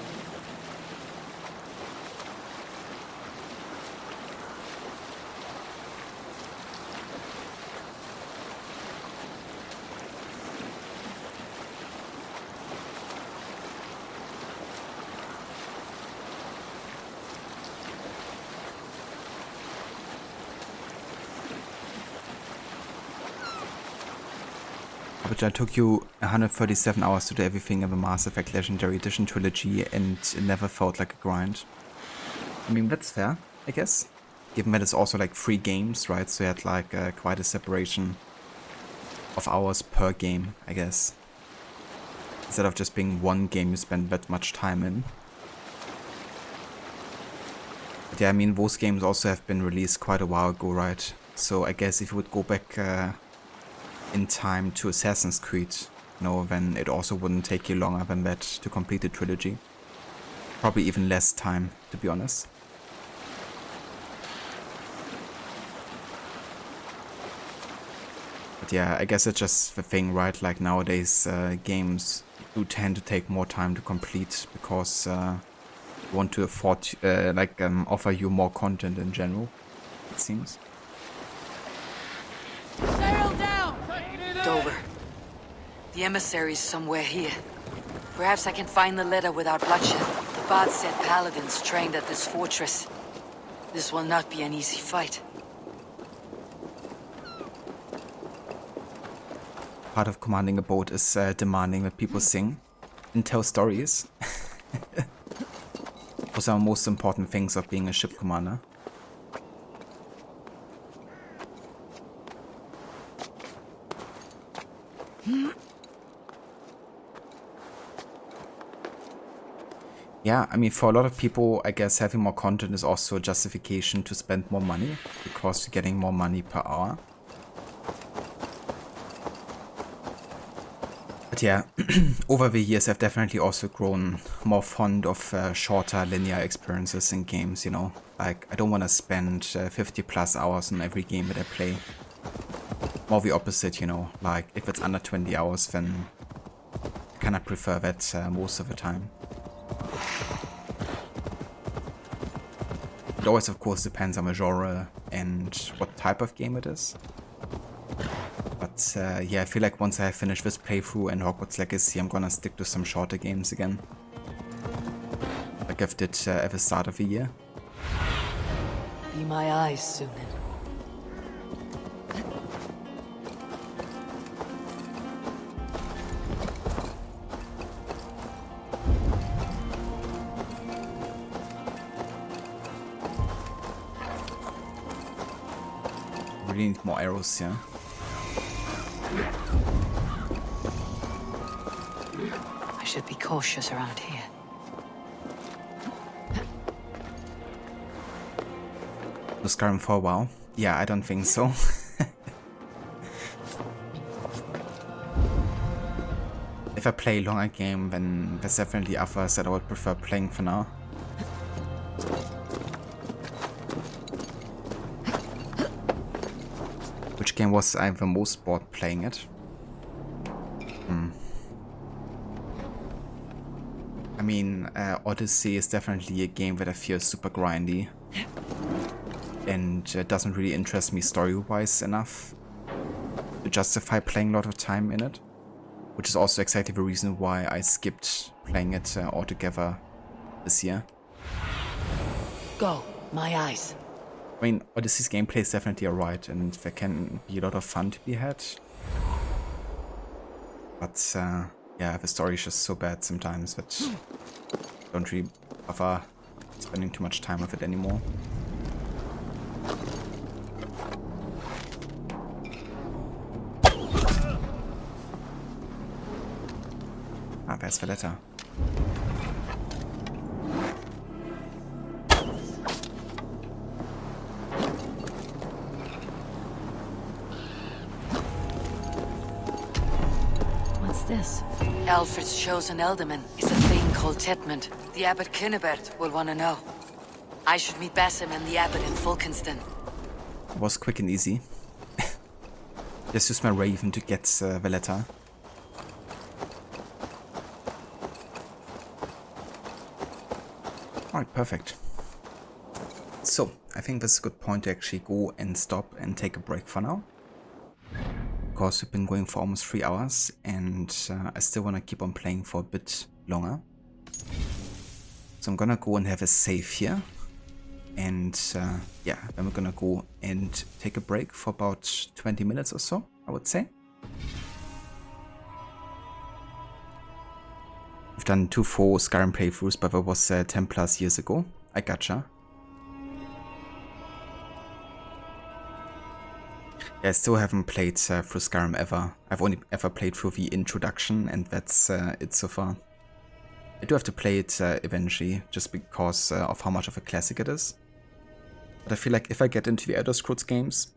Which I took you 137 hours to do everything in the Mass Effect Legendary Edition trilogy, and it never felt like a grind. I mean, that's fair, I guess. Given that it's also like 3 games, right? So you had like quite a separation of hours per game, I guess. Instead of just being one game you spend that much time in. But yeah, I mean, those games also have been released quite a while ago, right? So I guess if you would go back in time to Assassin's Creed, you know, then it also wouldn't take you longer than that to complete the trilogy. Probably even less time, to be honest. But yeah, I guess it's just the thing, right? Like nowadays, games do tend to take more time to complete because you want to afford, offer you more content in general, it seems. Sail down! Dover. The emissary's somewhere here. Perhaps I can find the letter without bloodshed. The bard said paladins trained at this fortress. This will not be an easy fight. Part of commanding a boat is demanding that people sing and tell stories. Those are the most important things of being a ship commander. Yeah, I mean, for a lot of people, I guess having more content is also a justification to spend more money, because you're getting more money per hour. But yeah, over the years I've definitely also grown more fond of shorter linear experiences in games, you know. Like, I don't want to spend 50 plus hours on every game that I play. More the opposite, you know. Like, if it's under 20 hours, then I kind of prefer that most of the time. It always, of course, depends on the genre and what type of game it is. But yeah, I feel like once I finish this playthrough and Hogwarts Legacy, I'm gonna stick to some shorter games again. Like I did at the start of the year. Be my eyes, Sunan. Really need more arrows, yeah. I should be cautious around here. To Skyrim for a while? Yeah, I don't think so. If I play a longer game, then there's definitely others that I would prefer playing for now. Which game was I the most bored playing it? I mean, Odyssey is definitely a game that I feel super grindy. And doesn't really interest me story-wise enough to justify playing a lot of time in it. Which is also exactly the reason why I skipped playing it altogether this year. Go, my eyes. I mean, Odyssey's gameplay is definitely alright, and there can be a lot of fun to be had. But yeah, the story is just so bad sometimes that I don't really bother spending too much time with it anymore. Ah, there's the letter. This? Alfred's chosen Ealdorman is a thing called Tetmund. The Abbot Kinnebert will want to know. I should meet Basim and the Abbot in Fulkenston. It was quick and easy. Just use my Raven to get the letter. Alright, perfect. So, I think this is a good point to actually go and stop and take a break for now. Because we've been going for almost 3 hours, and I still want to keep on playing for a bit longer. So I'm gonna go and have a save here, and yeah, then we're gonna go and take a break for about 20 minutes or so, I would say. done 2 full Skyrim playthroughs, but that was 10 plus years ago. I gotcha. Yeah, I still haven't played through Skyrim ever. I've only ever played through the introduction, and that's it so far. I do have to play it eventually, just because of how much of a classic it is. But I feel like if I get into the Elder Scrolls games,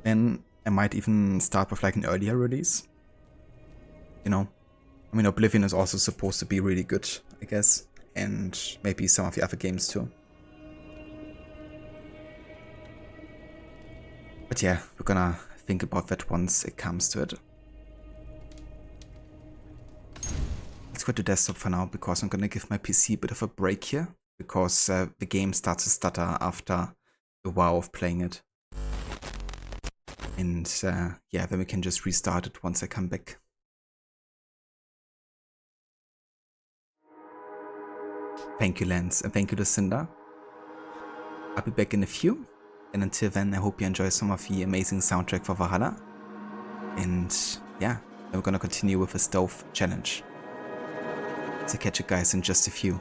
then I might even start with like an earlier release. You know? I mean, Oblivion is also supposed to be really good, I guess. And maybe some of the other games too. But yeah, we're gonna think about that once it comes to it. Let's go to desktop for now, because I'm gonna give my PC a bit of a break here. Because the game starts to stutter after a while of playing it. And yeah, then we can just restart it once I come back. Thank you, Lance, and thank you, Lucinda. I'll be back in a few. And until then, I hope you enjoy some of the amazing soundtrack for Valhalla. And yeah, then we're gonna continue with a stealth challenge. So catch you guys in just a few.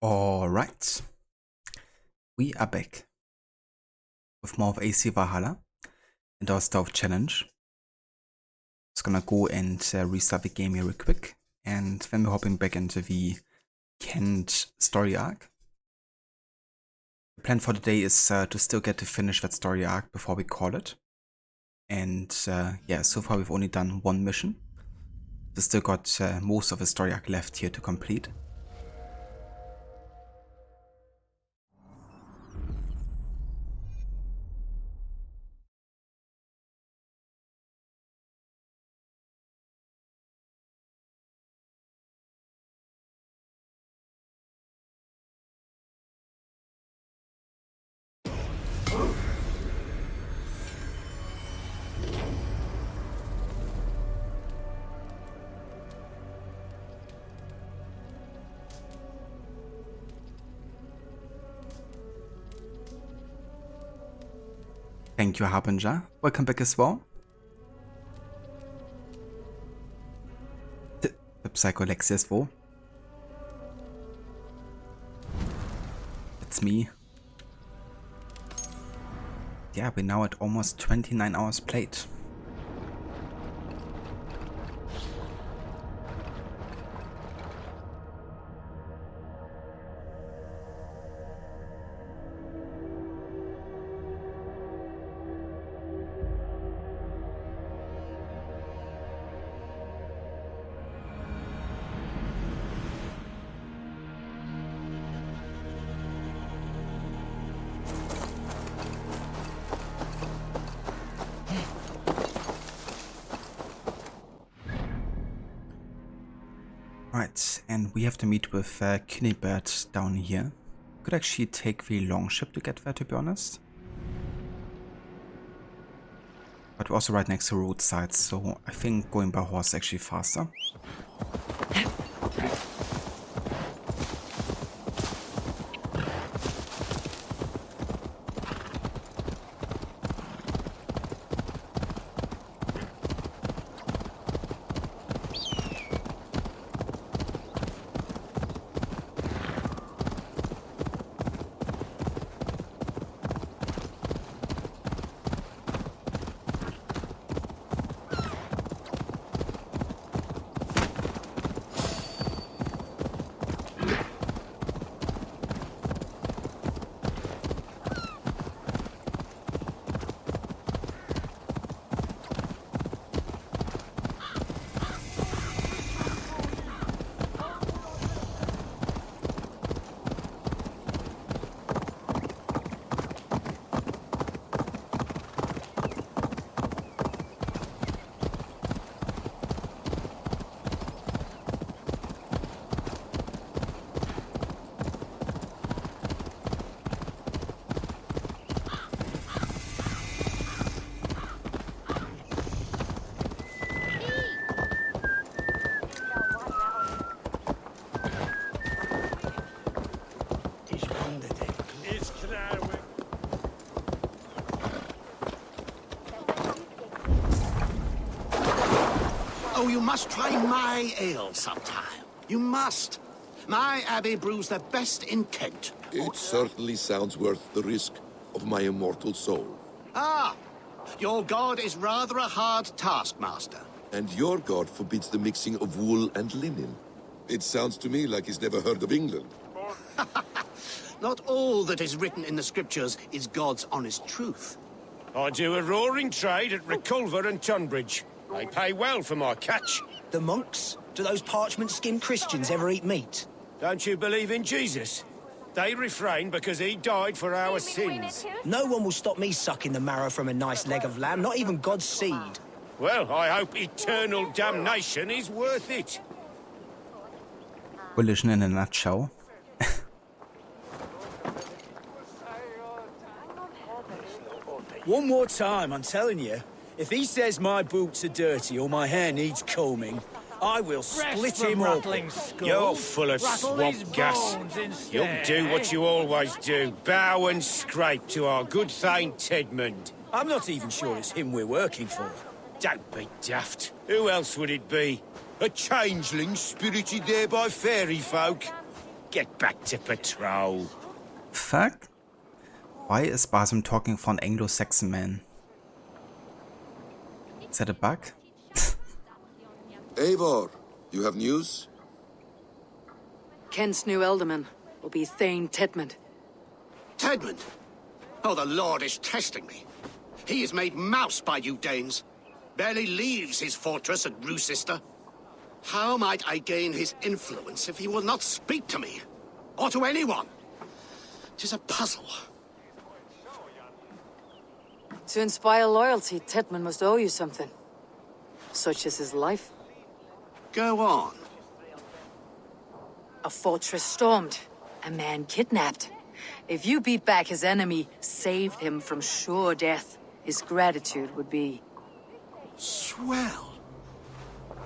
Alright, we are back with more of AC Valhalla and our stealth challenge. Just gonna go and restart the game here real quick, and then we're hopping back into the Kent story arc. The plan for the day is to still get to finish that story arc before we call it. And yeah, so far we've only done one mission. We've still got most of the story arc left here to complete. Thank you, Harbinger. Welcome back as well. The Psycho Lexi as well. It's me. Yeah, we're now at almost 29 hours played. Right, and we have to meet with Kinibert down here. Could actually take the long ship to get there, to be honest. But we're also right next to roadside, so I think going by horse is actually faster. Oh, you must try my ale sometime. You must. My abbey brews the best in Kent. It certainly sounds worth the risk of my immortal soul. Ah, your god is rather a hard taskmaster. And your god forbids the mixing of wool and linen. It sounds to me like he's never heard of England. Not all that is written in the scriptures is God's honest truth. I do a roaring trade at Reculver and Tunbridge. They pay well for my catch. The monks? Do those parchment-skinned Christians ever eat meat? Don't you believe in Jesus? They refrain because he died for our sins. No one will stop me sucking the marrow from a nice leg of lamb, not even God's seed. Well, I hope eternal damnation is worth it. Religion in a nutshell. One more time, I'm telling you. If he says my boots are dirty or my hair needs combing, I will split him up. You're full of swamp gas. You'll do what you always do. Bow and scrape to our good Thane Tedmund. I'm not even sure it's him we're working for. Don't be daft. Who else would it be? A changeling spirited there by fairy folk? Get back to patrol. Fuck? Why is Basim talking for an Anglo-Saxon man? Is that a bug? Eivor, you have news? Kent's new ealdorman will be Thane Tedmund. Tedmund? Oh, the Lord is testing me. He is made mouse by you Danes. Barely leaves his fortress at Rooster. How might I gain his influence if he will not speak to me? Or to anyone? 'Tis a puzzle. To inspire loyalty, Tedmund must owe you something. Such as his life. Go on. A fortress stormed. A man kidnapped. If you beat back his enemy, saved him from sure death, his gratitude would be... Swell.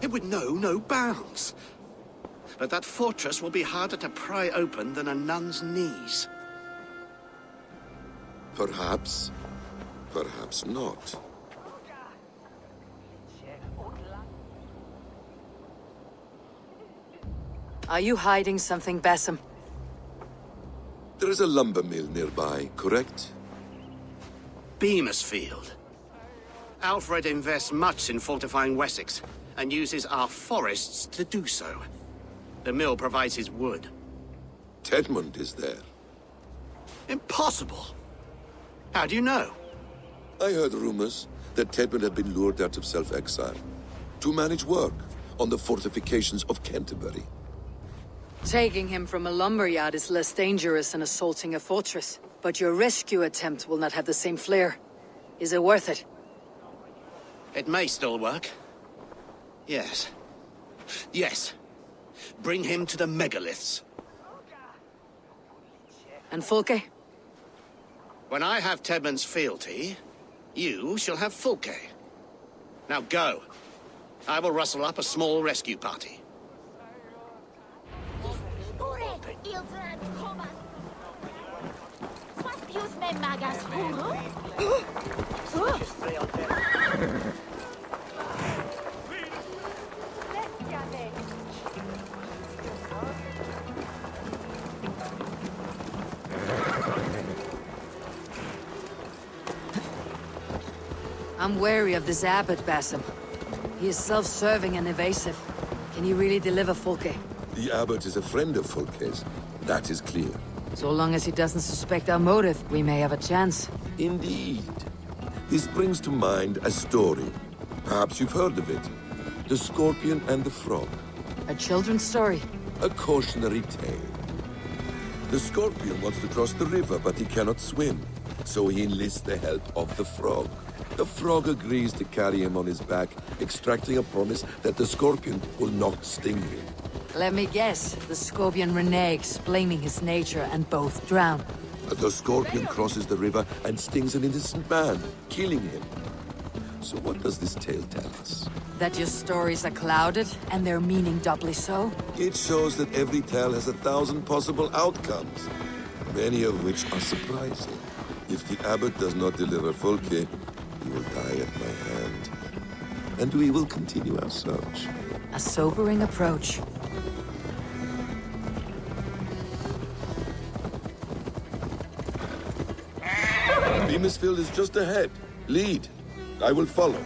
It would know no bounds. But that fortress will be harder to pry open than a nun's knees. Perhaps. Perhaps not. Are you hiding something, Basim? There is a lumber mill nearby, correct? Beamersfield. Alfred invests much in fortifying Wessex, and uses our forests to do so. The mill provides his wood. Tedmund is there. Impossible! How do you know? I heard rumors that Tedmund had been lured out of self-exile to manage work on the fortifications of Canterbury. Taking him from a lumberyard is less dangerous than assaulting a fortress. But your rescue attempt will not have the same flair. Is it worth it? It may still work. Yes. Yes. Bring him to the megaliths. And Fulke? When I have Tedmund's fealty, you shall have Fulke. Now go. I will rustle up a small rescue party. I'm wary of this abbot, Basim. He is self-serving and evasive. Can he really deliver Fulke? The abbot is a friend of Fulke's. That is clear. So long as he doesn't suspect our motive, we may have a chance. Indeed. This brings to mind a story. Perhaps you've heard of it. The Scorpion and the Frog. A children's story? A cautionary tale. The Scorpion wants to cross the river, but he cannot swim. So he enlists the help of the Frog. The Frog agrees to carry him on his back, extracting a promise that the Scorpion will not sting him. Let me guess. The Scorpion reneges, blaming his nature, and both drown. The Scorpion crosses the river and stings an innocent man, killing him. So what does this tale tell us? That your stories are clouded, and their meaning doubly so? It shows that every tale has 1,000 possible outcomes, many of which are surprising. If the abbot does not deliver Fulke, he will die at my hand. And we will continue our search. A sobering approach. Beamersfield is just ahead. Lead. I will follow.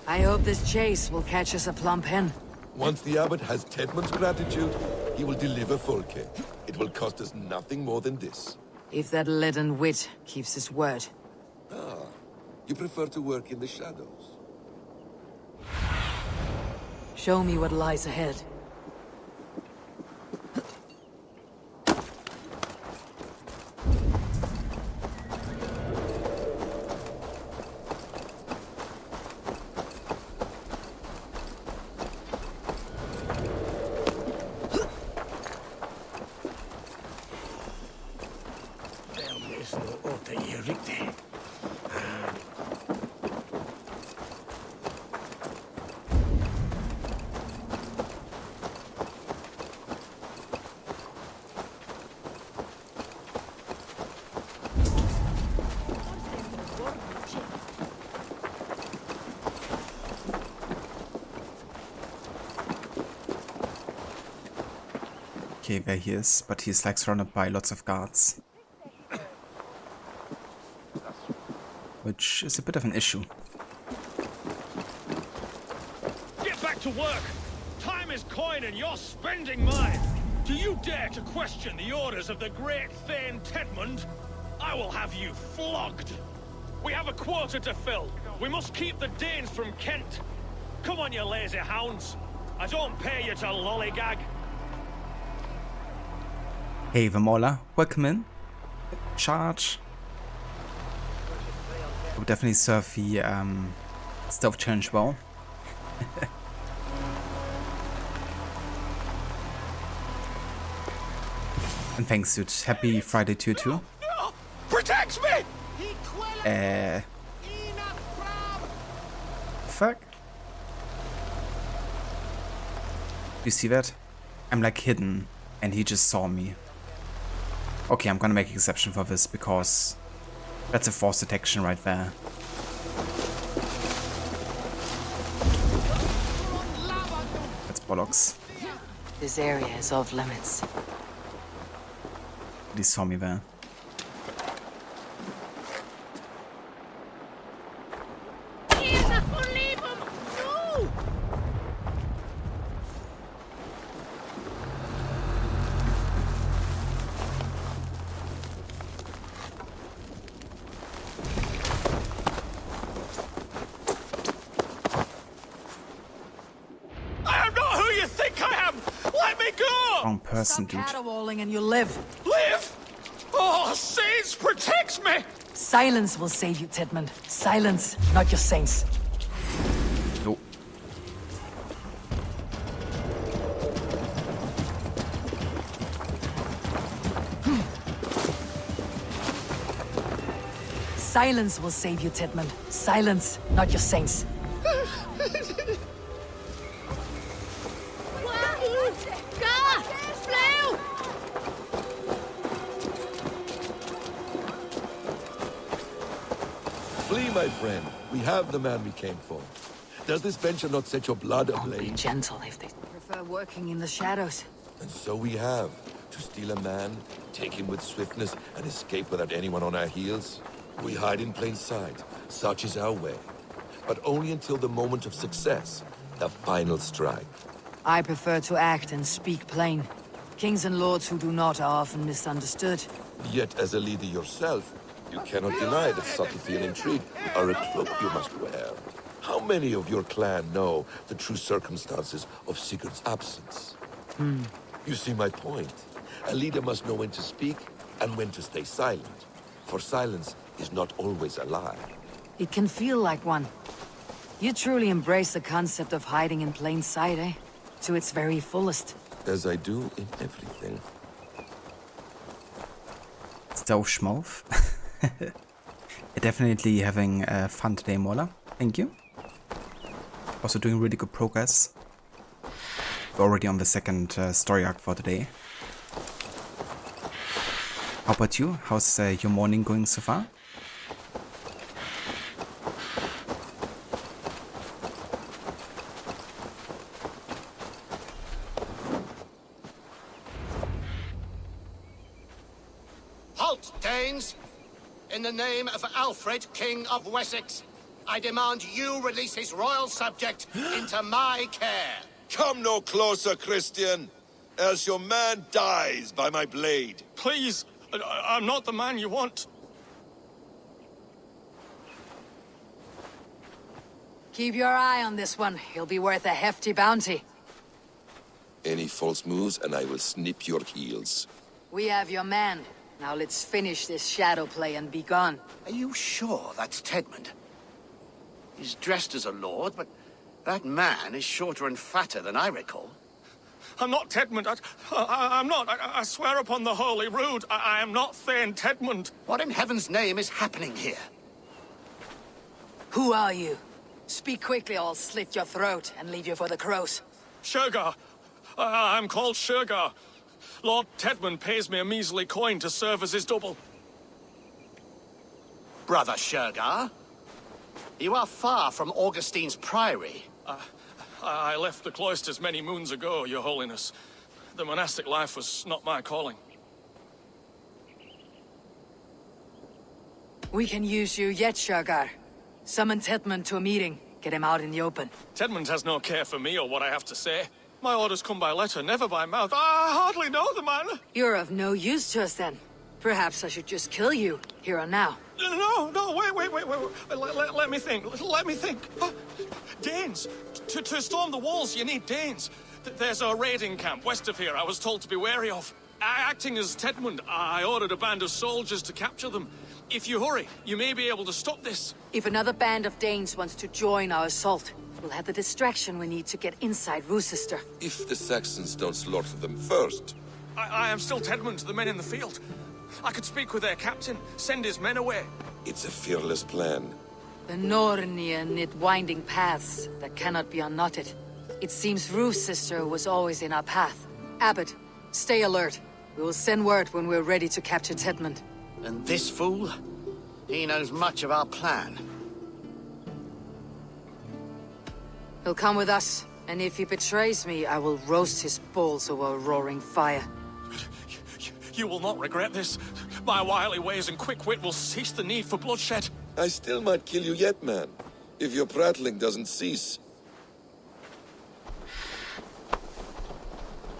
I hope this chase will catch us a plump hen. Once the abbot has Tedmund's gratitude, he will deliver Fulke. It will cost us nothing more than this. If that leaden wit keeps his word. Ah, you prefer to work in the shadows. Show me what lies ahead. okay where he is, but he's like surrounded by lots of guards. Which is a bit of an issue. Get back to work! Time is coin and you're spending mine! Do you dare to question the orders of the great Thane Tedmund? I will have you flogged! We have a quota to fill. We must keep the Danes from Kent. Come on, you lazy hounds. I don't pay you to lollygag. Hey, the Mauler, welcome in. Charge. Will definitely serve the stealth challenge well. And thanks, dude. Happy Friday to you too. No! Protect me! Fuck. You see that? I'm like hidden and he just saw me. Okay, I'm gonna make an exception for this because that's a forced detection right there. That's bollocks. This area is off limits. He saw me there. Wrong person, dude. Caterwauling and you'll live. Live? Oh, saints, protect me! Silence will save you, Tedmund. Silence, not your saints. No. Silence will save you, Tedmund. Silence, not your saints. Flee, my friend. We have the man we came for. Does this venture not set your blood ablaze? Be gentle if they prefer working in the shadows. And so we have. To steal a man, take him with swiftness, and escape without anyone on our heels. We hide in plain sight. Such is our way. But only until the moment of success. The final strike. I prefer to act and speak plain. Kings and lords who do not are often misunderstood. Yet, as a leader yourself, you cannot deny that subtlety and intrigue are a cloak you must wear. How many of your clan know the true circumstances of Sigurd's absence? You see my point. A leader must know when to speak and when to stay silent. For silence is not always a lie. It can feel like one. You truly embrace the concept of hiding in plain sight, eh? To its very fullest. As I do in everything. Stealth schmolf. Definitely having fun today, Mola. Thank you. Also doing really good progress. We're already on the second story arc for today. How about you? How's your morning going so far? Halt, Danes! In the name of Alfred, King of Wessex, I demand you release his royal subject into my care. Come no closer, Christian, else your man dies by my blade. Please, I'm not the man you want. Keep your eye on this one. He'll be worth a hefty bounty. Any false moves and I will snip your heels. We have your man. Now let's finish this shadow play and be gone. Are you sure that's Tedmund? He's dressed as a lord, but that man is shorter and fatter than I recall. I'm not Tedmund. I'm not. I swear upon the Holy Rood, I am not Thane Tedmund. What in heaven's name is happening here? Who are you? Speak quickly or I'll slit your throat and leave you for the crows. Shergar. I'm called Shergar. Lord Tedmund pays me a measly coin to serve as his double. Brother Shergar? You are far from Augustine's priory. I left the cloisters many moons ago, Your Holiness. The monastic life was not my calling. We can use you yet, Shergar. Summon Tedmund to a meeting. Get him out in the open. Tedmund has no care for me or what I have to say. My orders come by letter, never by mouth. I hardly know the man. You're of no use to us then. Perhaps I should just kill you, here and now. No, wait. Let me think. Let me think. Danes. To storm the walls, you need Danes. There's a raiding camp west of here I was told to be wary of. Acting as Tedmund, I ordered a band of soldiers to capture them. If you hurry, you may be able to stop this. If another band of Danes wants to join our assault, we'll have the distraction we need to get inside Rochester. If the Saxons don't slaughter them first. I am still Tedmund to the men in the field. I could speak with their captain, send his men away. It's a fearless plan. The Nornir knit winding paths that cannot be unknotted. It seems Rochester was always in our path. Abbot, stay alert. We will send word when we're ready to capture Tedmund. And this fool? He knows much of our plan. He'll come with us, and if he betrays me, I will roast his balls over a roaring fire. You will not regret this. My wily ways and quick wit will cease the need for bloodshed. I still might kill you yet, man, if your prattling doesn't cease.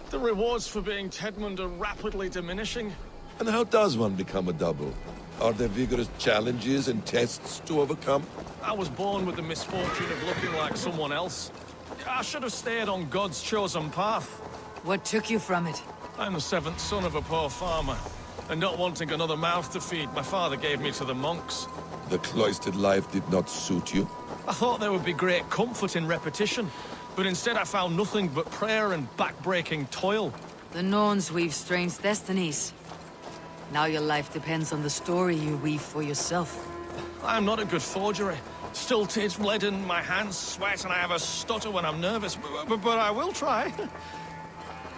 The rewards for being Tedmund are rapidly diminishing. And how does one become a double? Are there vigorous challenges and tests to overcome? I was born with the misfortune of looking like someone else. I should have stayed on God's chosen path. What took you from it? I'm the seventh son of a poor farmer. And not wanting another mouth to feed, my father gave me to the monks. The cloistered life did not suit you? I thought there would be great comfort in repetition. But instead I found nothing but prayer and back-breaking toil. The Norns weave strange destinies. Now your life depends on the story you weave for yourself. I'm not a good forgery. Stilted, leaden, my hands sweat, and I have a stutter when I'm nervous. But I will try.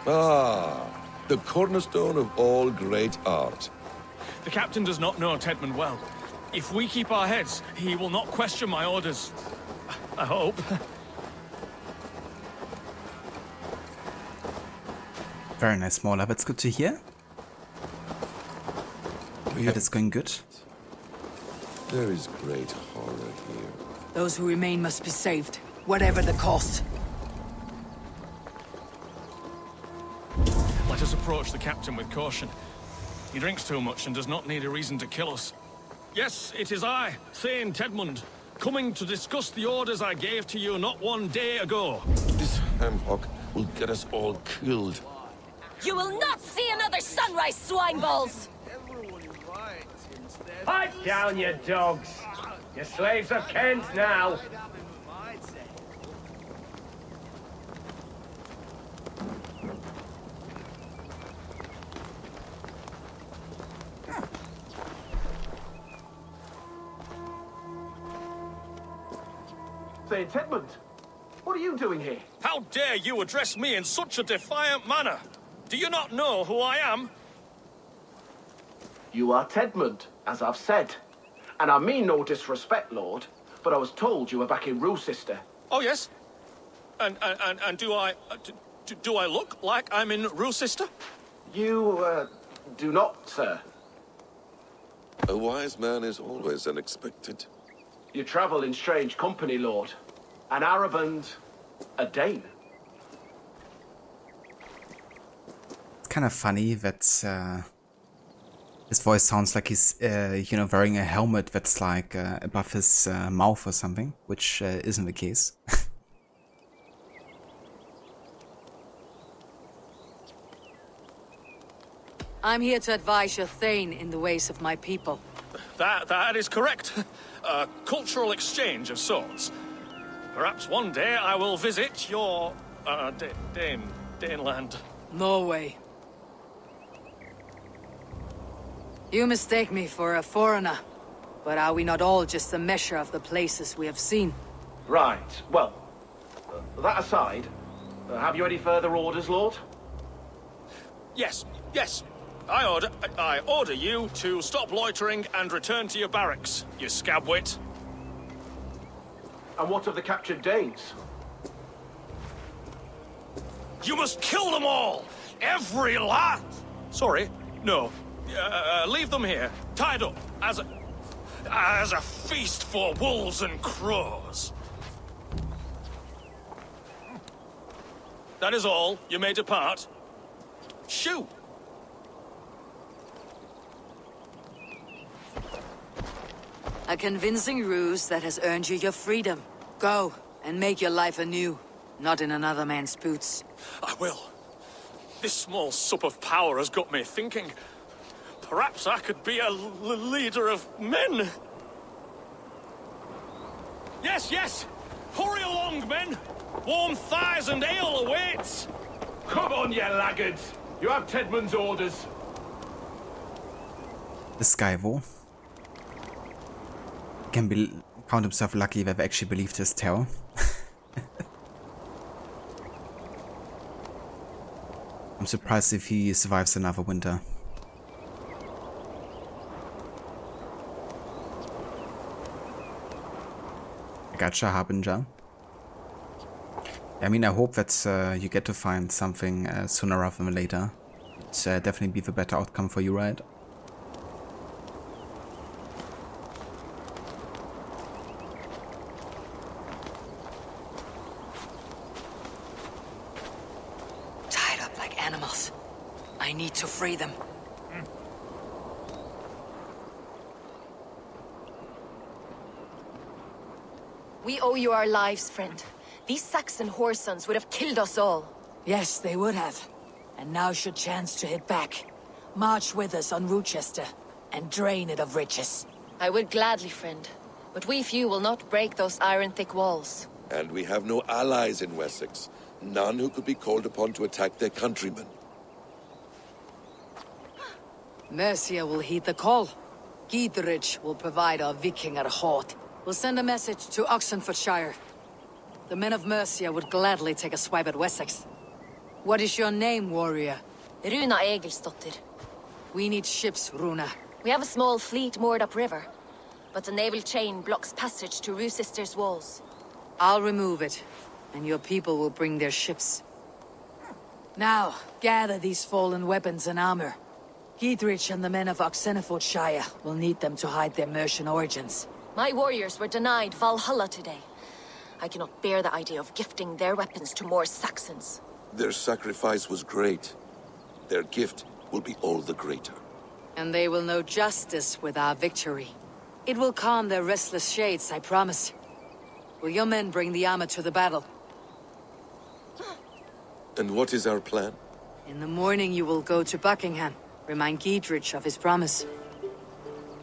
Ah, the cornerstone of all great art. The captain does not know Tedmund well. If we keep our heads, he will not question my orders. I hope. Very nice, Smaller. That's good to hear. That is going good. There is great horror here. Those who remain must be saved, whatever the cost. Let us approach the captain with caution. He drinks too much and does not need a reason to kill us. Yes, it is I, Thane Tedmund, coming to discuss the orders I gave to you not one day ago. This ham-hock will get us all killed. You will not see another sunrise, swine balls! Pipe down, you dogs! Your slaves are Kent now! Say, Tedmund, what are you doing here? How dare you address me in such a defiant manner? Do you not know who I am? You are Tedmund, as I've said. And I mean no disrespect, Lord, but I was told you were back in Rochester. Oh, yes? And do I... do I look like I'm in Rochester? You, do not, sir. A wise man is always unexpected. You travel in strange company, Lord. An Arab and a Dane. It's kind of funny that his voice sounds like he's, you know, wearing a helmet that's like above his mouth or something, which isn't the case. I'm here to advise your Thane in the ways of my people. That is correct. A cultural exchange of sorts. Perhaps one day I will visit your, Daneland. Norway. You mistake me for a foreigner, but are we not all just a measure of the places we have seen? Right, well, that aside, have you any further orders, Lord? Yes. I order you to stop loitering and return to your barracks, you scabwit. And what of the captured Danes? You must kill them all! Every lad! Sorry, no. Leave them here, tied up, as a feast for wolves and crows. That is all. You may depart. Shoo! A convincing ruse that has earned you your freedom. Go, and make your life anew, not in another man's boots. I will. This small sup of power has got me thinking. Perhaps I could be a leader of men. Yes, yes! Hurry along, men! Warm thighs and ale awaits! Come on, you laggards! You have Tedmund's orders. The Skyvo can count himself lucky if ever actually believed his tale. I'm surprised if he survives another winter. Gotcha, Harbinger. I mean, I hope that you get to find something sooner rather than later. It's definitely be the better outcome for you, right? Tied up like animals. I need to free them. We owe you our lives, friend. These Saxon whoresons would have killed us all. Yes, they would have. And now should chance to hit back. March with us on Rochester, and drain it of riches. I would gladly, friend. But we few will not break those iron-thick walls. And we have no allies in Wessex. None who could be called upon to attack their countrymen. Mercia will heed the call. Gidrich will provide our Vikinger Hort. We'll send a message to Oxenfordshire. The men of Mercia would gladly take a swipe at Wessex. What is your name, warrior? Runa Egilsdotter. We need ships, Runa. We have a small fleet moored upriver, but the naval chain blocks passage to Rochester's walls. I'll remove it, and your people will bring their ships. Now, gather these fallen weapons and armor. Gidrich and the men of Oxenfordshire will need them to hide their Mercian origins. My warriors were denied Valhalla today. I cannot bear the idea of gifting their weapons to more Saxons. Their sacrifice was great. Their gift will be all the greater. And they will know justice with our victory. It will calm their restless shades, I promise. Will your men bring the armor to the battle? And what is our plan? In the morning you will go to Buckingham. Remind Gidrich of his promise.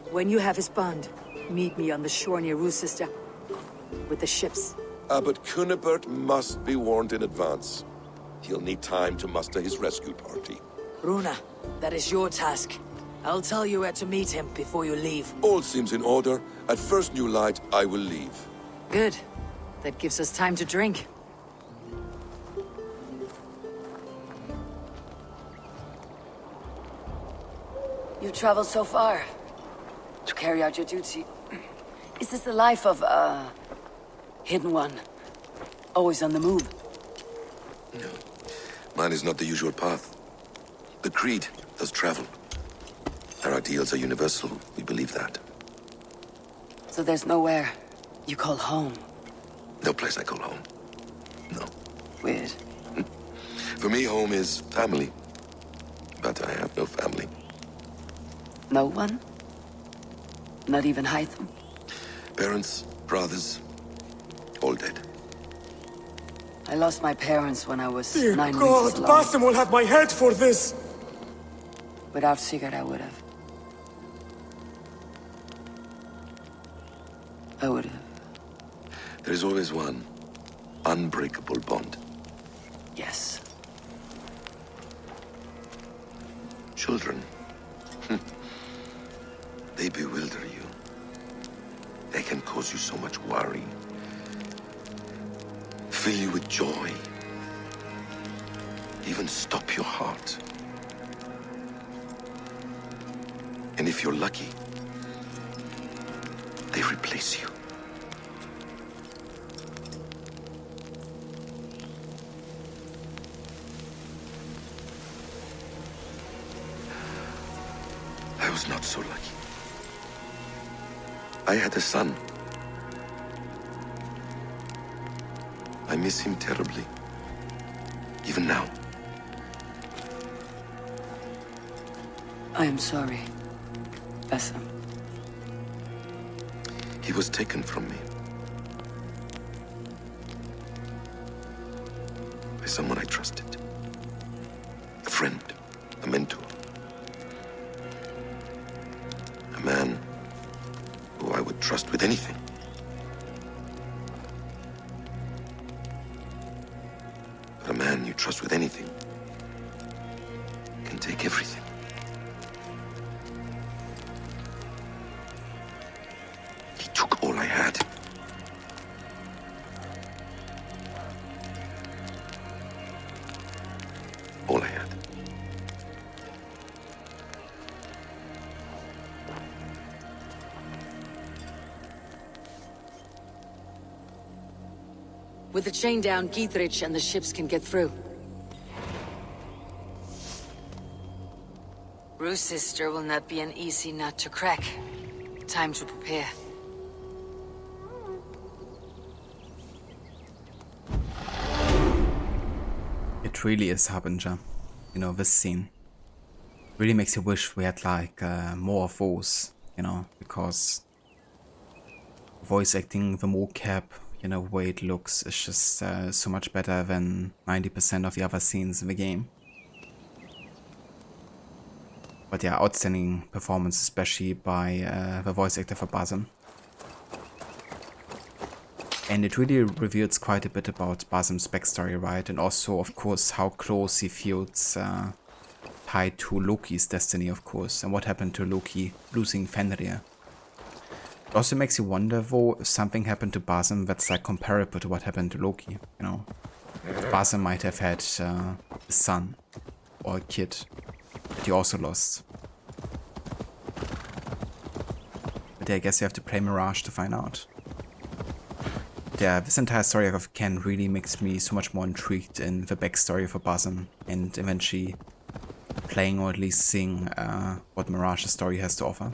When you have his bond, meet me on the shore near Rochester with the ships. Abbot Cunibert must be warned in advance. He'll need time to muster his rescue party. Runa, that is your task. I'll tell you where to meet him before you leave. All seems in order. At first new light, I will leave. Good. That gives us time to drink. You traveled so far to carry out your duty. Is this the life of a hidden one? Always on the move? No. Mine is not the usual path. The Creed does travel. Our ideals are universal. We believe that. So there's nowhere you call home? No place I call home. No. Weird. For me, home is family. But I have no family. No one? Not even Hytham? Parents, brothers, all dead. I lost my parents when I was Dear 9 weeks God, old. Basim will have my head for this! Without Sigurd, I would have. I would have. There is always one unbreakable bond. Yes. Children. They bewilder you. They can cause you so much worry. Fill you with joy. Even stop your heart. And if you're lucky, they replace you. was not so lucky. I had a son. I miss him terribly. Even now. I am sorry, Basim. He was taken from me. By someone I trusted. A friend, a mentor. A man who I would trust with anything. But a man you trust with anything can take everything. He took all I had. All I had. With the chain down, Gietrich and the ships can get through. Rue's sister will not be an easy nut to crack. Time to prepare. It really is Harbinger. You know, this scene really makes you wish we had like more of those, you know, because voice acting, the mocap, you know, the way it looks is just so much better than 90% of the other scenes in the game. But yeah, outstanding performance, especially by the voice actor for Basim. And it really reveals quite a bit about Basim's backstory, right? And also, of course, how close he feels tied to Loki's destiny, of course. And what happened to Loki losing Fenrir. It also makes you wonder, though, if something happened to Basim that's like comparable to what happened to Loki, you know. Basim might have had a son or a kid that he also lost. But yeah, I guess you have to play Mirage to find out. Yeah, this entire story of Ken really makes me so much more intrigued in the backstory for Basim and eventually playing or at least seeing what Mirage's story has to offer.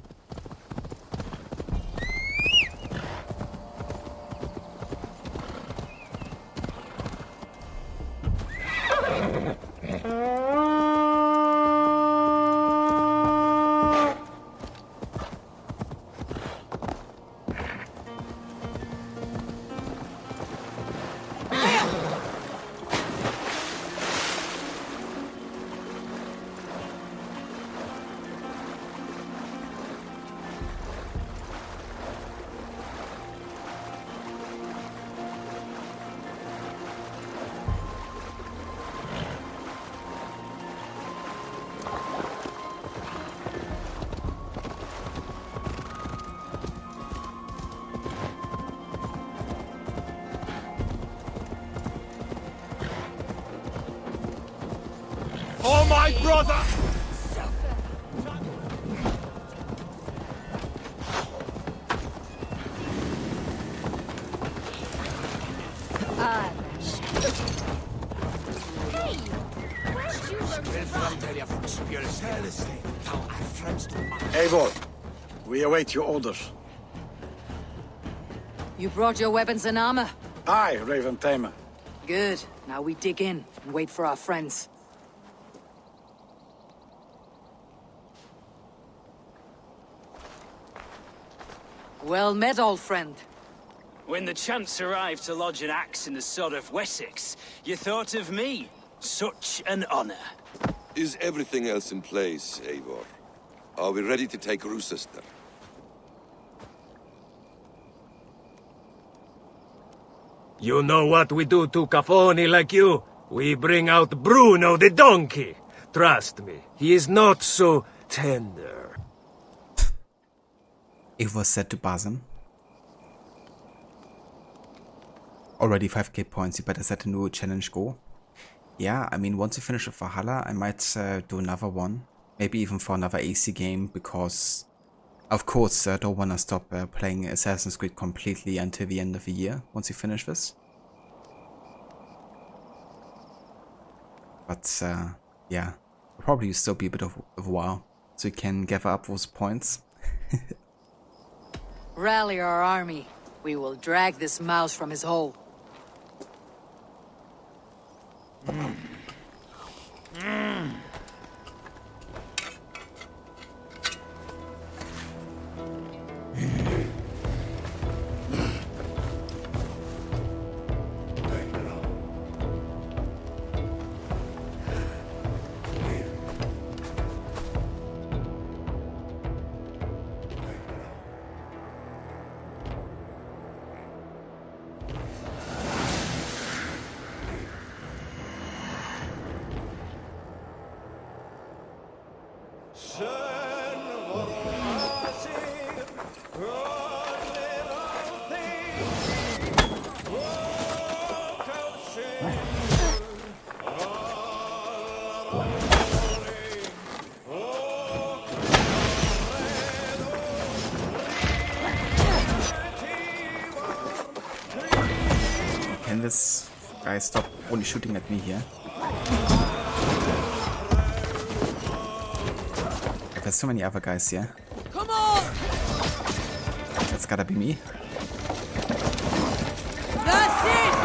For my brother! Eivor, we await your orders. You brought your weapons and armor? Aye, Raven Tamer. Good. Now we dig in and wait for our friends. Well met, old friend. When the chance arrived to lodge an axe in the sod of Wessex, you thought of me. Such an honor. Is everything else in place, Eivor? Are we ready to take Rochester? You know what we do to Cafoni like you? We bring out Bruno the donkey. Trust me, he is not so tender. It was said to Basim. Already 5k points, you better set a new challenge goal. Yeah, I mean, once you finish with Valhalla, I might do another one. Maybe even for another AC game, because of course I don't want to stop playing Assassin's Creed completely until the end of the year, once you finish this. But yeah, it'll probably still be a bit of a while. so we can gather up those points. Rally our army. We will drag this mouse from his hole. Can this guy stop only shooting at me here? There's so many other guys here. Come on! That's gotta be me. That's it!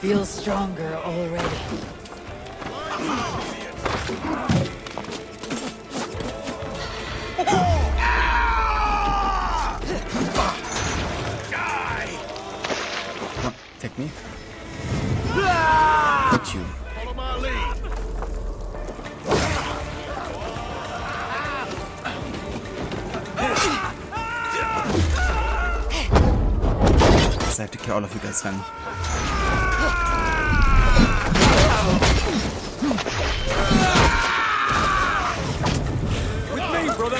feel stronger already. Take me. Hit you. Follow my lead. I have to kill all of you guys then. With me, brother.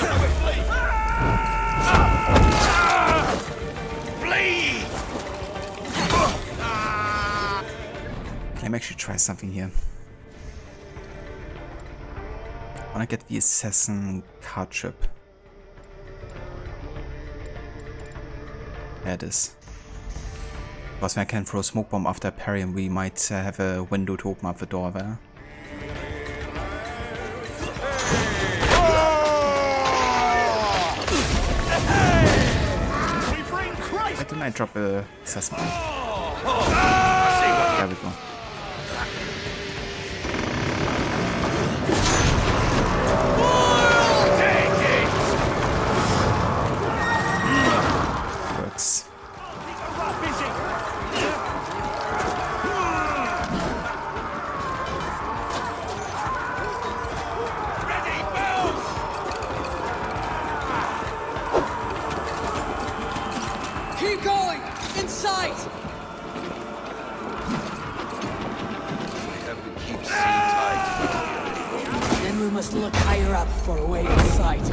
Flee! Let me actually try something here. I wanna get the assassin card chip. There it is. Because when I can throw a smoke bomb after parrying, we might have a window to open up the door there. Why didn't I drop a assassin? There we go. Works. Keep going! In sight! Then we must look higher up for a way in sight.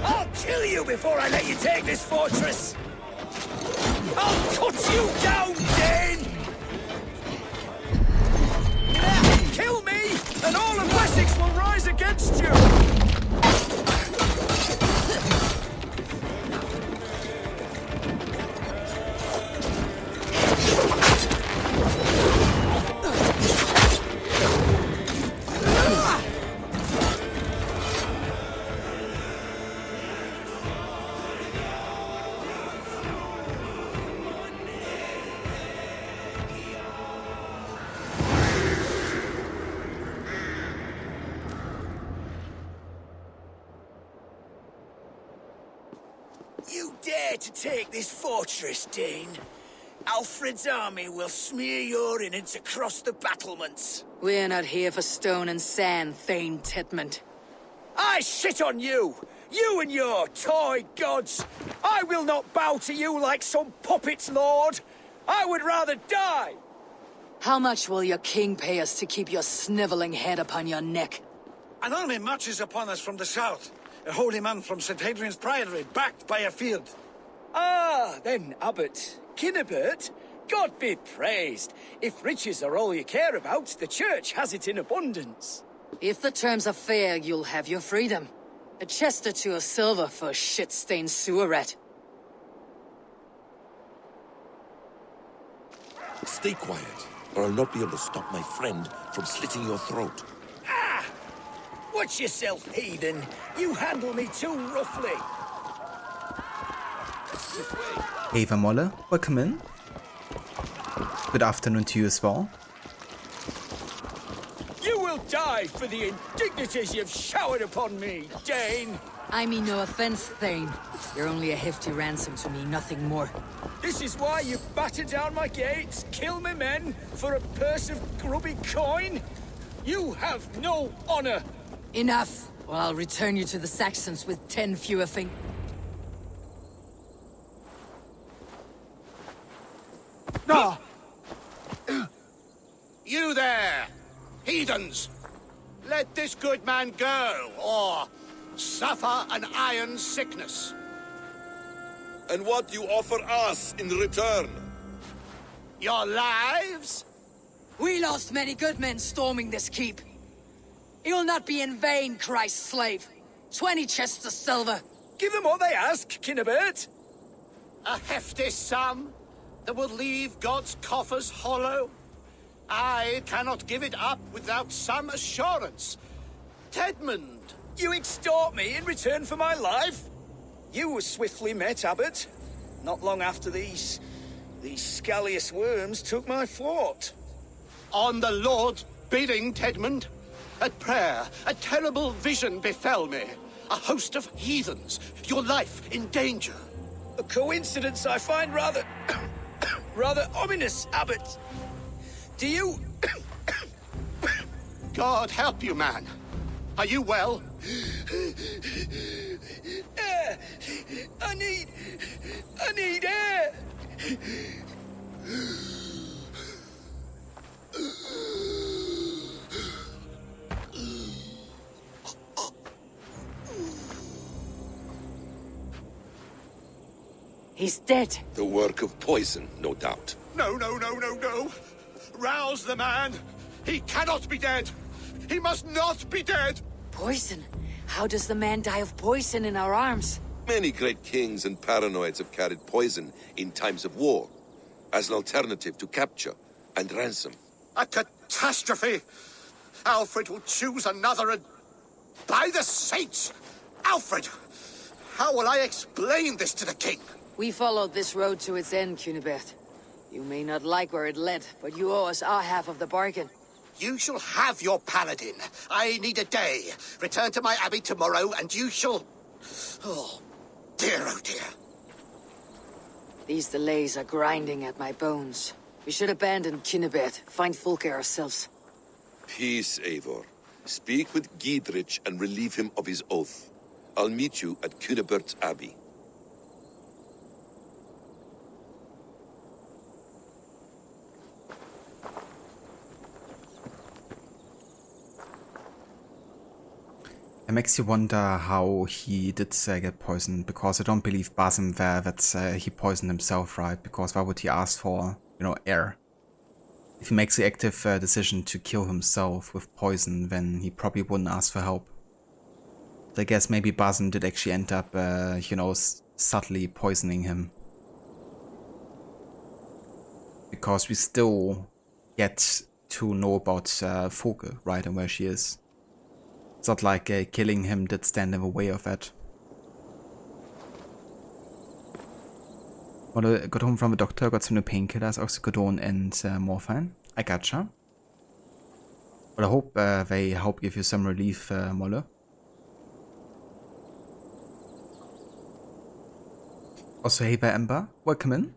I'll kill you before I let you take this fortress! I'll cut you down, Dane! Kill me, and all of Wessex will rise against you! You dare to take this fortress, Dane? Alfred's army will smear your innards across the battlements. We're not here for stone and sand, Thane Tedmond. I shit on you! You and your toy gods! I will not bow to you like some puppet's lord! I would rather die! How much will your king pay us to keep your sniveling head upon your neck? An army marches upon us from the south. A holy man from St. Hadrian's Priory, backed by a field. Ah, then, Abbot. Kinnebert, God be praised. If riches are all you care about, the church has it in abundance. If the terms are fair, you'll have your freedom. A chest or two of silver for a shit-stained sewer rat. Stay quiet, or I'll not be able to stop my friend from slitting your throat. Ah! Watch yourself, heathen. You handle me too roughly. Ava Molle, welcome in. Good afternoon to you as well. You will die for the indignities you've showered upon me, Dane. I mean no offense, Thane. You're only a hefty ransom to me, nothing more. This is why you batter down my gates, kill my men, for a purse of grubby coin? You have no honor! Enough, or I'll return you to the Saxons with 10 fewer fingers. Ah! You there, heathens! Let this good man go, or suffer an iron sickness. And what you offer us in return? Your lives? We lost many good men storming this keep. It will not be in vain, Christ's slave. 20 chests of silver. Give them what they ask, Kinnebert. A hefty sum that will leave God's coffers hollow? I cannot give it up without some assurance. Tedmund! You extort me in return for my life? You were swiftly met, Abbot. Not long after these scallious worms took my fort. On the Lord's bidding, Tedmund. At prayer, a terrible vision befell me. A host of heathens, your life in danger. A coincidence I find rather... rather ominous, Abbot. Do you... God help you, man. Are you well? Air! I need air! He's dead. The work of poison, no doubt. No. Rouse the man. He cannot be dead. He must not be dead. Poison? How does the man die of poison in our arms? Many great kings and paranoids have carried poison in times of war, as an alternative to capture and ransom. A catastrophe! Alfred will choose another and... By the saints! Alfred! How will I explain this to the king? We followed this road to its end, Cunibert. You may not like where it led, but you owe us our half of the bargain. You shall have your paladin. I need a day. Return to my abbey tomorrow, and you shall... Oh dear. These delays are grinding at my bones. We should abandon Cunibert, find Fulke ourselves. Peace, Eivor. Speak with Giedrich and relieve him of his oath. I'll meet you at Cunibert's Abbey. It makes you wonder how he did get poisoned, because I don't believe Basim there that he poisoned himself, right? Because why would he ask for, air? If he makes the active decision to kill himself with poison, then he probably wouldn't ask for help. But I guess maybe Basim did actually end up, subtly poisoning him. Because we still get to know about Fulke, right, and where she is. It's not like killing him did stand in the way of that. Well, I got home from the doctor, got some new painkillers, oxycodone and morphine. I gotcha. Well, I hope they help give you some relief, Molle. Also, hey there, Ember. Welcome in.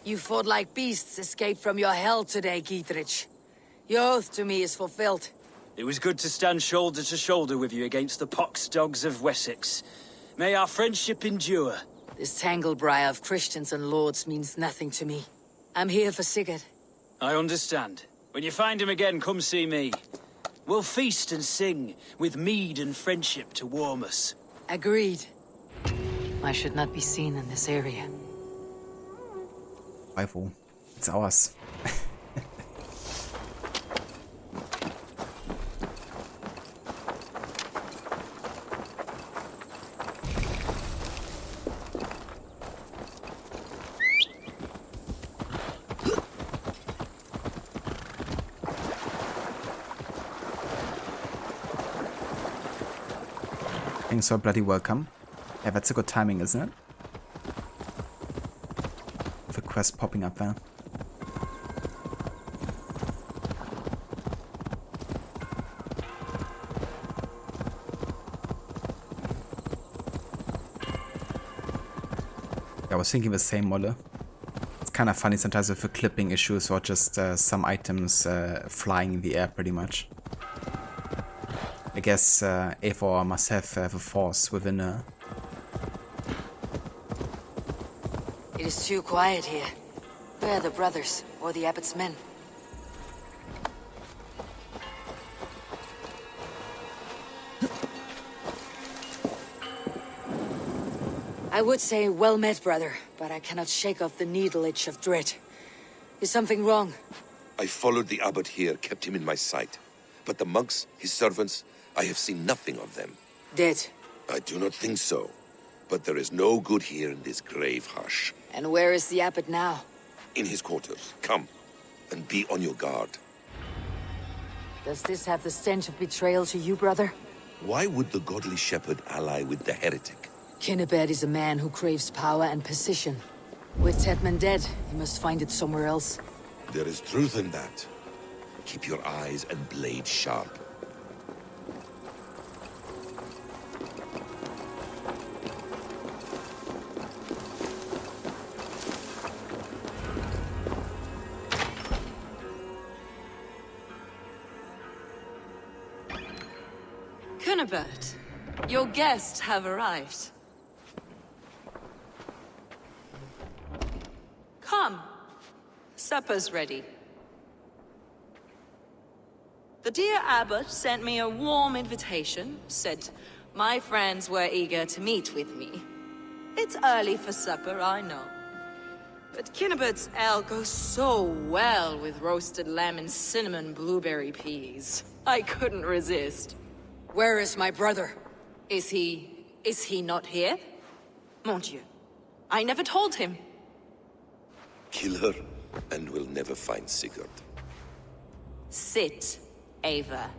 You fought like beasts escaped from your hell today, Giedrich. Your oath to me is fulfilled. It was good to stand shoulder to shoulder with you against the pox dogs of Wessex. May our friendship endure. This tanglebriar of Christians and lords means nothing to me. I'm here for Sigurd. I understand. When you find him again, come see me. We'll feast and sing, with mead and friendship to warm us. Agreed. I should not be seen in this area. Rifle. It's ours. Thanks so bloody welcome. Yeah, that's a good timing, isn't it? With a quest popping up there. Yeah, I was thinking the same, Molle. It's kind of funny sometimes with the clipping issues or just some items flying in the air pretty much. I guess Eivor must have the force within her. It is too quiet here. Where are the brothers, or the Abbot's men? I would say well met, brother, but I cannot shake off the needle itch of dread. Is something wrong? I followed the abbot here, kept him in my sight. But the monks, his servants, I have seen nothing of them. Dead. I do not think so. But there is no good here in this grave hush. And where is the abbot now? In his quarters. Come, and be on your guard. Does this have the stench of betrayal to you, brother? Why would the godly shepherd ally with the heretic? Kinnebet is a man who craves power and position. With Tedman dead, he must find it somewhere else. There is truth in that. Keep your eyes and blade sharp. Kinnebet, your guests have arrived. Come. Supper's ready. The dear abbot sent me a warm invitation, said my friends were eager to meet with me. It's early for supper, I know. But Kinnebet's ale goes so well with roasted lamb and cinnamon blueberry peas. I couldn't resist. Where is my brother? Is he not here? Mon Dieu. I never told him. Kill her, and we'll never find Sigurd. Sit, Ava.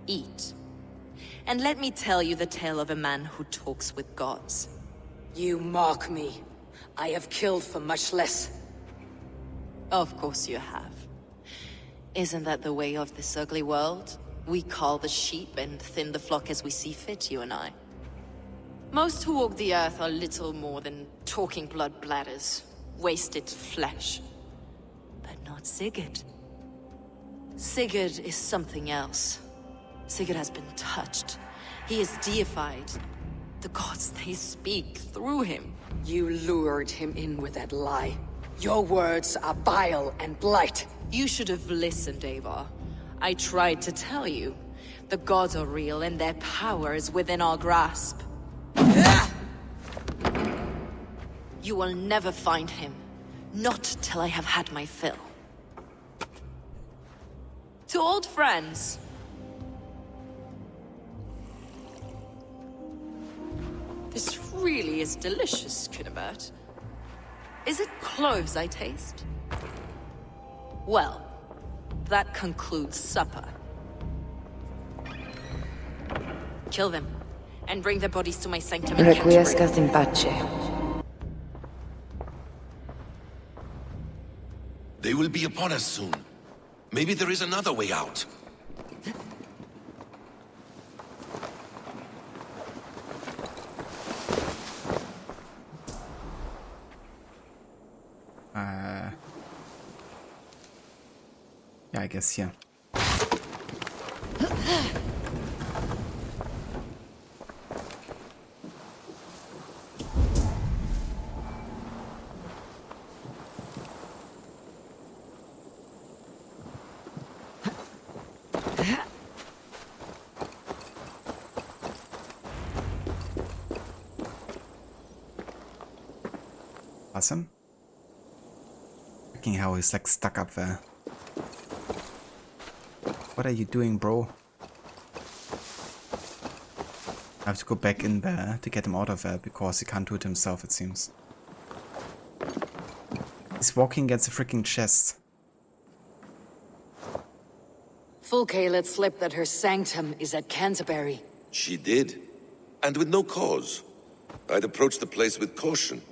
Eat. And let me tell you the tale of a man who talks with gods. You mock me. I have killed for much less. Of course you have. Isn't that the way of this ugly world? We cull the sheep and thin the flock as we see fit, you and I. Most who walk the earth are little more than talking blood bladders, wasted flesh. But not Sigurd. Sigurd is something else. Sigurd has been touched. He is deified. The gods, they speak through him. You lured him in with that lie. Your words are bile and blight. You should have listened, Ava. I tried to tell you. The gods are real and their power is within our grasp. You will never find him. Not till I have had my fill. To old friends. This really is delicious, Kinnebet. Is it cloves I taste? Well, that concludes supper. Kill them, and bring their bodies to my sanctum in Requiescat in pace. They will be upon us soon. Maybe there is another way out. Yeah, I guess, yeah. Awesome. Fucking hell, he's like stuck up there. What are you doing, bro? I have to go back in there to get him out of there because he can't do it himself, it seems. He's walking against a freaking chest. Fulke let slip that her sanctum is at Canterbury. She did. And with no cause. I'd approach the place with caution.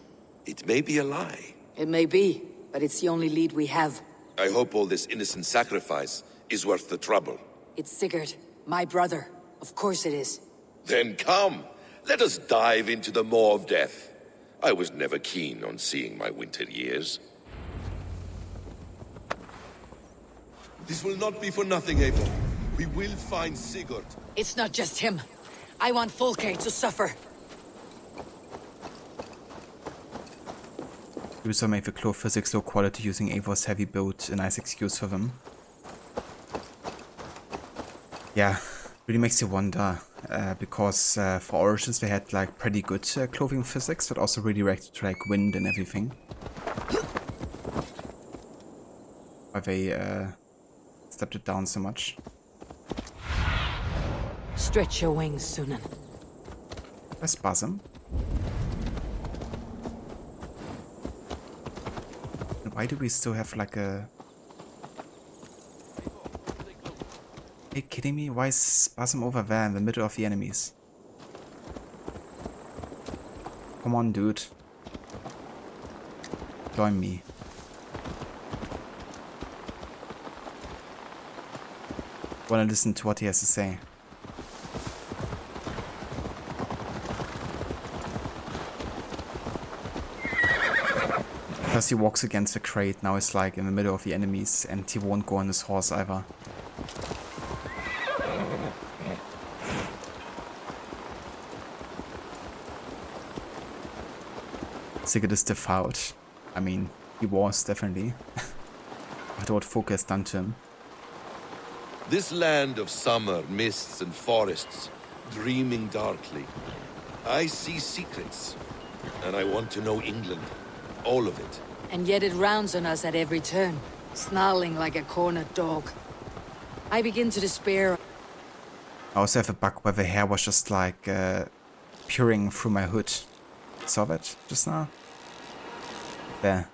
It may be a lie. It may be, but it's the only lead we have. I hope all this innocent sacrifice is worth the trouble. It's Sigurd, my brother. Of course it is. Then come, let us dive into the maw of death. I was never keen on seeing my winter years. This will not be for nothing, Ava. We will find Sigurd. It's not just him. I want Fulke to suffer. User made the claw physics low quality using Eivor's heavy build, a nice excuse for them. Yeah, really makes you wonder, because for Origins they had like pretty good clothing physics, but also really reacted to like wind and everything. Why they stepped it down so much. Stretch your wings, Sunan. A spasm. And why do we still have like a... Are you kidding me? Why is spasm over there in the middle of the enemies? Come on, dude. Join me. Wanna listen to what he has to say. Because he walks against the crate, now he's like in the middle of the enemies and he won't go on his horse either. Sigurd is defiled. I mean, he was definitely. But what folk has done to him. This land of summer, mists and forests, dreaming darkly. I see secrets, and I want to know England. All of it. And yet it rounds on us at every turn, snarling like a cornered dog. I begin to despair. I also have a bug where the hair was just like peering through my hood. Saw that just now? There.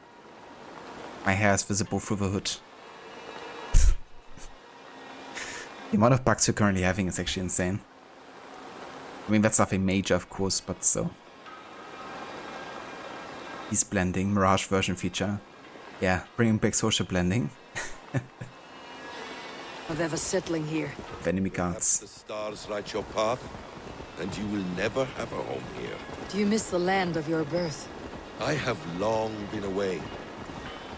My hair is visible through the hood. The amount of bugs we're currently having is actually insane. I mean, that's nothing major, of course, but still. He's blending, Mirage version feature. Yeah, bringing back social blending. Of ever settling here. With enemy guards. The stars light your path, and you will never have a home here. Do you miss the land of your birth? I have long been away.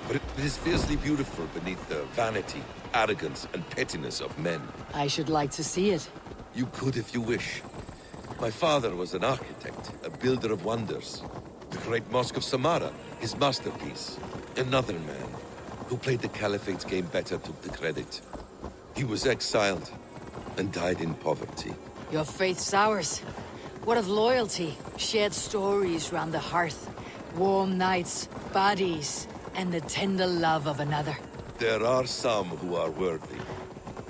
But it is fiercely beautiful beneath the vanity, arrogance, and pettiness of men. I should like to see it. You could if you wish. My father was an architect, a builder of wonders. The great Mosque of Samarra, his masterpiece. Another man, who played the Caliphate's game better, took the credit. He was exiled, and died in poverty. Your faith's ours. What of loyalty? Shared stories round the hearth. Warm nights, bodies, and the tender love of another. There are some who are worthy.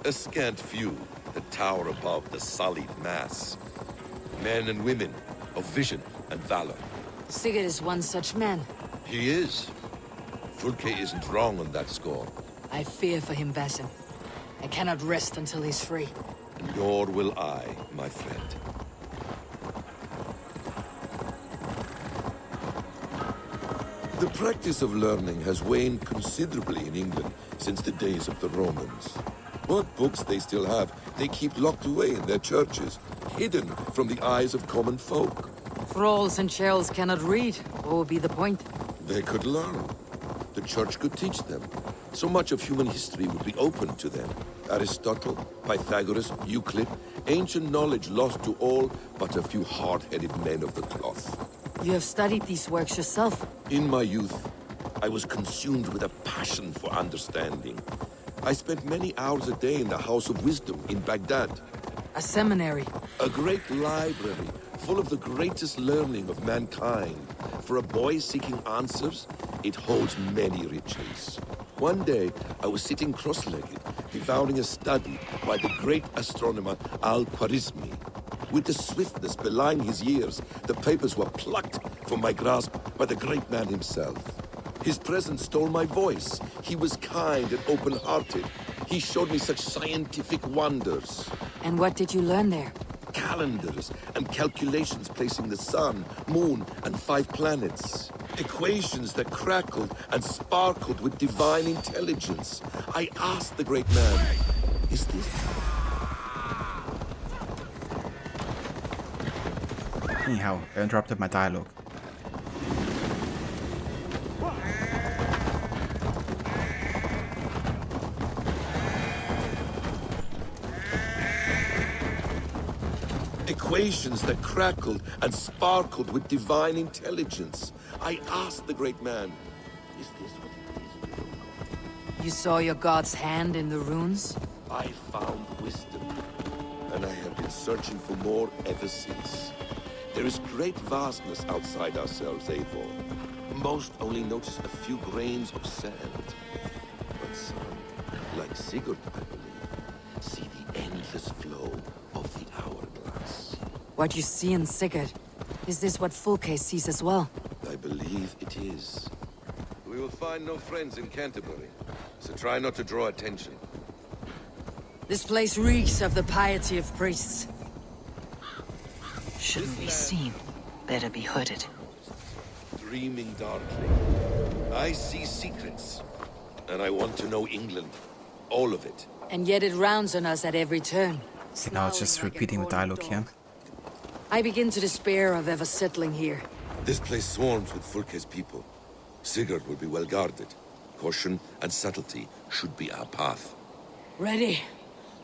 A scant few that tower above the sullied mass. Men and women of vision and valor. Sigurd is one such man. He is. Fulke isn't wrong on that score. I fear for him, Basim. I cannot rest until he's free. Nor will I, my friend. The practice of learning has waned considerably in England since the days of the Romans. What books they still have, they keep locked away in their churches, hidden from the eyes of common folk. Thralls and churls cannot read. What would be the point? They could learn. The church could teach them. So much of human history would be open to them. Aristotle, Pythagoras, Euclid, ancient knowledge lost to all but a few hard-headed men of the cloth. You have studied these works yourself? In my youth, I was consumed with a passion for understanding. I spent many hours a day in the House of Wisdom in Baghdad. A seminary? A great library, full of the greatest learning of mankind. For a boy seeking answers, it holds many riches. One day, I was sitting cross-legged, devouring a study by the great astronomer Al-Khwarizmi. With the swiftness belying his years, the papers were plucked from my grasp by the great man himself. His presence stole my voice. He was kind and open-hearted. He showed me such scientific wonders. And what did you learn there? Calendars and calculations placing the sun, moon, and 5 planets. Equations that crackled and sparkled with divine intelligence. I asked the great man, is this... Anyhow, I interrupted my dialogue. Equations that crackled and sparkled with divine intelligence. I asked the great man, is this what it is? You saw your god's hand in the runes? I found wisdom, and I have been searching for more ever since. There is great vastness outside ourselves, Eivor. Most only notice a few grains of sand. But some, like Sigurd, I believe, see the endless flow of the hours. What you see in Sigurd, is this what Fulke sees as well? I believe it is. We will find no friends in Canterbury, so try not to draw attention. This place reeks of the piety of priests. Shouldn't be seen. Better be hooded. Dreaming darkly. I see secrets. And I want to know England. All of it. And yet it rounds on us at every turn. Now it's just repeating the dialogue here. I begin to despair of ever settling here. This place swarms with Fulke's people. Sigurd will be well guarded. Caution and subtlety should be our path. Ready?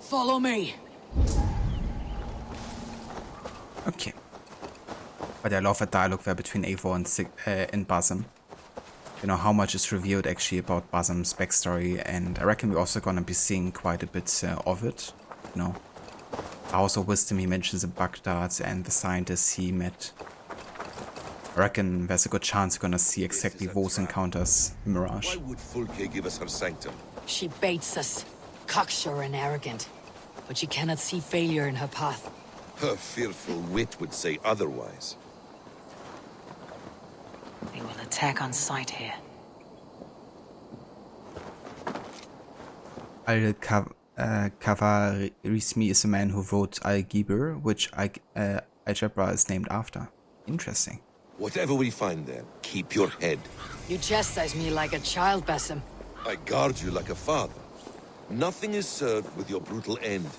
Follow me. Okay. But I love a dialogue there between Eivor and Basim. You know, how much is revealed actually about Basim's backstory, and I reckon we're also gonna be seeing quite a bit of it. You know, House of Wisdom he mentions in Baghdad and the scientists he met. I reckon there's a good chance we're gonna see exactly those encounters in Mirage. Why would Fulke give us her sanctum? She baits us, cocksure and arrogant, but she cannot see failure in her path. Her fearful wit would say otherwise. They will attack on sight here. Al-Khawarizmi is a man who wrote Al-Gibr, which Algebra is named after. Interesting. Whatever we find there, keep your head. You chastise me like a child, Basim. I guard you like a father. Nothing is served with your brutal end.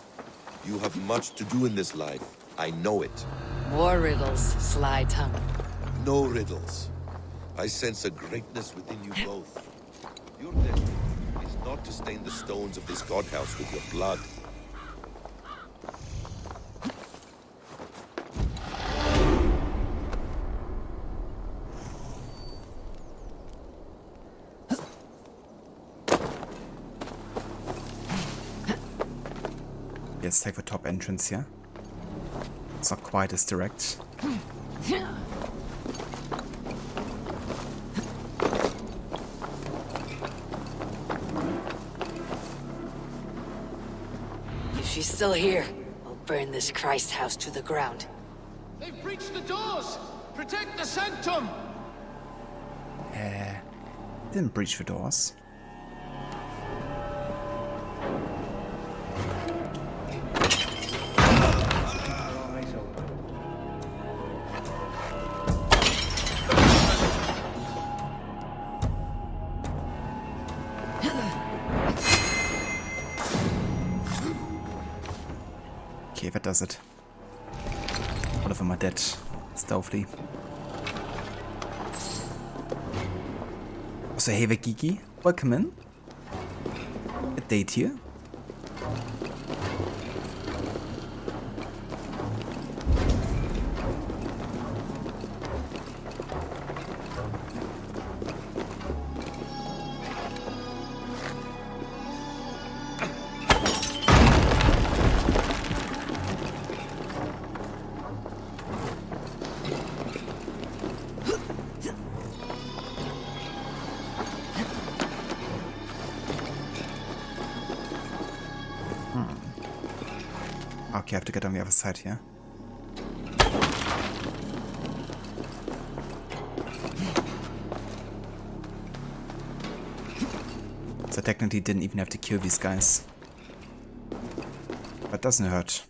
You have much to do in this life. I know it. More riddles, sly tongue. No riddles. I sense a greatness within you both. Your destiny is not to stain the stones of this godhouse with your blood. Let's take the top entrance here. It's not quite as direct. If she's still here, I'll burn this Christ house to the ground. They've breached the doors! Protect the sanctum! Didn't breach the doors. Okay, that does it. All of them are dead. Stealthily. So hey there, Geeky. Welcome in. A date here. Okay, I have to get on the other side here. So technically didn't even have to kill these guys. But doesn't hurt.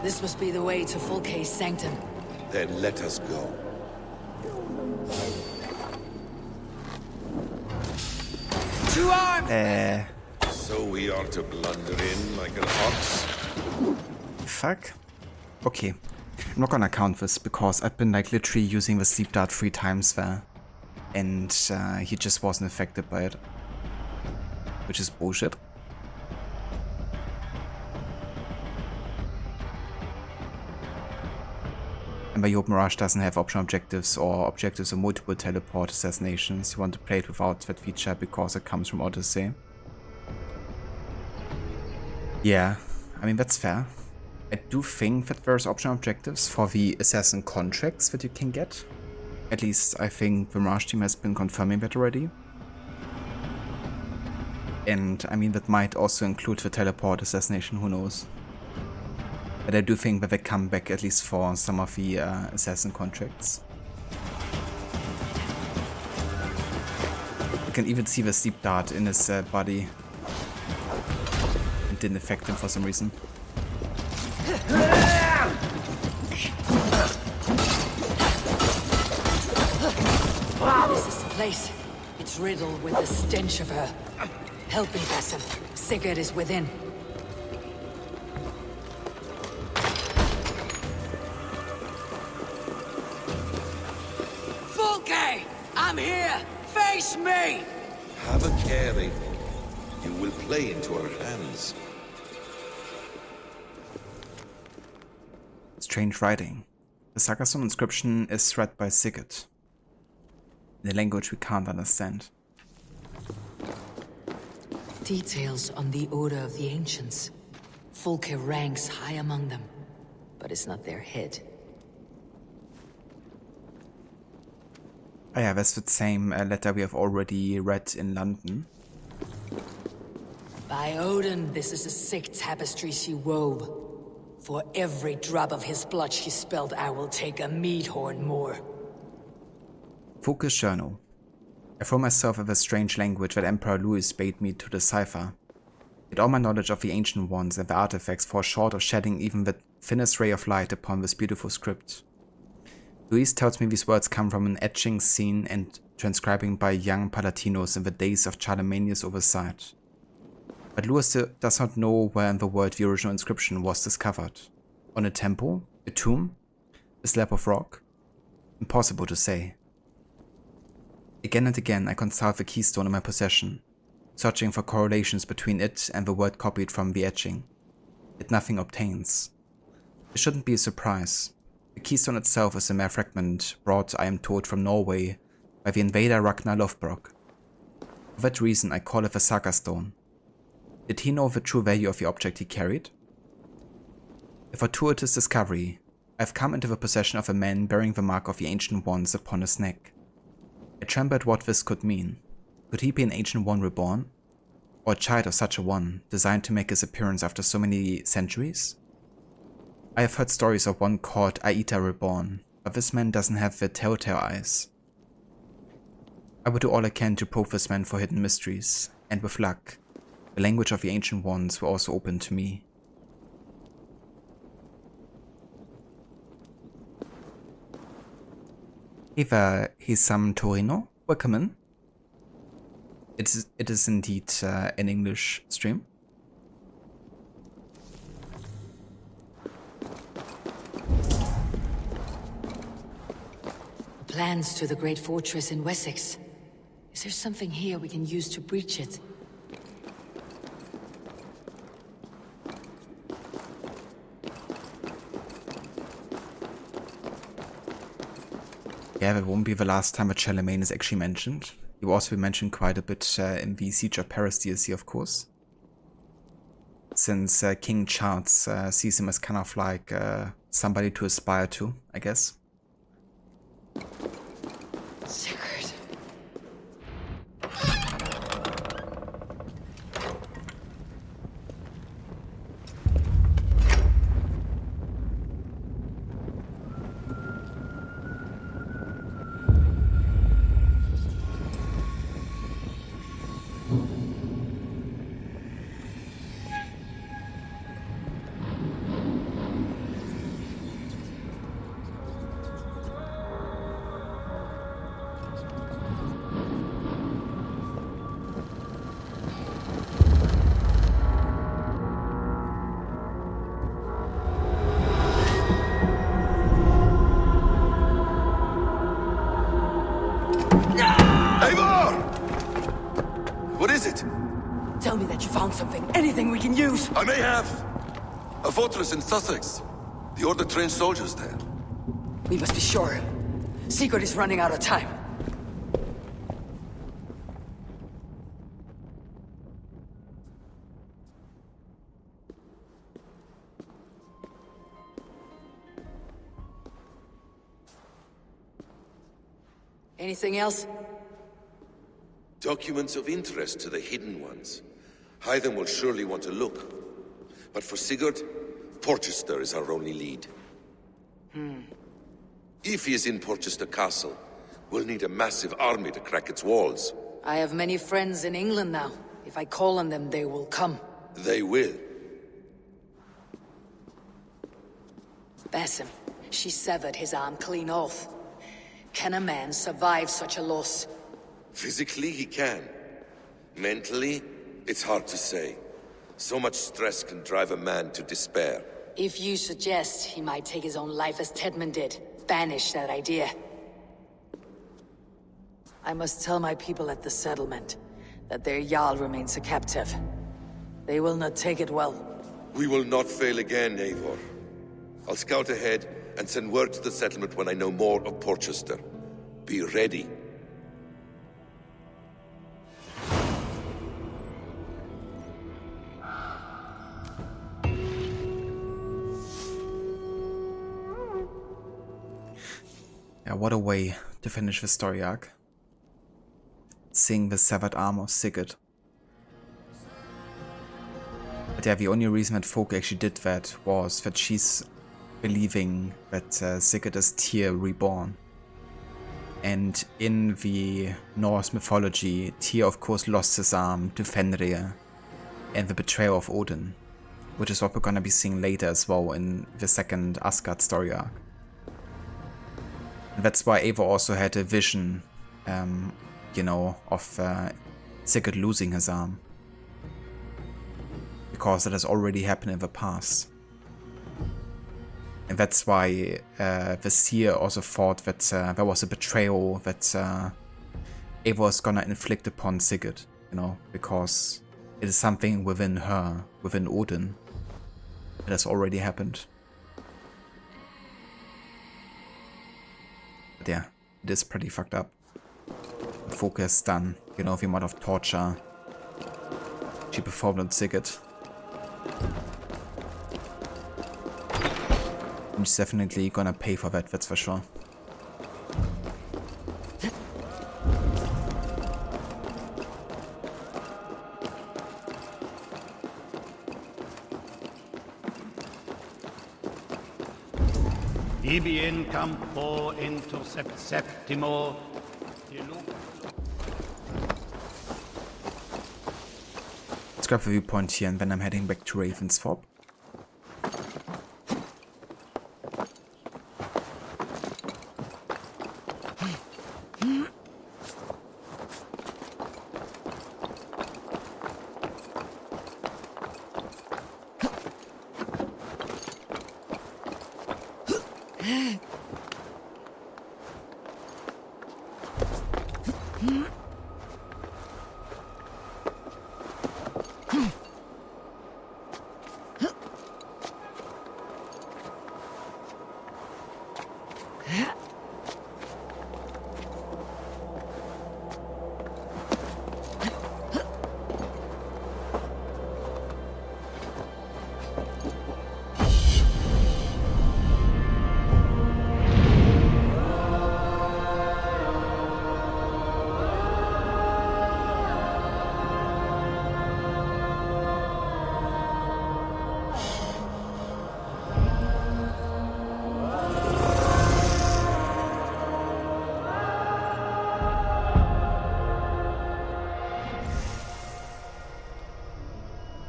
This must be the way to Fulke's sanctum. Then let us go. So we are to blunder in like an ox? Fuck. Okay. I'm not gonna count this because I've been like literally using the sleep dart 3 times there. And he just wasn't affected by it. Which is bullshit. And by hope Mirage doesn't have optional objectives or objectives of multiple teleport assassinations, you want to play it without that feature because it comes from Odyssey. Yeah, I mean that's fair. I do think that there's optional objectives for the assassin contracts that you can get. At least I think the Mirage team has been confirming that already. And I mean that might also include the teleport assassination, who knows. But I do think that they come back at least for some of the assassin contracts. You can even see the sleep dart in his body. It didn't affect him for some reason. This is the place. It's riddled with the stench of her. Help me, Basim. Sigurd is within. Fulke! I'm here! Face me! Have a care, Eivor. You will play into our hands. Strange writing. The Sagasson inscription is read by Sigurd, in a language we can't understand. Details on the Order of the Ancients. Fulke ranks high among them, but it's not their head. Oh yeah, that's the same letter we have already read in London. By Odin, this is a sick tapestry she wove. For every drop of his blood she spilled, I will take a mead horn more. Fulke's journal. I throw myself at the strange language that Emperor Louis bade me to decipher. Yet all my knowledge of the Ancient Ones and the artifacts fall short of shedding even the thinnest ray of light upon this beautiful script. Louis tells me these words come from an etching seen and transcribing by young Palatinos in the days of Charlemagne's oversight. But Louis does not know where in the world the original inscription was discovered. On a temple? A tomb? A slab of rock? Impossible to say. Again and again I consult the keystone in my possession, searching for correlations between it and the word copied from the etching. Yet nothing obtains. It shouldn't be a surprise. The keystone itself is a mere fragment brought, I am told, from Norway by the invader Ragnar Lothbrok. For that reason I call it the Saga Stone. Did he know the true value of the object he carried? A fortuitous discovery. I have come into the possession of a man bearing the mark of the Ancient Ones upon his neck. I tremble at what this could mean. Could he be an Ancient One reborn? Or a child of such a one, designed to make his appearance after so many centuries? I have heard stories of one called Aita reborn, but this man doesn't have the telltale eyes. I would do all I can to probe this man for hidden mysteries, and with luck, the language of the Ancient Ones will also open to me. Hey there, Hisam Torino, welcome in. It is indeed an English stream. Plans to the great fortress in Wessex. Is there something here we can use to breach it? Yeah, that won't be the last time that Charlemagne is actually mentioned. He will also be mentioned quite a bit in the Siege of Paris DLC, of course. Since King Charles sees him as kind of like somebody to aspire to, I guess. Sigurd. news? I may have. A fortress in Sussex. The Order trained soldiers there. We must be sure. Sigurd is running out of time. Anything else? Documents of interest to the Hidden Ones. Hythen will surely want to look. But for Sigurd, Porchester is our only lead. If he is in Porchester Castle, we'll need a massive army to crack its walls. I have many friends in England now. If I call on them, they will come. They will. Basim, she severed his arm clean off. Can a man survive such a loss? Physically, he can. Mentally, it's hard to say. So much stress can drive a man to despair. If you suggest he might take his own life as Tedman did, banish that idea. I must tell my people at the settlement that their Jarl remains a captive. They will not take it well. We will not fail again, Eivor. I'll scout ahead and send word to the settlement when I know more of Porchester. Be ready. Yeah, what a way to finish the story arc. Seeing the severed arm of Sigurd. But yeah, the only reason that Folk actually did that was that she's believing that Sigurd is Tyr reborn. And in the Norse mythology, Tyr of course lost his arm to Fenrir and the betrayal of Odin, which is what we're gonna be seeing later as well in the second Asgard story arc. And that's why Eivor also had a vision, you know, of Sigurd losing his arm. Because it has already happened in the past. And that's why the seer also thought that there was a betrayal that Eivor was gonna inflict upon Sigurd, you know, because it is something within her, within Odin, that has already happened. But yeah, it is pretty fucked up. Focus done, you know, the amount of torture she performed on Sigurd. And she's definitely gonna pay for that, that's for sure. Ibi in campo intercept septimo. Let's grab the viewpoint here and then I'm heading back to Ravensthorpe.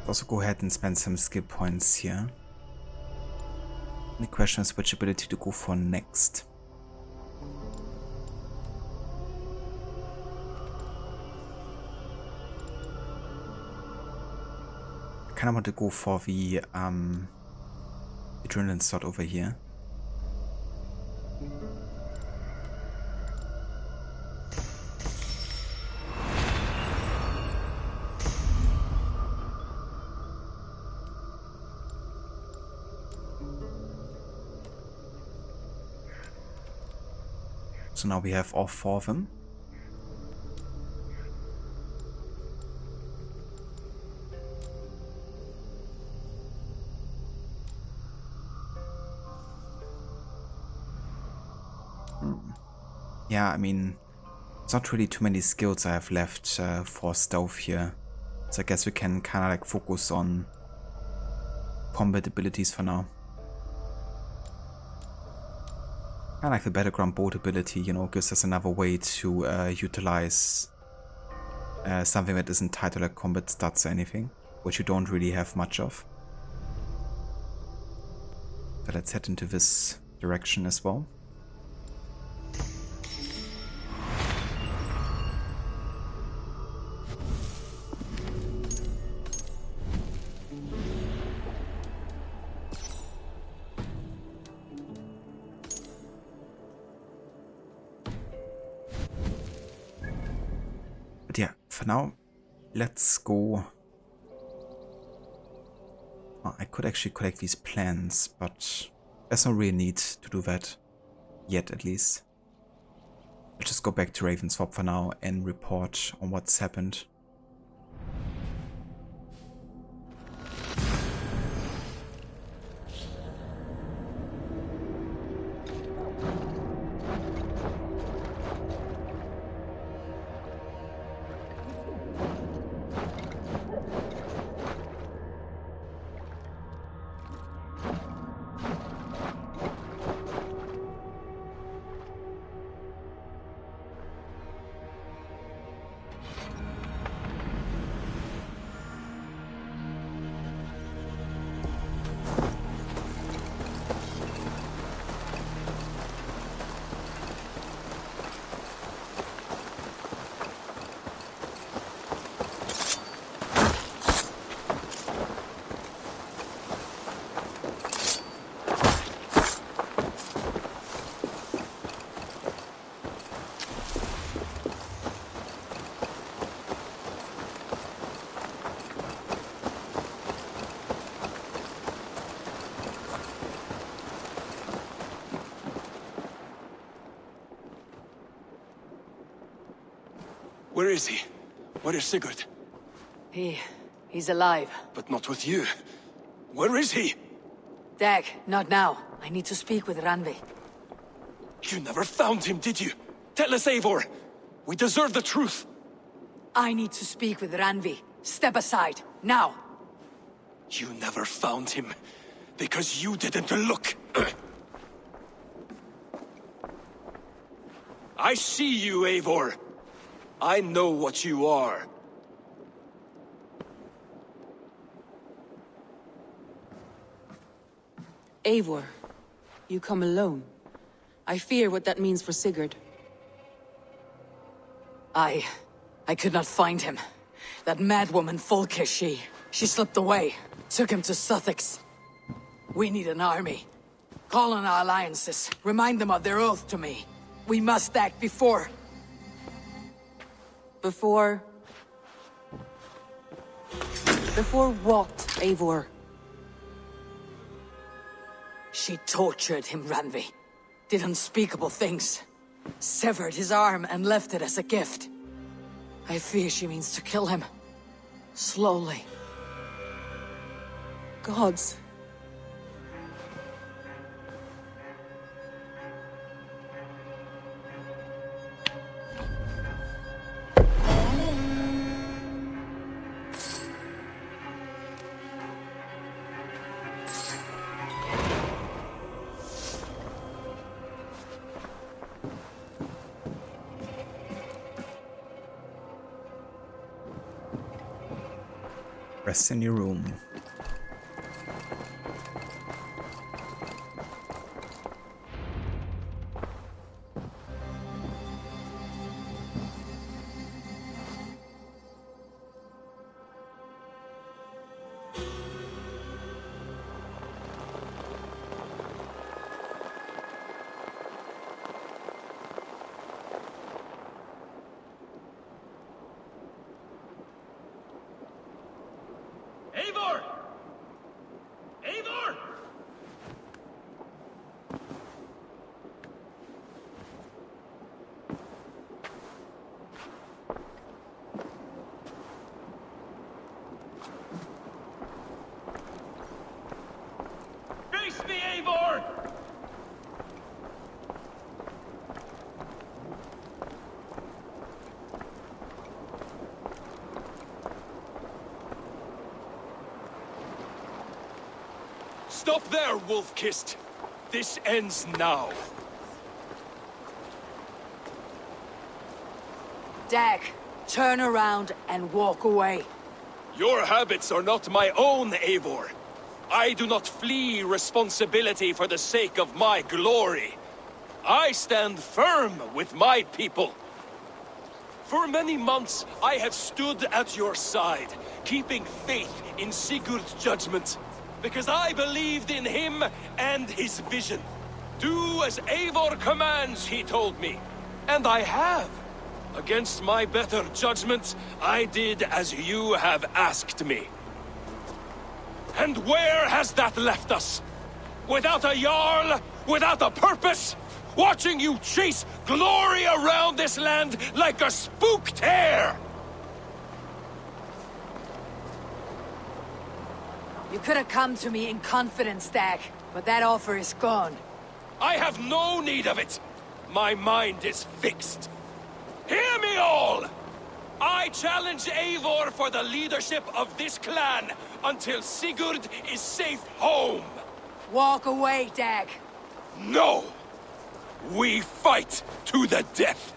Also go ahead and spend some skill points here. The question is which ability to go for next. I kind of want to go for the adrenaline slot over here. So now we have all 4 of them. Yeah, I mean, it's not really too many skills I have left for stealth here. So I guess we can kind of like focus on combat abilities for now. I like the battleground bolt ability, you know, gives us another way to utilize something that isn't tied to like combat stats or anything, which you don't really have much of. So let's head into this direction as well. But yeah, for now, let's go. Oh, I could actually collect these plans, but there's no real need to do that yet, at least. I'll just go back to Ravensthorpe for now and report on what's happened. Where is he? Where is Sigurd? He's alive. But not with you. Where is he? Dag, not now. I need to speak with Randvi. You never found him, did you? Tell us, Eivor. We deserve the truth. I need to speak with Randvi. Step aside, now. You never found him, because you didn't look. I see you, Eivor. I know what you are. Eivor, you come alone. I fear what that means for Sigurd. I could not find him. That madwoman Folke, she slipped away. Took him to Sussex. We need an army. Call on our alliances. Remind them of their oath to me. We must act before... Before what, Eivor? She tortured him, Randvi. Did unspeakable things. Severed his arm and left it as a gift. I fear she means to kill him. Slowly. Gods. Rest in your room. Eivor! Stop there, Wolf-Kissed. This ends now. Dag, turn around and walk away. Your habits are not my own, Eivor. I do not flee responsibility for the sake of my glory. I stand firm with my people. For many months, I have stood at your side, keeping faith in Sigurd's judgment, because I believed in him and his vision. Do as Eivor commands, he told me. And I have. Against my better judgment, I did as you have asked me. And where has that left us? Without a Jarl? Without a purpose? Watching you chase glory around this land like a spooked hare! You could have come to me in confidence, Dag, but that offer is gone. I have no need of it! My mind is fixed. Hear me all! I challenge Eivor for the leadership of this clan until Sigurd is safe home! Walk away, Dag. No! We fight to the death!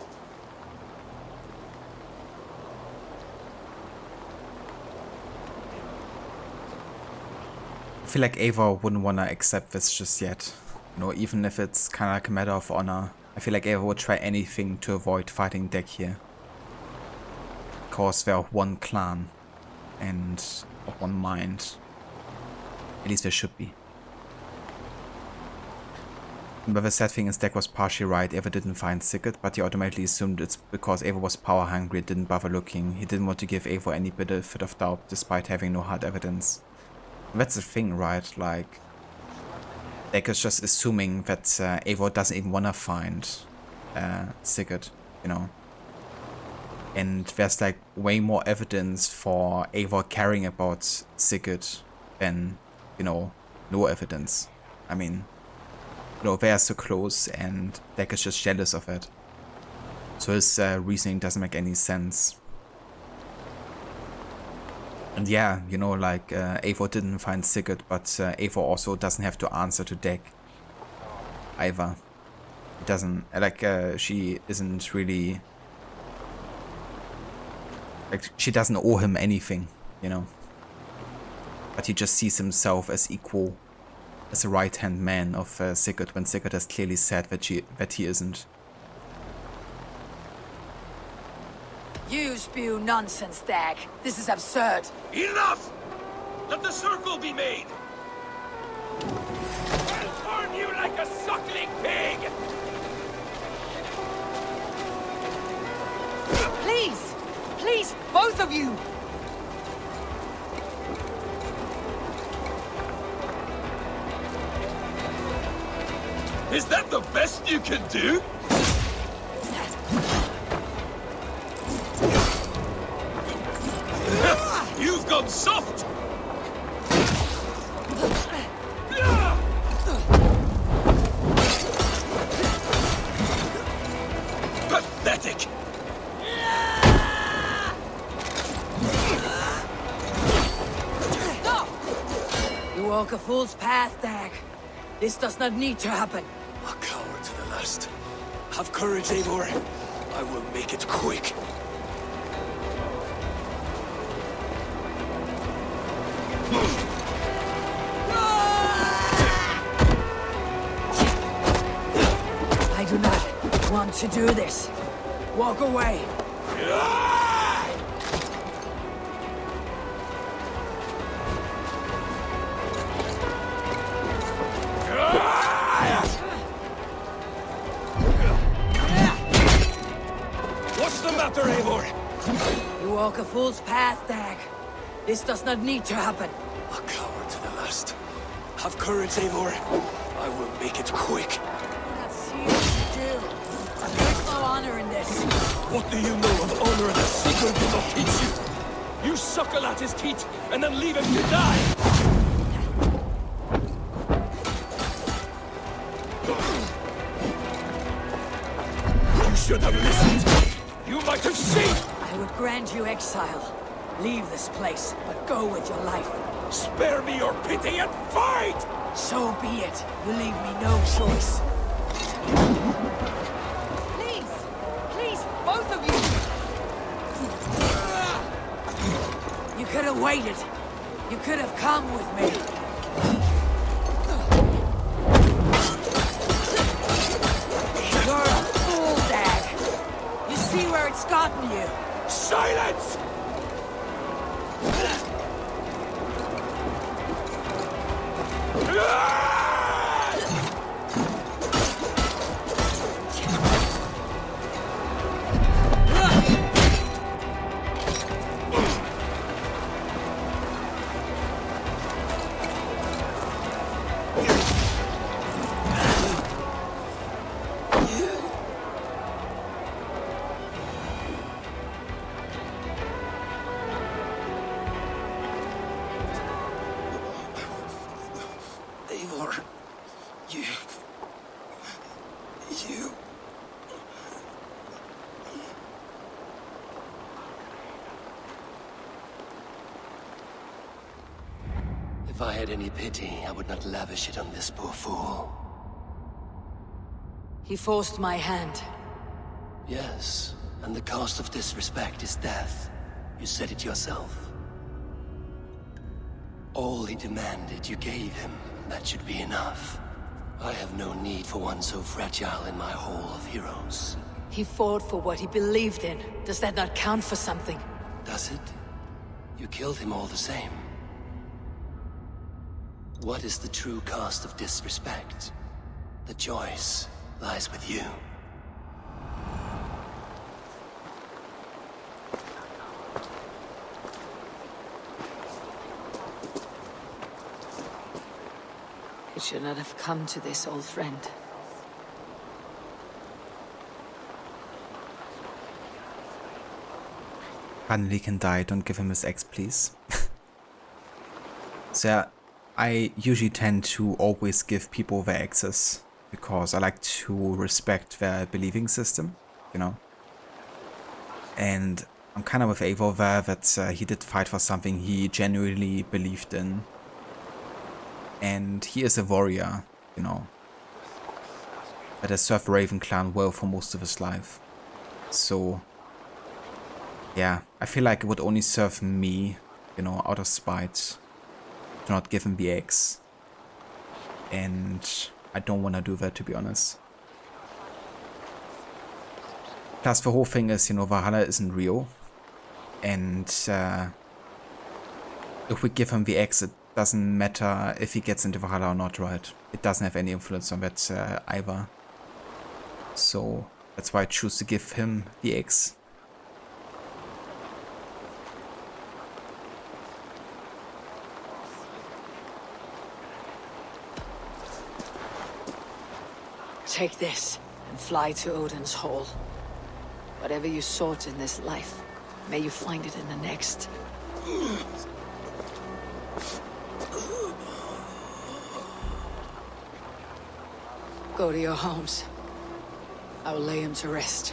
I feel like Eivor wouldn't want to accept this just yet. You know, even if it's kind of like a matter of honor. I feel like Eivor would try anything to avoid fighting Dag here. Because they're of one clan and of one mind. At least there should be. But the sad thing is Dag was partially right. Eivor didn't find Sigurd, but he automatically assumed it's because Eivor was power hungry and didn't bother looking. He didn't want to give Eivor any benefit of doubt despite having no hard evidence. And that's the thing, right? Like, Dag is just assuming that Eivor doesn't even want to find Sigurd, you know. And there's like way more evidence for Eivor caring about Sigurd than, you know, no evidence. I mean, you know, they are so close and Dag is just jealous of it. So his reasoning doesn't make any sense. And yeah, you know, like, Eivor didn't find Sigurd, but Eivor also doesn't have to answer to Dag either. It doesn't, like, she isn't really, like, she doesn't owe him anything, you know. But he just sees himself as equal, as a right-hand man of Sigurd, when Sigurd has clearly said that he isn't. You spew nonsense, Dag. This is absurd. Enough! Let the circle be made! I'll turn you like a suckling pig! Please! Please, both of you! Is that the best you can do? You've gone soft! Pathetic! Stop! You walk a fool's path, Dag. This does not need to happen. A coward to the last. Have courage, Eivor. I will make it quick. I do not want to do this. Walk away. What's the matter, Eivor? You walk a fool's path, Dag. This does not need to happen. A coward to the last. Have courage, Eivor. I will make it quick. There's no honor in this. What do you know of honor that Sigurd did not teach you? You suckle at his teeth and then leave him to die! You should have listened! You might have seen! I would grant you exile. Leave this place, but go with your life. Spare me your pity and fight! So be it. You leave me no choice. Please! Please, both of you! You could have waited. You could have come with me. You're a fool, Dad. You see where it's gotten you. Silence! Eivor, you... If I had any pity, I would not lavish it on this poor fool. He forced my hand. Yes, and the cost of disrespect is death. You said it yourself. All he demanded, you gave him. That should be enough. I have no need for one so fragile in my hall of heroes. He fought for what he believed in. Does that not count for something? Does it? You killed him all the same. What is the true cost of disrespect? The choice lies with you. It should not have come to this, old friend. Finally can die, don't give him his ex, please. So I usually tend to always give people their exes, because I like to respect their believing system, you know. And I'm kind of with Eivor there that he did fight for something he genuinely believed in. And he is a warrior, you know, that has served Raven Clan well for most of his life. So, yeah, I feel like it would only serve me, you know, out of spite, to not give him the eggs. And I don't want to do that, to be honest. Plus, the whole thing is, you know, Valhalla isn't real. And if we give him the eggs, it doesn't matter if he gets into Valhalla or not, right? It doesn't have any influence on that either. So that's why I choose to give him the eggs. Take this and fly to Odin's Hall. Whatever you sought in this life, may you find it in the next. Go to your homes. I will lay him to rest.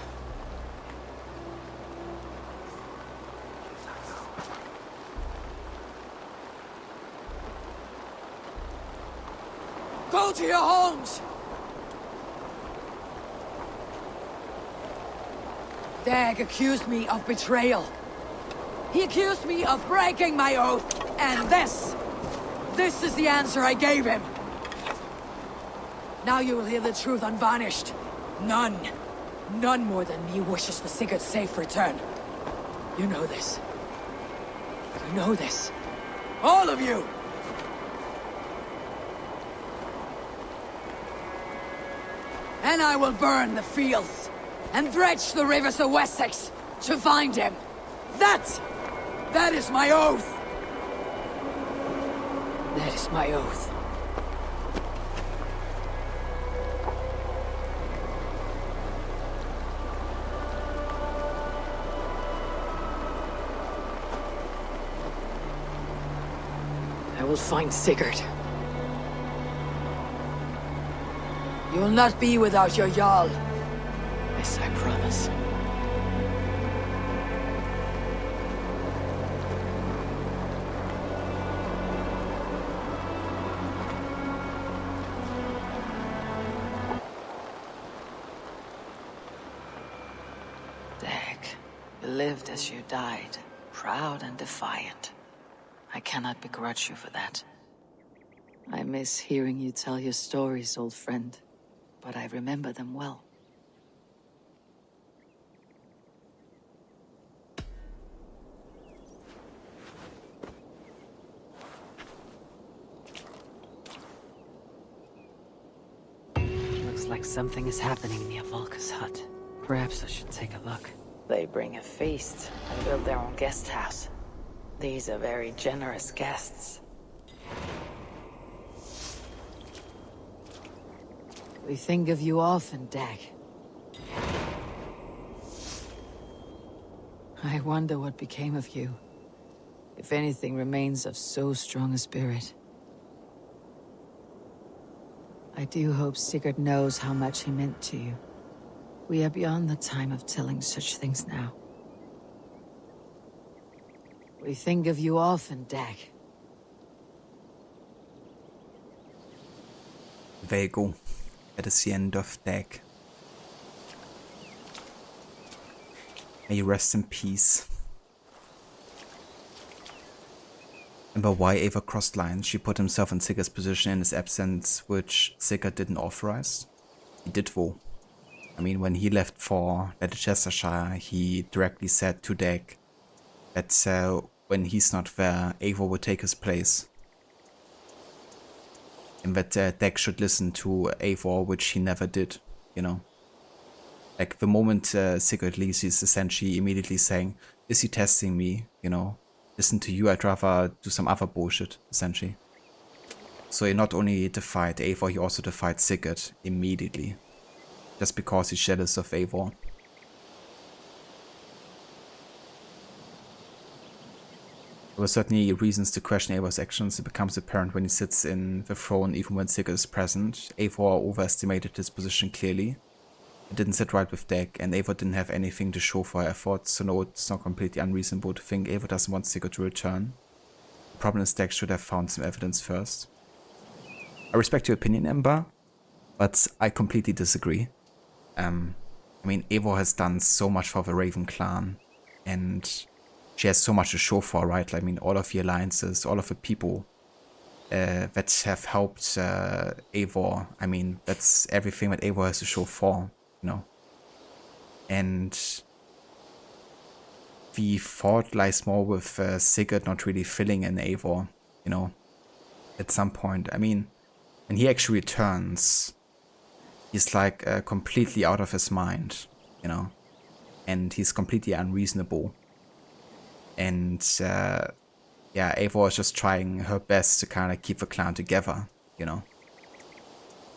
Go to your homes! Dag accused me of betrayal. He accused me of breaking my oath, and this is the answer I gave him. Now you will hear the truth unvarnished. None more than me wishes for Sigurd's safe return. You know this. You know this. All of you! And I will burn the fields, and dredge the rivers of Wessex to find him. That is my oath! That is my oath. I will find Sigurd. You will not be without your Jarl. This I promise. lived as you died, proud and defiant. I cannot begrudge you for that. I miss hearing you tell your stories, old friend, but I remember them well. Looks like something is happening near Volka's hut. Perhaps I should take a look. They bring a feast and build their own guest house. These are very generous guests. We think of you often, Dag. I wonder what became of you. If anything remains of so strong a spirit. I do hope Sigurd knows how much he meant to you. We are beyond the time of telling such things now. We think of you often, Dag. There you go. That is the end of Dag. May you rest in peace. Remember why Eivor crossed lines? She put himself in Sigurd's position in his absence, which Sigurd didn't authorize. He did though. I mean, when he left for Leicestershire, he directly said to Dag that when he's not there, Eivor would take his place. And that Dag should listen to Eivor, which he never did, you know. Like, the moment Sigurd leaves, he's essentially immediately saying, is he testing me, you know? Listen to you, I'd rather do some other bullshit, essentially. So he not only defied Eivor, he also defied Sigurd immediately. Just because he's jealous of Eivor. There were certainly reasons to question Eivor's actions. It becomes apparent when he sits in the throne, even when Sigurd is present. Eivor overestimated his position clearly. It didn't sit right with Dag, and Eivor didn't have anything to show for her efforts, so no, it's not completely unreasonable to think Eivor doesn't want Sigurd to return. The problem is Dag should have found some evidence first. I respect your opinion, Ember, but I completely disagree. I mean, Eivor has done so much for the Raven clan, and she has so much to show for, right? I mean, all of the alliances, all of the people that have helped Eivor. I mean, that's everything that Eivor has to show for, you know. And the fault lies more with Sigurd not really filling in Eivor, you know, at some point. I mean, when he actually returns, he's like completely out of his mind, you know, and he's completely unreasonable. And yeah, Eivor is just trying her best to kind of keep the clan together, you know.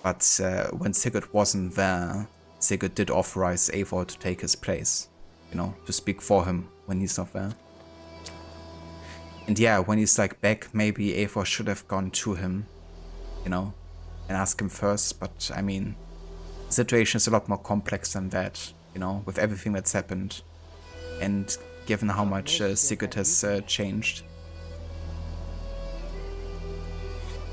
But when Sigurd wasn't there, Sigurd did authorize Eivor to take his place, you know, to speak for him when he's not there. And yeah, when he's like back, maybe Eivor should have gone to him, you know, and asked him first. But I mean, the situation is a lot more complex than that, you know, with everything that's happened. And given how much Sigurd has changed.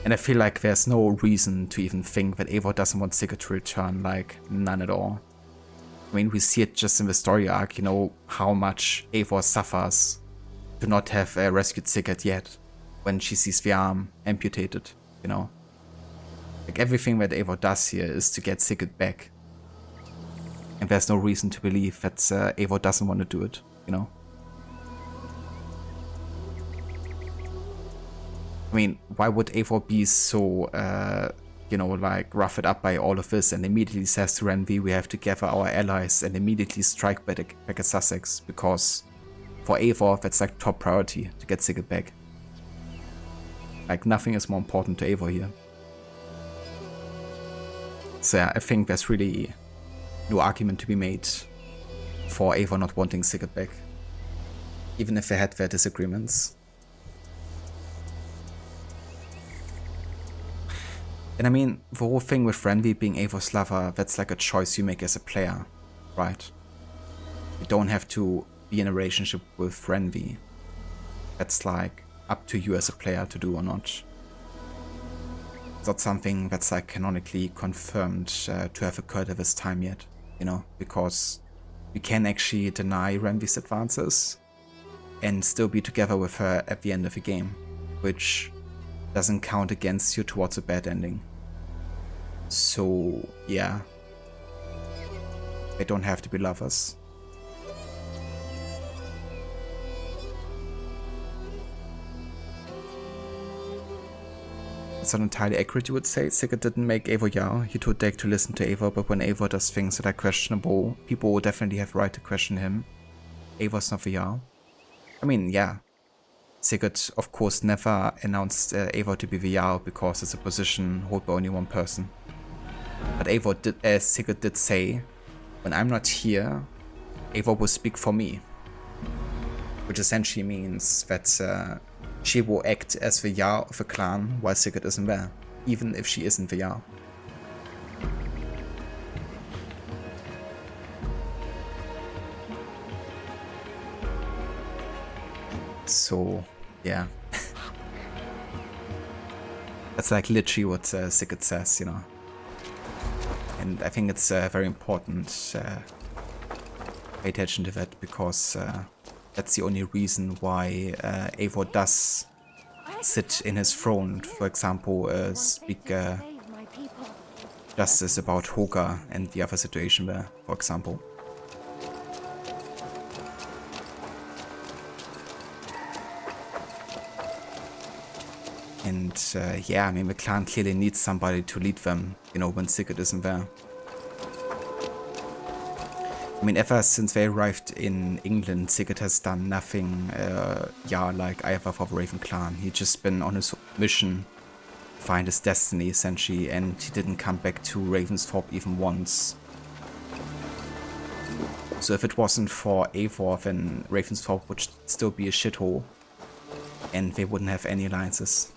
And I feel like there's no reason to even think that Eivor doesn't want Sigurd to return, like, none at all. I mean, we see it just in the story arc, you know, how much Eivor suffers to not have rescued Sigurd yet, when she sees the arm amputated, you know. Like, everything that Eivor does here is to get Sigurd back. And there's no reason to believe that Eivor doesn't want to do it, you know. I mean, why would Eivor be so, you know, like, roughed up by all of this and immediately says to Renvi, we have to gather our allies and immediately strike back at Sussex? Because for Eivor, that's like top priority, to get Sigurd back. Like, nothing is more important to Eivor here. So yeah, I think there's really no argument to be made for Eivor not wanting Sigurd back, even if they had their disagreements. And I mean, the whole thing with Renvi being Eivor's lover, that's like a choice you make as a player, right? You don't have to be in a relationship with Renvi. That's like up to you as a player to do or not. It's not something that's like canonically confirmed to have occurred at this time yet, you know, because we can actually deny Remvy's advances and still be together with her at the end of the game, which doesn't count against you towards a bad ending. So yeah, they don't have to be lovers. It's not entirely accurate, you would say. Sigurd didn't make Eivor Jarl. He told Deg to listen to Eivor, but when Eivor does things that are questionable, people will definitely have the right to question him. Eivor's not the Jarl. I mean, yeah. Sigurd, of course, never announced Eivor to be the Jarl because it's a position held by only one person. But Eivor did, as Sigurd did say, when I'm not here, Eivor will speak for me. Which essentially means that she will act as the Jarl of a clan while Sigurd isn't there, even if she isn't the Jarl. So, yeah. That's like literally what Sigurd says, you know. And I think it's very important to pay attention to that, because that's the only reason why Eivor does sit in his throne, for example, speak justice about Hoga and the other situation there, for example. And yeah, I mean, the clan clearly needs somebody to lead them, you know, when Sigurd isn't there. I mean, ever since they arrived in England, Sigurd has done nothing, like either for the Raven clan. He'd just been on his mission, find his destiny, essentially, and he didn't come back to Ravensthorpe even once. So if it wasn't for Eivor, then Ravensthorpe would still be a shithole, and they wouldn't have any alliances.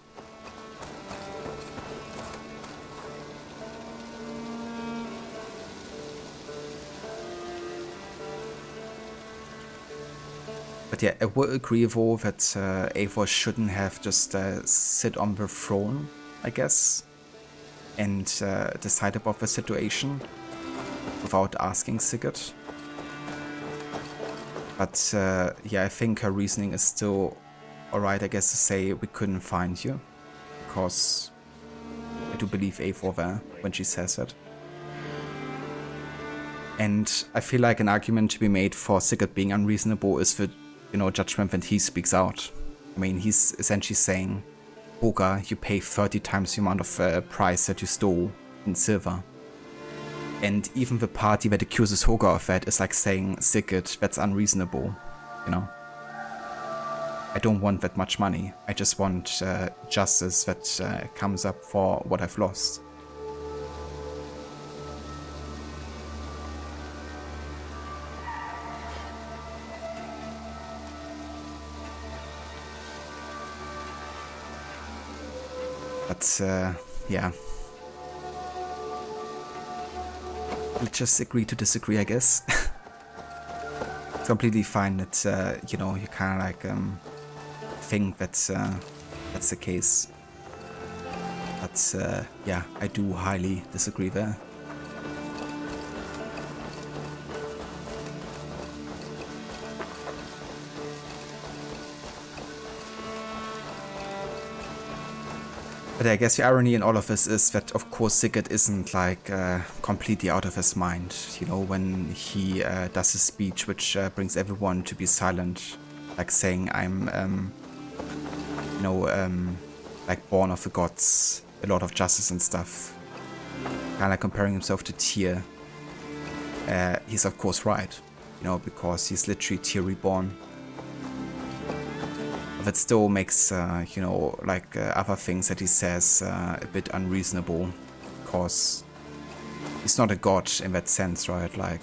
But yeah, I will agree though that Eivor shouldn't have just sit on the throne, I guess, and decide about the situation without asking Sigurd. But yeah, I think her reasoning is still alright, I guess, to say we couldn't find you, because I do believe Eivor there when she says it. And I feel like an argument to be made for Sigurd being unreasonable is the, you know, judgment when he speaks out. I mean, he's essentially saying, Hoga, you pay 30 times the amount of price that you stole in silver. And even the party that accuses Hoga of that is like saying, Sigurd, that's unreasonable, you know. I don't want that much money. I just want justice that comes up for what I've lost. But, yeah. We'll just agree to disagree, I guess. It's completely fine that, you know, you kind of like think that that's the case. But, yeah, I do highly disagree there. But I guess the irony in all of this is that, of course, Sigurd isn't like completely out of his mind. You know, when he does his speech, which brings everyone to be silent, like saying, I'm, you know, like born of the gods, a lot of justice and stuff. Kind of like comparing himself to Tyr. He's of course right, you know, because he's literally Tyr reborn. That still makes, you know, like other things that he says a bit unreasonable, because he's not a god in that sense, right? Like,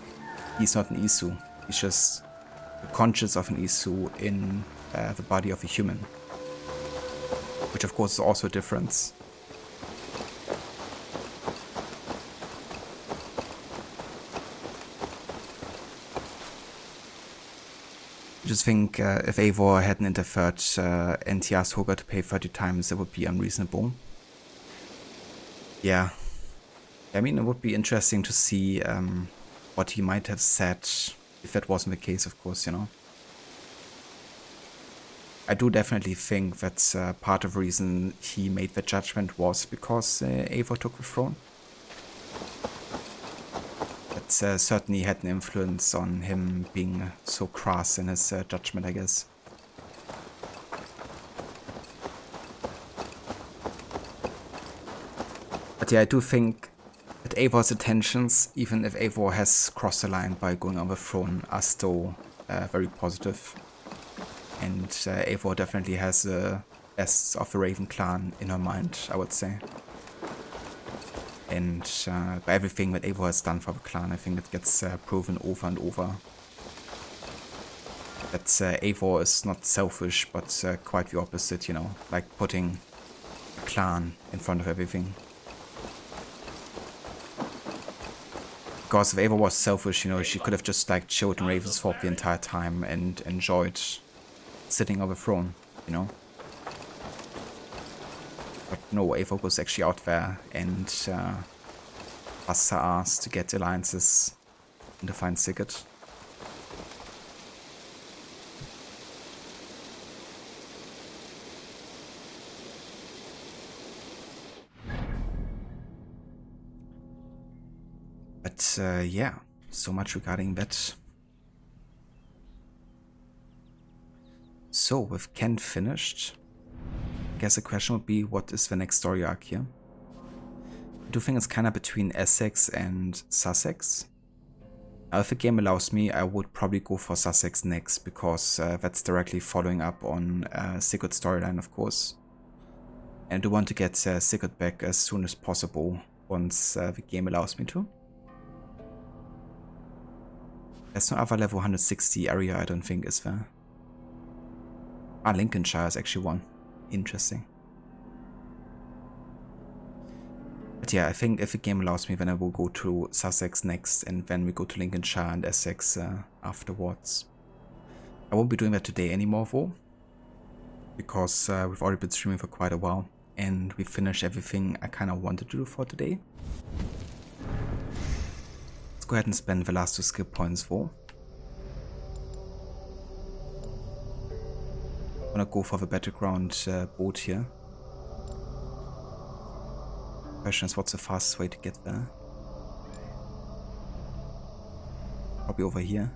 he's not an Isu. He's just the conscience of an Isu in the body of a human. Which, of course, is also a difference. I just think if Eivor hadn't interfered and he asked Hoga to pay 30 times, that would be unreasonable. Yeah. I mean, it would be interesting to see what he might have said if that wasn't the case, of course, you know. I do definitely think that part of the reason he made the judgment was because Eivor took the throne. That certainly had an influence on him being so crass in his judgment, I guess. But yeah, I do think that Eivor's intentions, even if Eivor has crossed the line by going on the throne, are still very positive. And Eivor definitely has the best of the Raven clan in her mind, I would say. And by everything that Eivor has done for the clan, I think it gets proven over and over that Eivor is not selfish, but quite the opposite, you know, like putting the clan in front of everything. Because if Eivor was selfish, you know, she could have just like chilled in Ravensthorpe the entire time and enjoyed sitting on the throne, you know. But no, Eivor goes actually out there and busts her ass to get alliances and to find Sigurd. But yeah, so much regarding that. So, with Kent finished, I guess the question would be, what is the next story arc here? I do think it's kind of between Essex and Sussex. Now, if the game allows me, I would probably go for Sussex next, because that's directly following up on Sigurd's storyline, of course. And I do want to get Sigurd back as soon as possible, once the game allows me to. There's no other level 160 area, I don't think, is there? Ah, Lincolnshire is actually one. Interesting. But yeah, I think if the game allows me, then I will go to Sussex next, and then we go to Lincolnshire and Essex afterwards. I won't be doing that today anymore though, because we've already been streaming for quite a while, and we finished everything I kind of wanted to do for today. Let's go ahead and spend the last 2 skill points though. I'm gonna go for the battleground boat here. Question is, what's the fastest way to get there? Probably over here.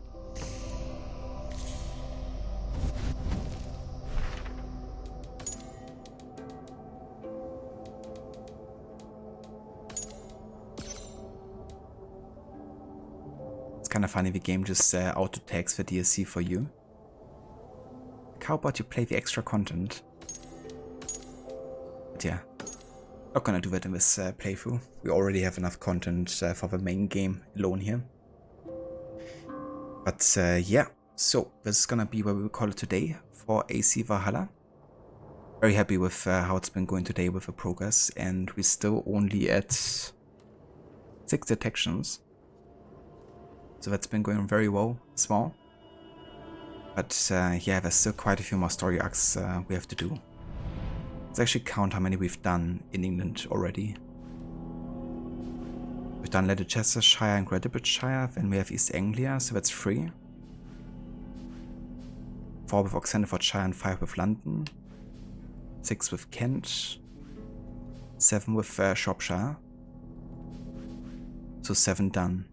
It's kind of funny, the game just auto tags the DLC for you. How about you play the extra content? But yeah, not gonna do that in this playthrough. We already have enough content for the main game alone here. But yeah, so this is gonna be where we will call it today for AC Valhalla. Very happy with how it's been going today with the progress, and we're still only at 6 detections. So that's been going very well, small. But yeah, there's still quite a few more story arcs we have to do. Let's actually count how many we've done in England already. We've done Leicestershire and Greenwich-shire, then we have East Anglia, so that's 3. 4 with Oxenfordshire and 5 with London. 6 with Kent. 7 with Shropshire. So 7 done.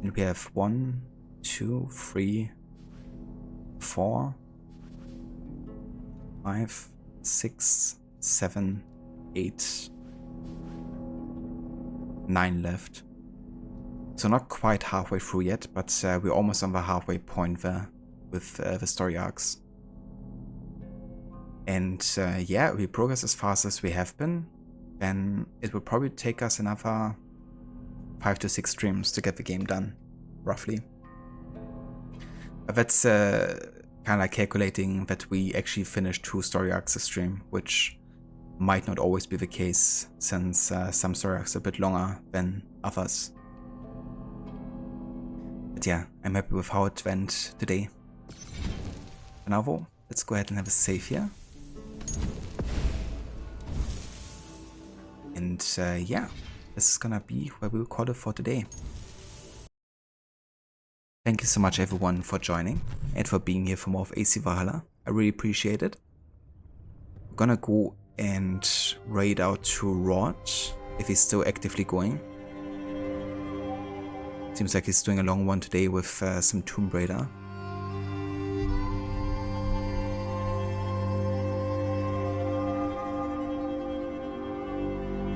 And we have 1, 2, 3, 4, 5, 6, 7, 8, 9 left. So not quite halfway through yet, but we're almost on the halfway point there with the story arcs. And yeah, if we progress as fast as we have been, then it will probably take us another 5 to 6 streams to get the game done, roughly. But that's kind of like calculating that we actually finished 2 story arcs a stream, which might not always be the case, since some story arcs are a bit longer than others. But yeah, I'm happy with how it went today. For now though, let's go ahead and have a save here. And yeah, this is gonna be where we'll call it for today. Thank thank you so much everyone for joining and for being here for more of AC Valhalla. I really appreciate it. We're gonna go and raid out to Rod if he's still actively going. Seems like he's doing a long one today with some Tomb Raider.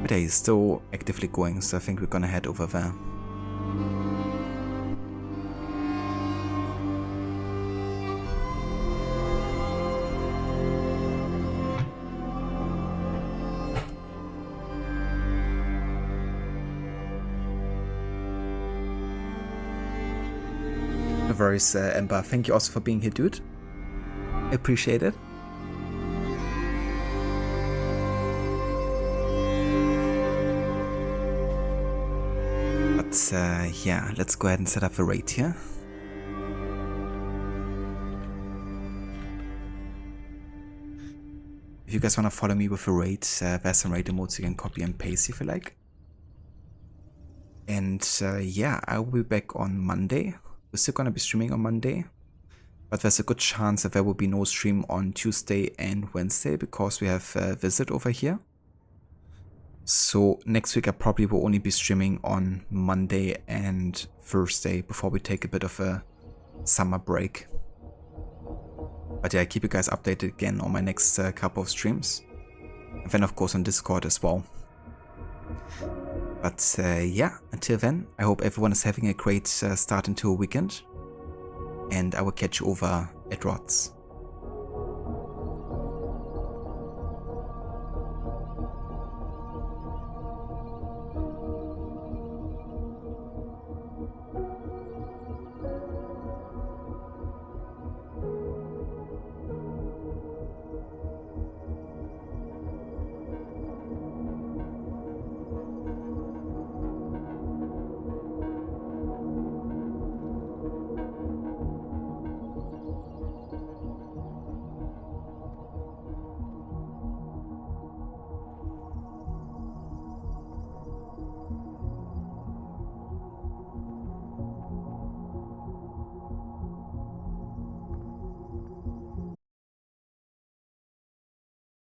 But yeah, he's still actively going, so I think we're gonna head over there. No worries, Ember. Thank you also for being here, dude. I appreciate it. But yeah, let's go ahead and set up a raid here. If you guys want to follow me with a raid, there's some raid emotes you can copy and paste if you like. And yeah, I will be back on Monday. We're still going to be streaming on Monday, but there's a good chance that there will be no stream on Tuesday and Wednesday because we have a visit over here. So next week I probably will only be streaming on Monday and Thursday before we take a bit of a summer break. But yeah, I keep you guys updated again on my next couple of streams. And then of course on Discord as well. But yeah, until then, I hope everyone is having a great start into a weekend. And I will catch you over at Rod's.